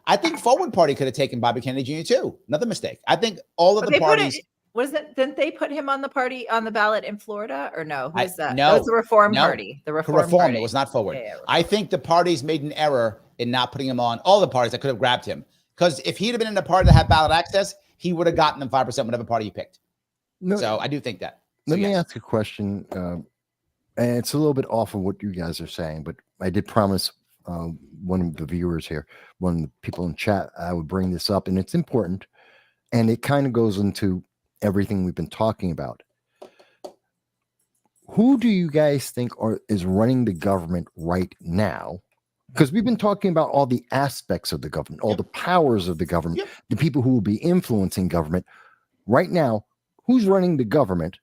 I think Forward Party could have taken Bobby Kennedy Jr. too. Another mistake. I think all of the parties. Didn't they put him on the ballot in Florida or no? Who's that? No, that was the Reform Party. The Reform Party. It was not Forward. Yeah, I think the parties made an error in not putting him on. All the parties that could have grabbed him. Because if he'd have been in the party that had ballot access, he would have gotten them 5% whatever party he picked. No, so I do think that. Let me ask a question. And it's a little bit off of what you guys are saying, but I did promise one of the viewers here, one of the people in chat, I would bring this up, and it's important. And it kind of goes into everything we've been talking about. Who do you guys think is running the government right now? Because we've been talking about all the aspects of the government, all the powers of the government, the people who will be influencing government. Right now, who's running the government?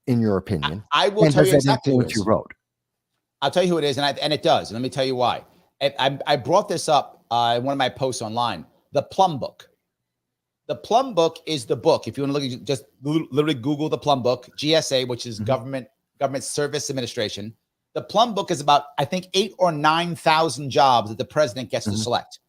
In your opinion, I will tell you exactly what you wrote. I'll tell you who it is, and it does. And let me tell you why. I brought this up in one of my posts online. The Plum Book. The Plum Book is the book. If you want to look, just literally Google the Plum Book, GSA, which is Government Service Administration. The Plum Book is about, I think, 8,000 or 9,000 jobs that the president gets to select.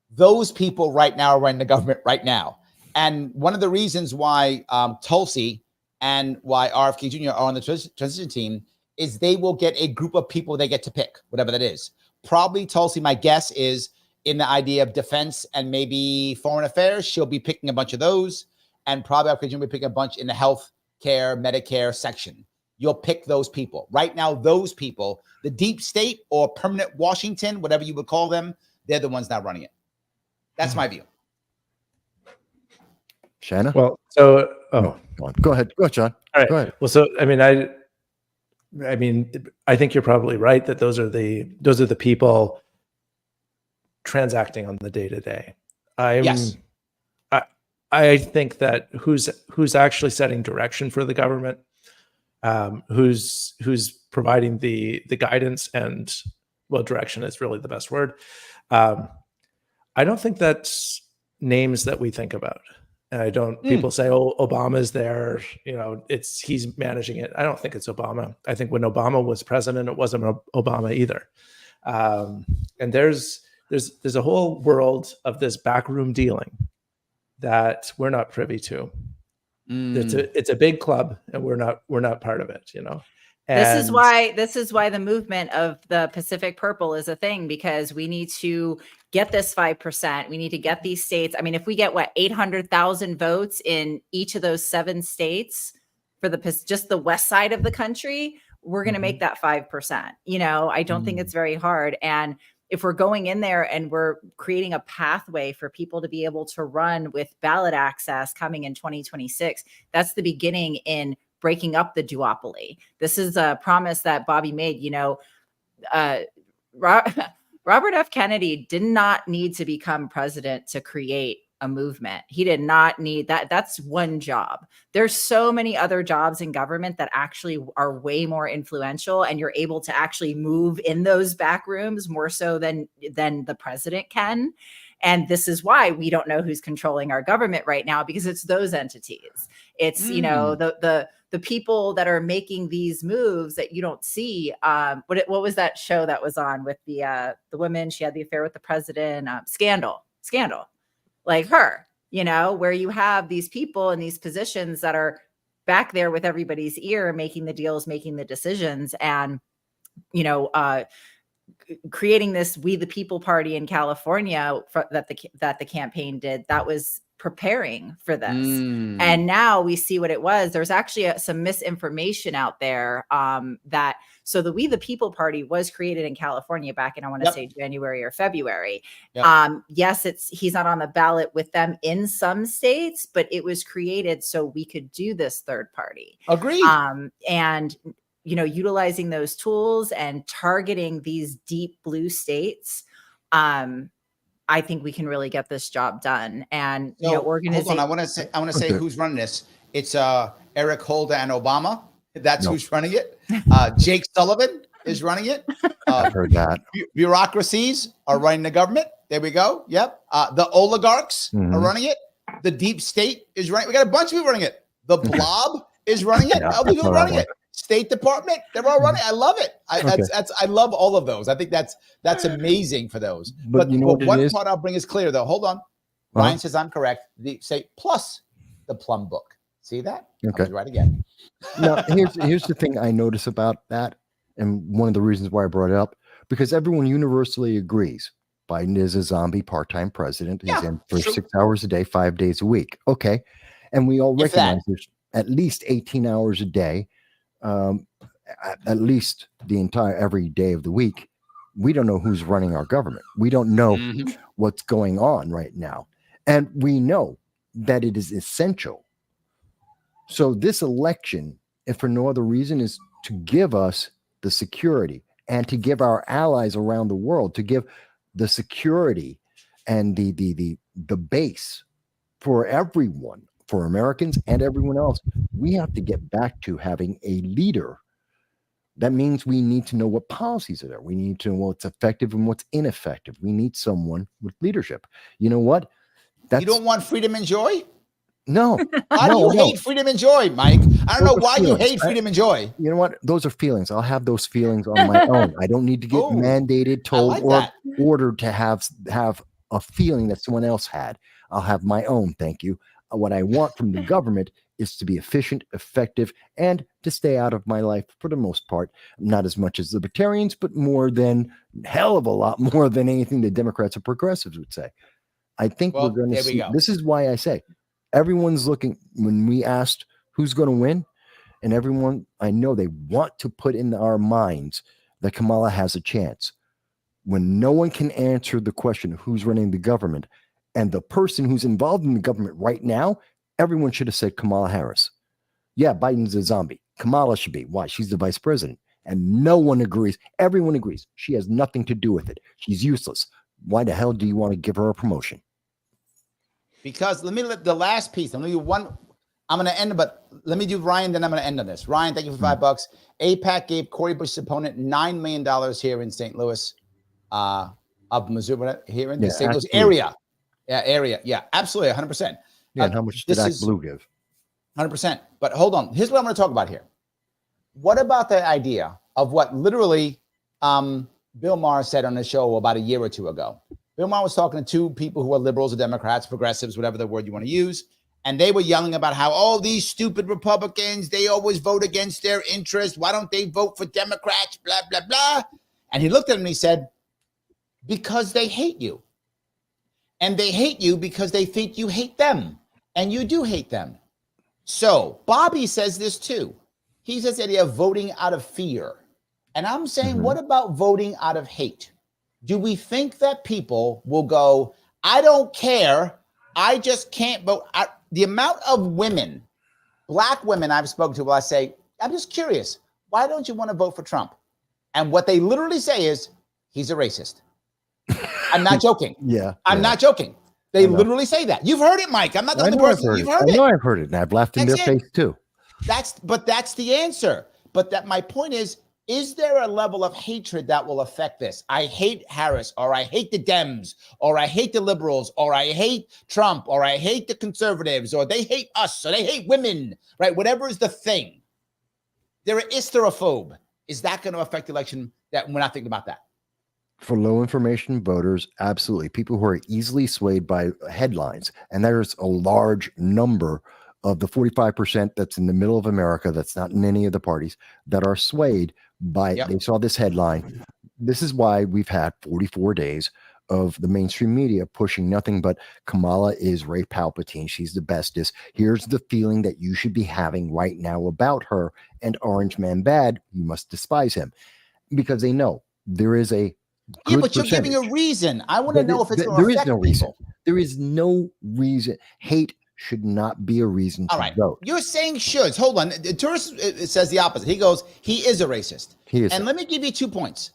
Those people right now are running the government right now. And one of the reasons why Tulsi and why RFK Jr. are on the transition team is they will get a group of people they get to pick, whatever that is. probably Tulsi, my guess is in the idea of defense and maybe foreign affairs, she'll be picking a bunch of those, and probably RFK Jr. will be picking a bunch in the health care, Medicare section. You'll pick those people. Right now, those people, the deep state or permanent Washington, whatever you would call them, they're the ones not running it. That's my view. Shanna? Well, so No, go ahead. Go ahead, John. all right. Go ahead. Well, so I mean, I think you're probably right that those are the people transacting on the day to day. Yes. I think that who's actually setting direction for the government, who's providing the guidance and, well, direction is really the best word. I don't think that's names that we think about. And I don't, people say, oh, Obama's there, he's managing it. I don't think it's Obama. I think when Obama was president, it wasn't Obama either. And there's a whole world of this backroom dealing that we're not privy to. It's a big club, and we're not part of it, And this is why the movement of the Pacific Purple is a thing, because we need to get this 5%. We need to get these states. I mean, if we get 800,000 votes in each of those 7 states for just the west side of the country, we're going to make that 5%. I don't think it's very hard. And if we're going in there and we're creating a pathway for people to be able to run with ballot access coming in 2026, that's the beginning in breaking up the duopoly. This is a promise that Bobby made. Robert F. Kennedy did not need to become president to create a movement. He did not need that. That's one job. There's so many other jobs in government that actually are way more influential, and you're able to actually move in those back rooms more so than the president can. And this is why we don't know who's controlling our government right now, because it's those entities. It's, the people that are making these moves that you don't see. What was that show that was on with the woman? She had the affair with the president. Scandal. Like her, where you have these people in these positions that are back there with everybody's ear, making the deals, making the decisions, and, creating this We the People party in California that the campaign did, that was preparing for this. And now we see what it was. There's actually some misinformation out there so the We the People party was created in California back in, I want to say January or February. Yes, he's not on the ballot with them in some states, but it was created so we could do this third party. Agreed. And utilizing those tools and targeting these deep blue states, I think we can really get this job done. And organization. Hold on, I want to say who's running this. It's Eric Holder and Obama. That's who's running it. Jake Sullivan is running it. I've heard that. Bureaucracies are running the government. There we go. Yep. The oligarchs are running it. The deep state is running. We got a bunch of people running it. The blob is running it. Other people running it. State Department, they're all running. I love it. I love all of those. I think that's amazing for those. But one part I'll bring is clear though. Hold on. Ryan says I'm correct. Say plus the plum book. See that? Okay. I'll be right again. Now here's the thing I notice about that, and one of the reasons why I brought it up, because everyone universally agrees Biden is a zombie part-time president. He's in for 6 hours a day, 5 days a week. Okay. And we all recognize there's at least 18 hours a day. At least every day of the week. We don't know who's running our government. We don't know what's going on right now. And we know that it is essential. So this election, if for no other reason, is to give us the security and to give our allies around the world, to give the security and the base for everyone, for Americans and everyone else. We have to get back to having a leader. That means we need to know what policies are there. We need to know what's effective and what's ineffective. We need someone with leadership. You know what? You don't want freedom and joy? No. Why do you hate freedom and joy, Mike? I don't know why you hate freedom and joy. You know what? Those are feelings. I'll have those feelings on my own. I don't need to get mandated, told, or ordered to have a feeling that someone else had. I'll have my own. Thank you. What I want from the government is to be efficient, effective, and to stay out of my life for the most part. Not as much as libertarians, but more than, hell of a lot more than anything the Democrats or progressives would say. I think we're going to see. This is why I say everyone's looking, when we asked who's going to win, and everyone, I know they want to put in our minds that Kamala has a chance. When no one can answer the question of who's running the government, and the person who's involved in the government right now, everyone should have said Kamala Harris. Yeah, Biden's a zombie. Kamala should be. Why? She's the vice president. And no one agrees. Everyone agrees. She has nothing to do with it. She's useless. Why the hell do you want to give her a promotion? Because the last piece. Let me do one. I'm going to end, but let me do Ryan, then I'm going to end on this. Ryan, thank you for $5. AIPAC gave Cory Bush's opponent $9 million here in St. Louis, of Missouri, here in the St. Louis area. Yeah, area. Yeah, absolutely, 100%. Yeah, and how much did Act Blue give? 100%. But hold on. Here's what I'm going to talk about here. What about the idea of what literally Bill Maher said on the show about a year or two ago? Bill Maher was talking to two people who are liberals or Democrats, progressives, whatever the word you want to use. And they were yelling about how all these stupid Republicans, they always vote against their interest. Why don't they vote for Democrats? Blah, blah, blah. And he looked at him and he said, because they hate you. And they hate you because they think you hate them. And you do hate them. So Bobby says this too. He says that they are voting out of fear. And I'm saying, what about voting out of hate? Do we think that people will go, I don't care, I just can't vote? The amount of women, black women I've spoken to, will I say, I'm just curious, why don't you want to vote for Trump? And what they literally say is, he's a racist. I'm not joking. I'm not joking. They literally say that. You've heard it, Mike. I'm not the only person. You've heard it. I know I've heard it, and I've laughed in their face too. That's the answer. But that my point is there a level of hatred that will affect this? I hate Harris, or I hate the Dems, or I hate the liberals, or I hate Trump, or I hate the conservatives, or they hate us, or they hate women, right? Whatever is the thing. They're an hysterophobe. Is that going to affect the election? That we're not thinking about that. For low information voters, absolutely. People who are easily swayed by headlines. And there's a large number of the 45% that's in the middle of America, that's not in any of the parties, that are swayed by, they saw this headline. This is why we've had 44 days of the mainstream media pushing nothing but Kamala is Ray Palpatine. She's the bestest. Here's the feeling that you should be having right now about her, and Orange Man bad, you must despise him. Because they know there is a good but you're giving a reason. I want to know if it's going to affect There is no reason. people. There is no reason. Hate should not be a reason to vote. You're saying shoulds. Hold on. Tourist says the opposite. He goes, he is a racist. He is. And let me give you 2 points.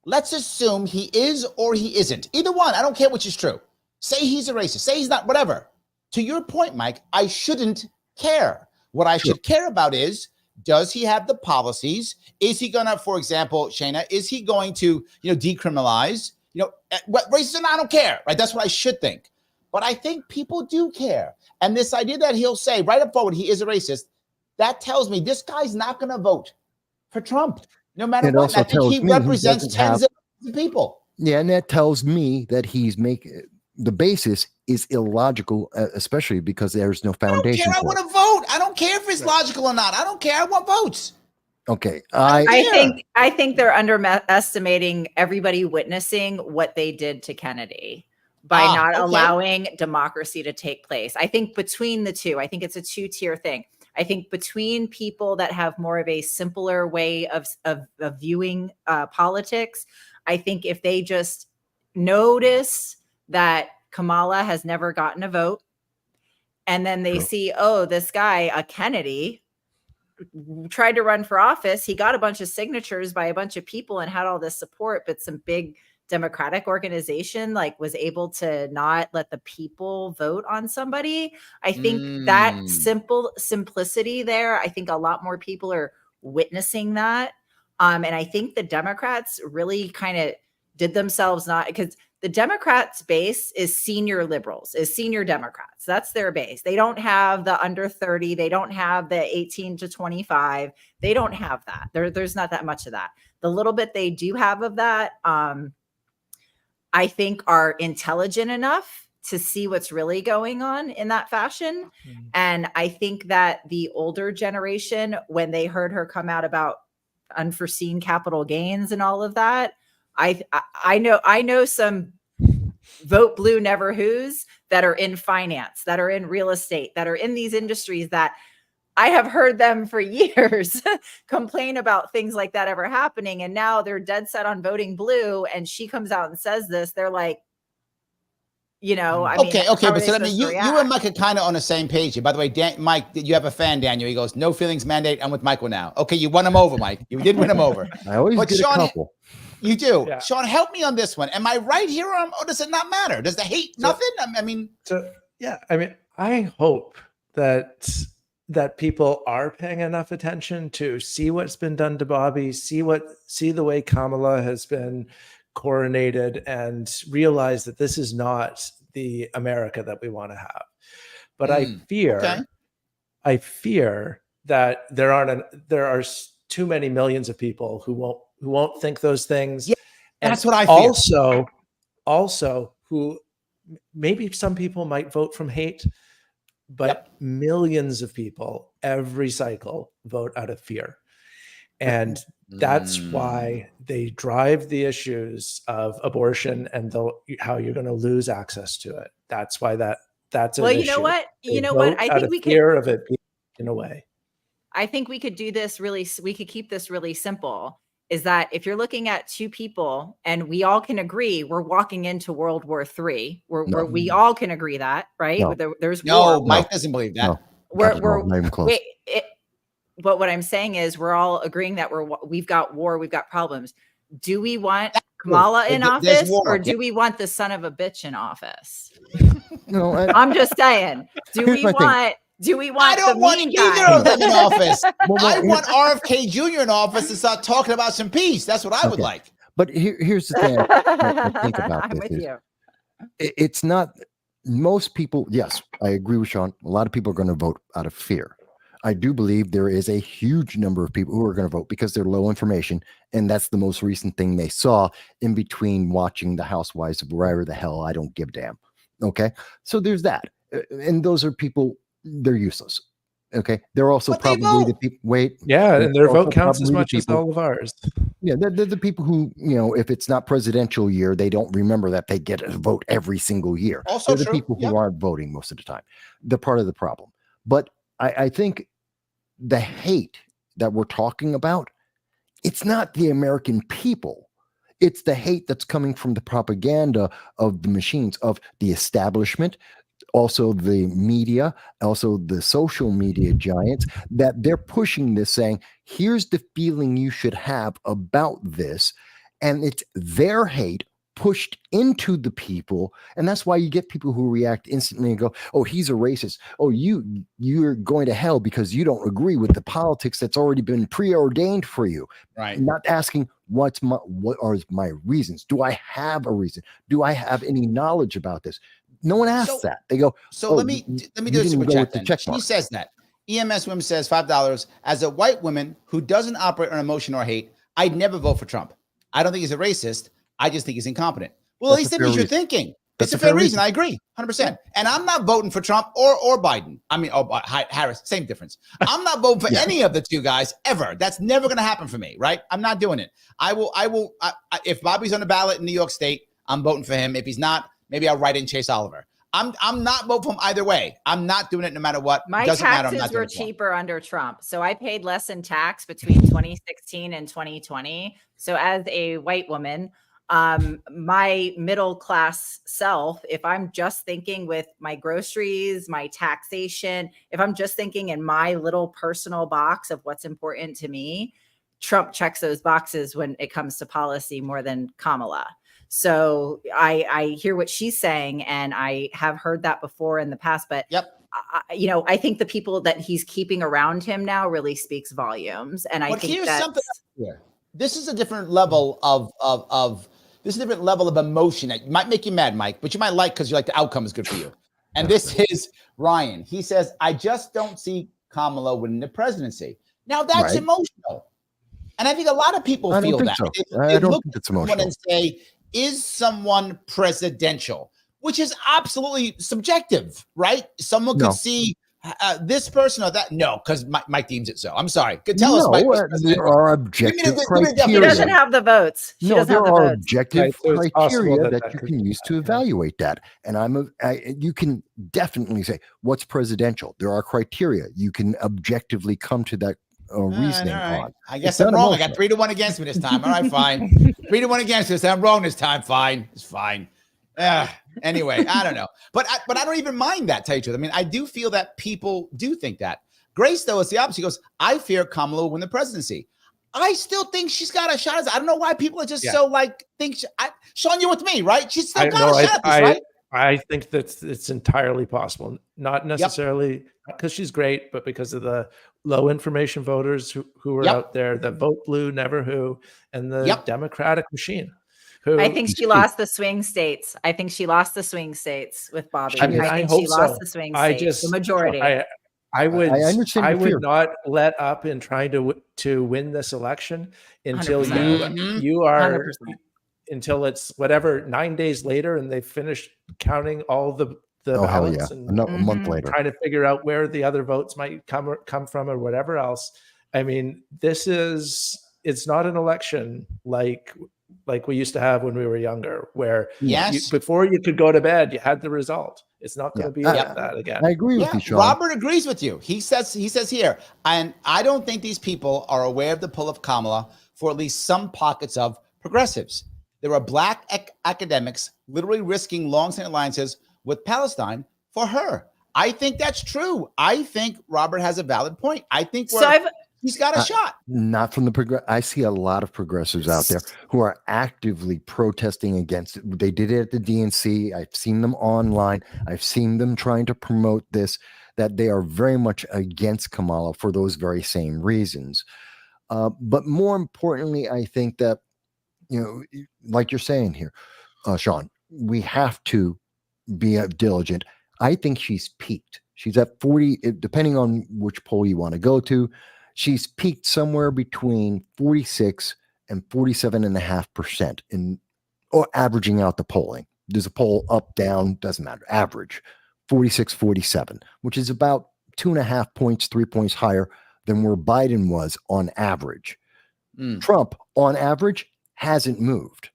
Let's assume he is or he isn't. Either one. I don't care which is true. Say he's a racist. Say he's not, whatever. To your point, Mike, I shouldn't care. What I should care about is, does he have the policies? Is he going to, for example, Shanna, is he going to, decriminalize, what racism? I don't care, right? That's what I should think. But I think people do care. And this idea that he'll say right up forward, he is a racist, that tells me this guy's not going to vote for Trump, no matter what. I think he represents tens of people. Yeah, and that tells me that he's making the basis is illogical, especially because there's no foundation. I want to vote. I don't care if it's logical or not. I don't care. I want votes. Okay. I think they're underestimating everybody witnessing what they did to Kennedy by not allowing democracy to take place. I think between the two, I think it's a two-tier thing. I think between people that have more of a simpler way of viewing politics, I think if they just notice that Kamala has never gotten a vote, and then they see, oh, this guy, a Kennedy, tried to run for office. He got a bunch of signatures by a bunch of people and had all this support, but some big Democratic organization was able to not let the people vote on somebody. I think that simplicity there, I think a lot more people are witnessing that. And I think the Democrats really kind of did themselves not, because the Democrats' base is senior liberals, is senior Democrats. That's their base. They don't have the under 30. They don't have the 18 to 25. They don't have that. There's not that much of that. The little bit they do have of that, I think are intelligent enough to see what's really going on in that fashion. And I think that the older generation, when they heard her come out about unforeseen capital gains and all of that, I know some vote blue never who's that are in finance, that are in real estate, that are in these industries that I have heard them for years complain about things like that ever happening. And now they're dead set on voting blue. And she comes out and says this. They're like, you know, I mean, okay. But so I mean, you and Mike are kind of on the same page here. By the way, Mike, you have a fan, Daniel. He goes, no feelings mandate. I'm with Michael now. Okay, you won him over, Mike. You did win him over. I always get Sean, a couple. You do. Yeah. Sean, help me on this one. Am I right here or does it not matter? Does the hate nothing? I mean, I hope that people are paying enough attention to see what's been done to Bobby, see the way Kamala has been coronated, and realize that this is not the America that we want to have. But I fear that there are too many millions of people who won't think those things. Yeah, that's what I fear. Also, who maybe some people might vote from hate, but millions of people every cycle vote out of fear. And that's why they drive the issues of abortion and how you're going to lose access to it. That's why that's an issue. You know what? I think we fear of it being in a way. I think we could do this we could keep this really simple, is that if you're looking at two people and we all can agree we're walking into World War III, where we all can agree that, right? No. There's war. war. Mike doesn't believe that. No. We're not even close. But what I'm saying is we're all agreeing that we've got war, we've got problems. Do we want Kamala in office, or do we want the son of a bitch in office? No, I'm just saying. Do we want I don't want either of them in office. I want RFK Jr. in office to start talking about some peace. That's what I would like. But here's the thing I think about I'm this. with you. It's not most people. Yes, I agree with Sean. A lot of people are going to vote out of fear. I do believe there is a huge number of people who are going to vote because they're low information. And that's the most recent thing they saw in between watching the Housewives of wherever the hell I don't give a damn. Okay. So there's that. And those are people, they're useless. Okay. They're also probably the people, and their vote counts as much as all of ours. Yeah. They're the people who, if it's not presidential year, they don't remember that they get a vote every single year. Also they're the people who aren't voting most of the time. They're part of the problem. But I think the hate that we're talking about, it's not the American people. It's the hate that's coming from the propaganda of the machines, of the establishment, also the media, also the social media giants, that they're pushing this, saying, here's the feeling you should have about this. And it's their hate pushed into the people. And that's why you get people who react instantly and go, oh, he's a racist. Oh, you're going to hell because you don't agree with the politics that's already been preordained for you. Right. Not asking what are my reasons? Do I have a reason? Do I have any knowledge about this? No one asks that. They go, let me do a super chat then. She says that. EMS Women says $5. As a white woman who doesn't operate on emotion or hate, I'd never vote for Trump. I don't think he's a racist. I just think he's incompetent. Well, at least that means you're thinking. It's a fair reason. I agree. 100%. And I'm not voting for Trump or Biden. I mean, Harris, same difference. I'm not voting for any of the two guys ever. That's never going to happen for me, right? I'm not doing it. I will, if Bobby's on the ballot in New York State, I'm voting for him. If he's not, maybe I'll write in Chase Oliver. I'm not voting for him either way. I'm not doing it no matter what. My taxes were cheaper under Trump. So I paid less in tax between 2016 and 2020. So as a white woman, my middle class self, if I'm just thinking with my groceries, my taxation, if I'm just thinking in my little personal box of what's important to me, Trump checks those boxes when it comes to policy more than Kamala. So I hear what she's saying, and I have heard that before in the past, but I think the people that he's keeping around him now really speaks volumes. And I think that's something here. This is a different level of this is a different level of emotion that might make you mad, Mike, but you might like because you like the outcome is good for you. And this is Ryan. He says, I just don't see Kamala winning the presidency. Now that's emotional. And I think a lot of people feel that. I don't think it's emotional. And say, is someone presidential? which is absolutely subjective, right? Someone could see this person or that. No, because Mike deems it so. I'm sorry. Could tell us, Mike. There are objective criteria. She doesn't have the votes. There are objective criteria that you can use to Yeah. evaluate that. And you can definitely say what's presidential. There are criteria you can objectively come to that reasoning on. I guess I'm wrong. I got 3-1 against me this time. All right, fine. 3-1 against me this time. I'm wrong this time. Fine. It's fine. Anyway, I don't know. But I don't even mind that, tell you the truth. I mean, I do feel that people do think that. Grace, though, is the opposite. She goes, I fear Kamala will win the presidency. I still think she's got a shot. I don't know why people are just so like, Sean, you're with me, right? She's still got a shot at this, right? I think that it's entirely possible. Not necessarily because she's great, but because of the low information voters who are out there that vote blue, never who, and the Democratic machine. I think she lost the swing states. I think she lost the swing states with Bobby. I mean, I think she lost the swing states, the majority. I would not let up in trying to win this election until 100%. you are 100%. Until it's whatever 9 days later and they finish counting all the ballots and a month later, trying to figure out where the other votes might come from or whatever else. I mean, it's not an election like we used to have when we were younger, where before you could go to bed, you had the result. It's not going to be like that again. I agree with you, Sean. Robert agrees with you. He says here, and I don't think these people are aware of the pull of Kamala for at least some pockets of progressives. There are black academics literally risking long-standing alliances with Palestine for her. I think that's true. I think Robert has a valid point. I think he's got a shot. Not from the I see a lot of progressives out there who are actively protesting against it. They did it at the DNC. I've seen them online. I've seen them trying to promote this, that they are very much against Kamala for those very same reasons. But more importantly, I think that, like you're saying here, Sean, we have to be diligent. I think she's peaked. She's at 40, depending on which poll you want to go to. She's peaked somewhere between 46 and 47.5% or averaging out the polling. There's a poll up, down, doesn't matter. Average 46, 47, which is about 2.5 points, 3 points higher than where Biden was on average. Trump on average hasn't moved.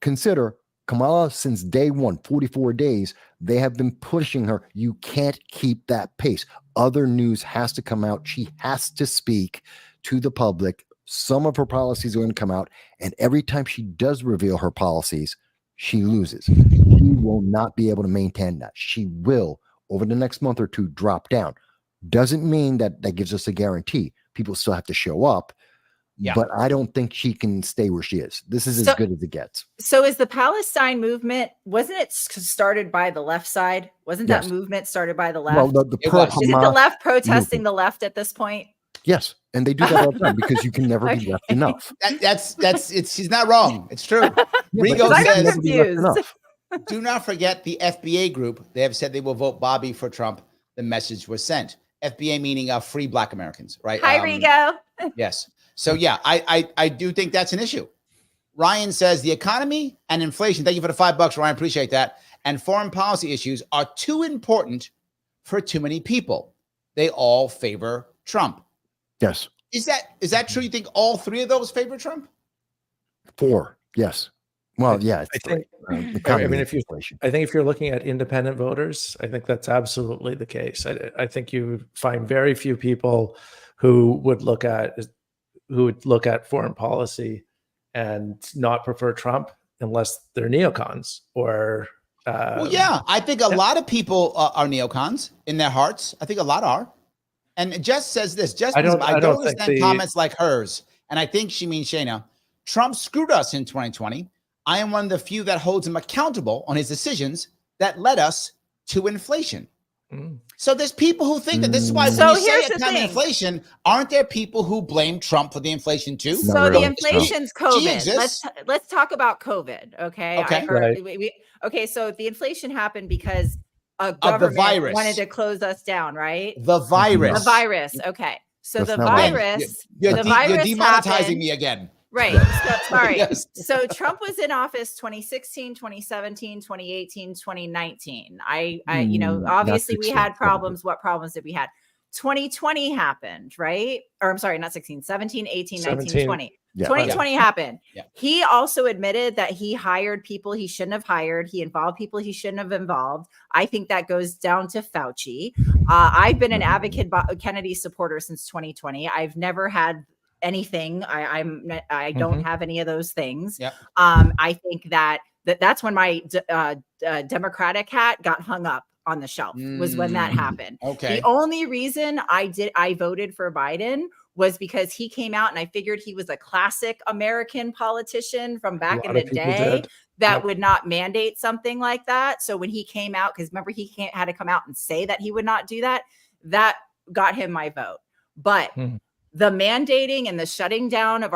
Consider Kamala since day one, 44 days, they have been pushing her. You can't keep that pace. Other news has to come out. She has to speak to the public. Some of her policies are going to come out. And every time she does reveal her policies, she loses. She will not be able to maintain that. She will, over the next month or two, drop down. Doesn't mean that gives us a guarantee. People still have to show up. But I don't think she can stay where she is. This is as good as it gets. So is the Palestine movement, wasn't it started by the left side? Wasn't that movement started by the left? Well, is it the left protesting the left at this point? Yes. And they do that all the time because you can never be left enough. She's not wrong. It's true. Rigo says, do not forget the FBA group. They have said they will vote Bobby for Trump. The message was sent. FBA meaning free Black Americans, right? Hi, Rigo. Yes. So yeah, I do think that's an issue. Ryan says the economy and inflation, thank you for the $5, Ryan, appreciate that, and foreign policy issues are too important for too many people. They all favor Trump. Yes. Is that true? You think all three of those favor Trump? 4, yes. Well, yeah. I think if you're looking at independent voters, I think that's absolutely the case. I think you find very few people who would look at foreign policy and not prefer Trump unless they're neocons or. I think a lot of people are neocons in their hearts. I think a lot are. And Jess says this. I don't understand comments like hers. And I think she means Shayna. Trump screwed us in 2020. I am one of the few that holds him accountable on his decisions that led us to inflation. So there's people who think that this is why when you say a time of inflation, aren't there people who blame Trump for the inflation too? So the inflation's COVID. Let's talk about COVID. Okay. Okay. So the inflation happened because a government wanted to close us down, right? The virus. Okay. So you're demonetizing me again. Right. So, sorry. Yes. So Trump was in office 2016, 2017, 2018, 2019. Obviously we had problems. What problems did we have? 2020 happened, right? Or I'm sorry, not 16, 17, 18, 19, 20. Yeah. 2020 happened. Yeah. He also admitted that he hired people he shouldn't have hired. He involved people he shouldn't have involved. I think that goes down to Fauci. I've been an advocate Kennedy supporter since 2020. I've never had anything. I don't have any of those things. Yep. I think that's when my Democratic hat got hung up on the shelf, was when that happened. Okay. The only reason I voted for Biden was because he came out, and I figured he was a classic American politician from back in the day that would not mandate something like that. So when he came out, because remember he had to come out and say that he would not do that, that got him my vote. But the mandating and the shutting down of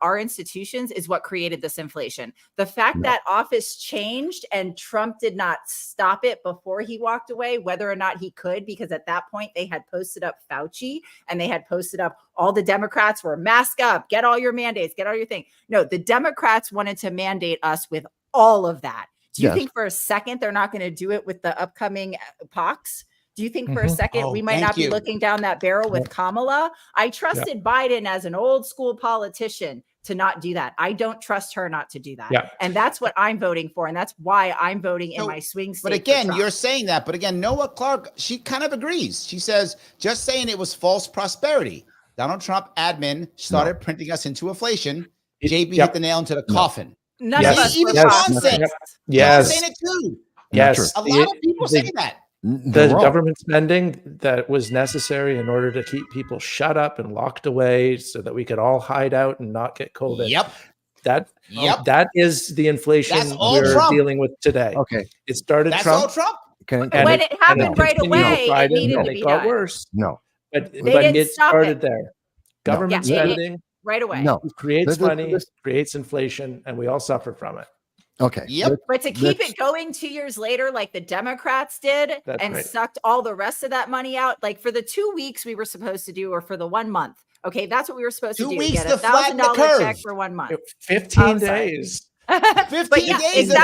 our institutions is what created this inflation. The fact that office changed and Trump did not stop it before he walked away, whether or not he could, because at that point they had posted up Fauci and they had posted up all the Democrats were mask up, get all your mandates, get all your thing. No, the Democrats wanted to mandate us with all of that. Do you think for a second they're not going to do it with the upcoming POCs? Do you think for a second we might not be looking down that barrel with Kamala? I trusted Biden as an old school politician to not do that. I don't trust her not to do that. Yeah. And that's what I'm voting for. And that's why I'm voting in my swing state. But again, you're saying that. But again, Noah Clark, she kind of agrees. She says, just saying it was false prosperity. Donald Trump admin started printing us into inflation. JB hit the nail into the coffin. None of us. Even Sean said it. Yes. Saying it too. Yes. A lot of people say that. The government spending that was necessary in order to keep people shut up and locked away so that we could all hide out and not get COVID. Yep. That is the inflation we're dealing with today. Okay. It started That's Trump. all Trump. When it happened right away, it needed to be done. It got worse. No. But it started there. Government spending right away. No. Creates money, creates inflation, and we all suffer from it. Okay. Yep. But to keep it going 2 years later, like the Democrats did, sucked all the rest of that money out, like for the 2 weeks we were supposed to do, or for the 1 month. Okay, that's what we were supposed to do. Get $1,000 check for 1 month. 15 days. 15 days.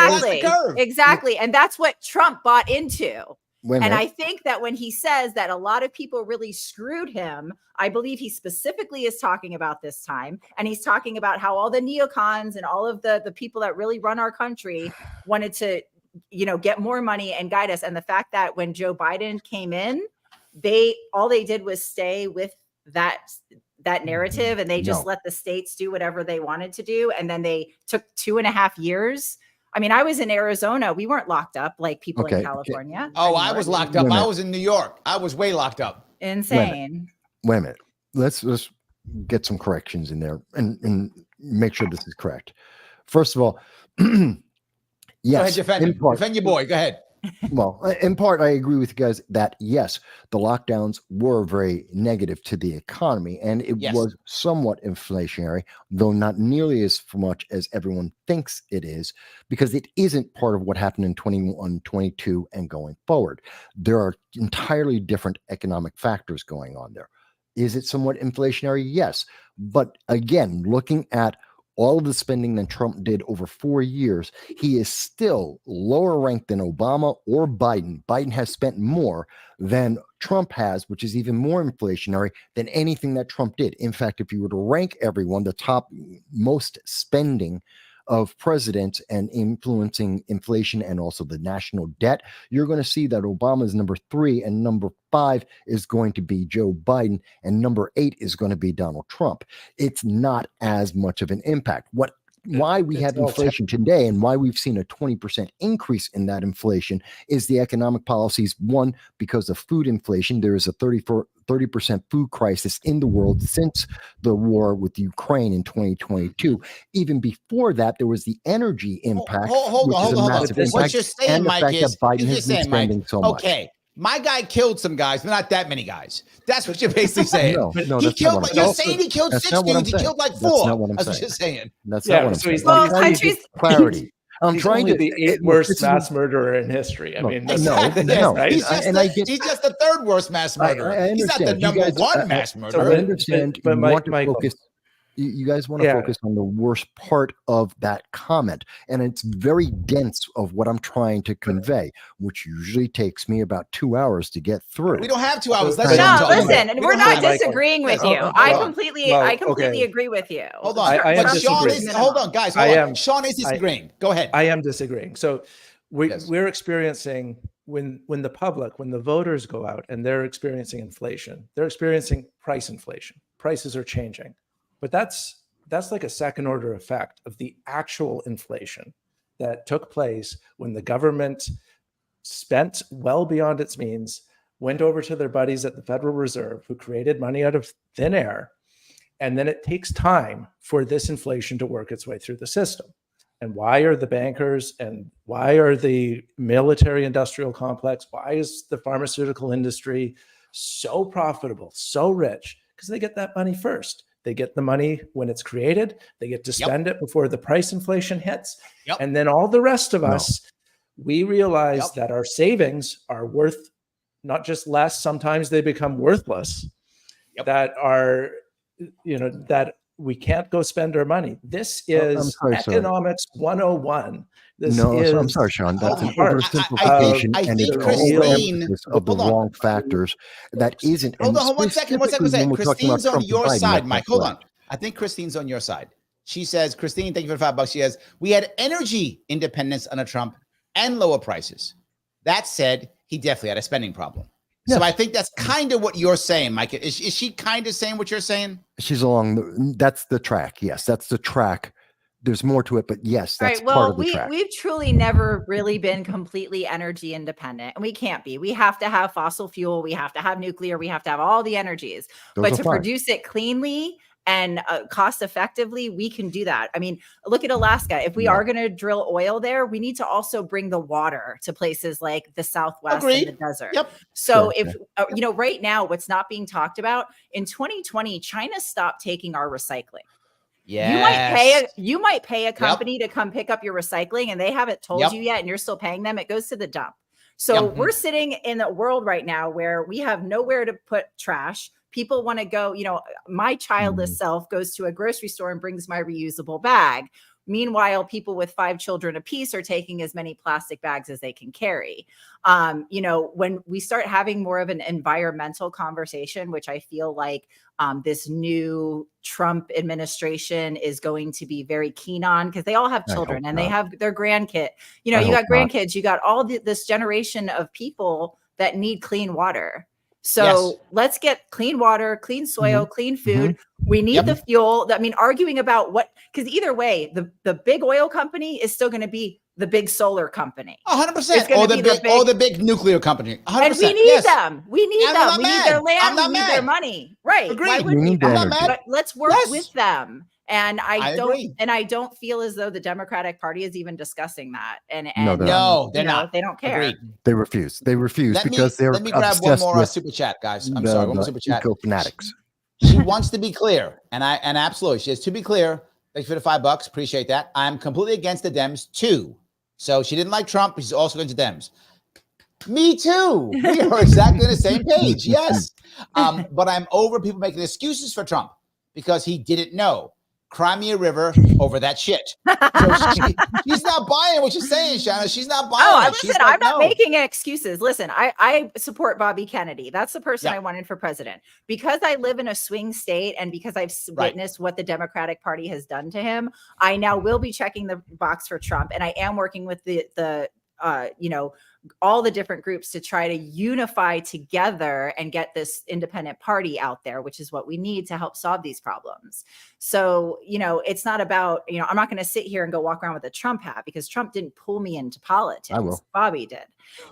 Exactly. And that's what Trump bought into. And I think that when he says that a lot of people really screwed him, I believe he specifically is talking about this time. And he's talking about how all the neocons and all of the people that really run our country wanted to, get more money and guide us. And the fact that when Joe Biden came in, all they did was stay with that narrative, and they just let the states do whatever they wanted to do. And then they took 2.5 years. I mean, I was in Arizona. We weren't locked up like people in California. Oh, I was locked up. I was in New York. I was way locked up. Insane. Wait a minute. Let's get some corrections in there and make sure this is correct. First of all, yes. Go ahead, defend your boy. Go ahead. Well, in part, I agree with you guys that, yes, the lockdowns were very negative to the economy, and it was somewhat inflationary, though not nearly as much as everyone thinks it is, because it isn't part of what happened in 21, 22, and going forward. There are entirely different economic factors going on there. Is it somewhat inflationary? Yes. But again, looking at all of the spending that Trump did over 4 years, he is still lower ranked than Obama or Biden. Biden has spent more than Trump has, which is even more inflationary than anything that Trump did. In fact, if you were to rank everyone, the top most spending of presidents and influencing inflation and also the national debt, you're going to see that Obama is number 3 and number 5 is going to be Joe Biden and number 8 is going to be Donald Trump. It's not as much of an impact. Why we have inflation today and why we've seen a 20% increase in that inflation is the economic policies. One, because of food inflation. There is a 30% food crisis in the world since the war with Ukraine in 2022. Even before that, there was the energy impact. Hold on. What you're saying, Mike, is Biden has been spending so much. Okay. My guy killed some guys, but not that many guys. That's what you're basically saying. No, he killed. You're saying he killed 6 dudes. He killed like 4. That's not what I'm That's saying. what you're saying. That's not what I'm saying. Well, I'm trying to get clarity. I'm trying to be the 8th worst mass murderer in history. I mean, no. Right? He's just the 3rd worst mass murderer. I He's not the understand. number 1 mass murderer. I understand. But you want to Michael, focus. You guys want to focus on the worst part of that comment. And it's very dense of what I'm trying to convey, which usually takes me about 2 hours to get through. We don't have 2 hours. No, listen, and we're not disagreeing with you. I completely agree with you. Hold on. Hold on, guys. Sean is disagreeing. Go ahead. I am disagreeing. So we're experiencing when the voters go out and they're experiencing inflation, they're experiencing price inflation. Prices are changing. But that's like a second order effect of the actual inflation that took place when the government spent well beyond its means, went over to their buddies at the Federal Reserve who created money out of thin air. And then it takes time for this inflation to work its way through the system. And why are the bankers and why are the military industrial complex, why is the pharmaceutical industry so profitable, so rich? Because they get that money first. They get the money when it's created. They get to spend it before the price inflation hits. And then all the rest of us, we realize that our savings are worth not just less, sometimes they become worthless, that are, that we can't go spend our money. This is economics 101. I'm sorry, Sean. That's an oversimplification and it's overemphasis of the wrong factors. That isn't. Hold on 1 second. Christine's on your side, Mike. Hold on. I think Christine's on your side. She says, Christine, thank you for $5. She says, we had energy independence under Trump and lower prices. That said, he definitely had a spending problem. So I think that's kind of what you're saying, Mike. Is she kind of saying what you're saying? She's that's the track. Yes, that's the track. There's more to it, but yes, that's part of the track. We've truly never really been completely energy independent, and we can't be. We have to have fossil fuel. We have to have nuclear. We have to have all the energies. But to produce it cleanly and cost effectively, we can do that. I mean, look at Alaska. If we are going to drill oil there, we need to also bring the water to places like the Southwest and the desert. So right now, what's not being talked about in 2020, China stopped taking our recycling. You might pay a company to come pick up your recycling and they haven't told you yet and you're still paying them. It goes to the dump. So we're sitting in a world right now where we have nowhere to put trash. People want to go, my childless self goes to a grocery store and brings my reusable bag. Meanwhile, people with 5 children apiece are taking as many plastic bags as they can carry. When we start having more of an environmental conversation, which I feel like this new Trump administration is going to be very keen on, because they all have children and they have their grandkid. You got grandkids, you got all this generation of people that need clean water. So let's get clean water, clean soil, clean food. We need the fuel. I mean, arguing about because either way, the big oil company is still going to be the big solar company. 100%. Or the big nuclear company. 100%. And we need them. We need them. We need their land. We need their money. Right. Agreed. But let's work with them. And I don't feel as though the Democratic Party is even discussing that. And no, they're not. They don't care. Agreed. They refuse because they're let me grab one more super chat, guys. I'm sorry, one more super chat. Eco-fanatics. She wants to be clear, and absolutely, she has to be clear. Thanks for the $5. Appreciate that. I'm completely against the Dems too. So she didn't like Trump, but she's also against the Dems. Me too. We are exactly on the same page. Yes. But I'm over people making excuses for Trump because he didn't know. Cry me a river over that shit. So she's not buying what you're saying, Shanna. She's not buying it. I'm not making excuses. Listen, I support Bobby Kennedy. That's the person I wanted for president. Because I live in a swing state and because I've witnessed what the Democratic Party has done to him, I now will be checking the box for Trump. And I am working with the all the different groups to try to unify together and get this independent party out there, which is what we need to help solve these problems. So, it's not about, I'm not going to sit here and go walk around with a Trump hat because Trump didn't pull me into politics. I will. Bobby did.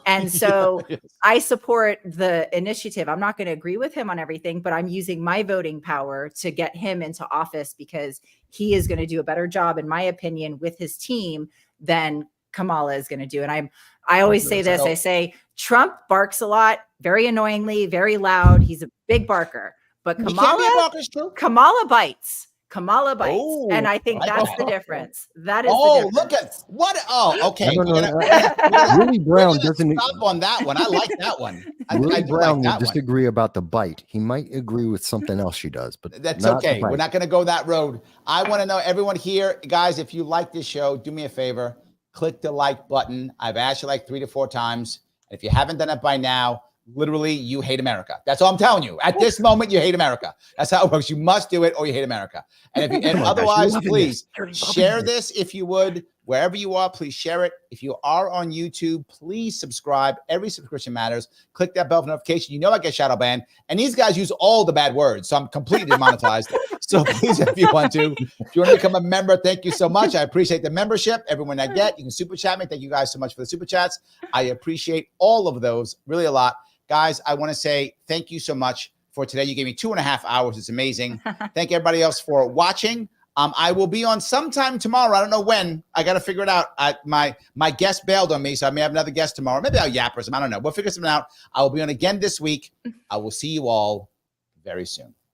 And so I support the initiative. I'm not going to agree with him on everything, but I'm using my voting power to get him into office because he is going to do a better job, in my opinion, with his team than Kamala is going to do. And I always say this, I say Trump barks a lot, very annoyingly, very loud. He's a big barker, but Kamala bites. Kamala bites, Oh, and I think I like that's that. the difference. That is Oh, the difference. look at what? Oh, okay. I don't know. We're gonna- Willie Brown doesn't. stop on that one. I like that one. I Willie do Brown like will that one. disagree about the bite. He might agree with something else she does, but That's not okay. the We're bite. not going to go that road. I want to know, everyone here, guys, if you like this show, do me a favor, click the like button. I've asked you like 3 to 4 times. If you haven't done it by now, literally, you hate America. That's all I'm telling you. At this moment, you hate America. That's how it works. You must do it or you hate America. And if you, and Come on, guys, you're otherwise, loving please this. You're loving share this. this if you would. Wherever you are, please share it. If you are on YouTube, please subscribe. Every subscription matters. Click that bell for notification. You know I get shadow banned. And these guys use all the bad words, so I'm completely demonetized. So please, if you want to become a member, thank you so much. I appreciate the membership. Everyone I get, you can super chat me. Thank you guys so much for the super chats. I appreciate all of those really a lot. Guys, I want to say thank you so much for today. You gave me 2.5 hours. It's amazing. Thank everybody else for watching. I will be on sometime tomorrow. I don't know when. I got to figure it out. My guest bailed on me, so I may have another guest tomorrow. Maybe I'll yap or something. I don't know. We'll figure something out. I will be on again this week. I will see you all very soon.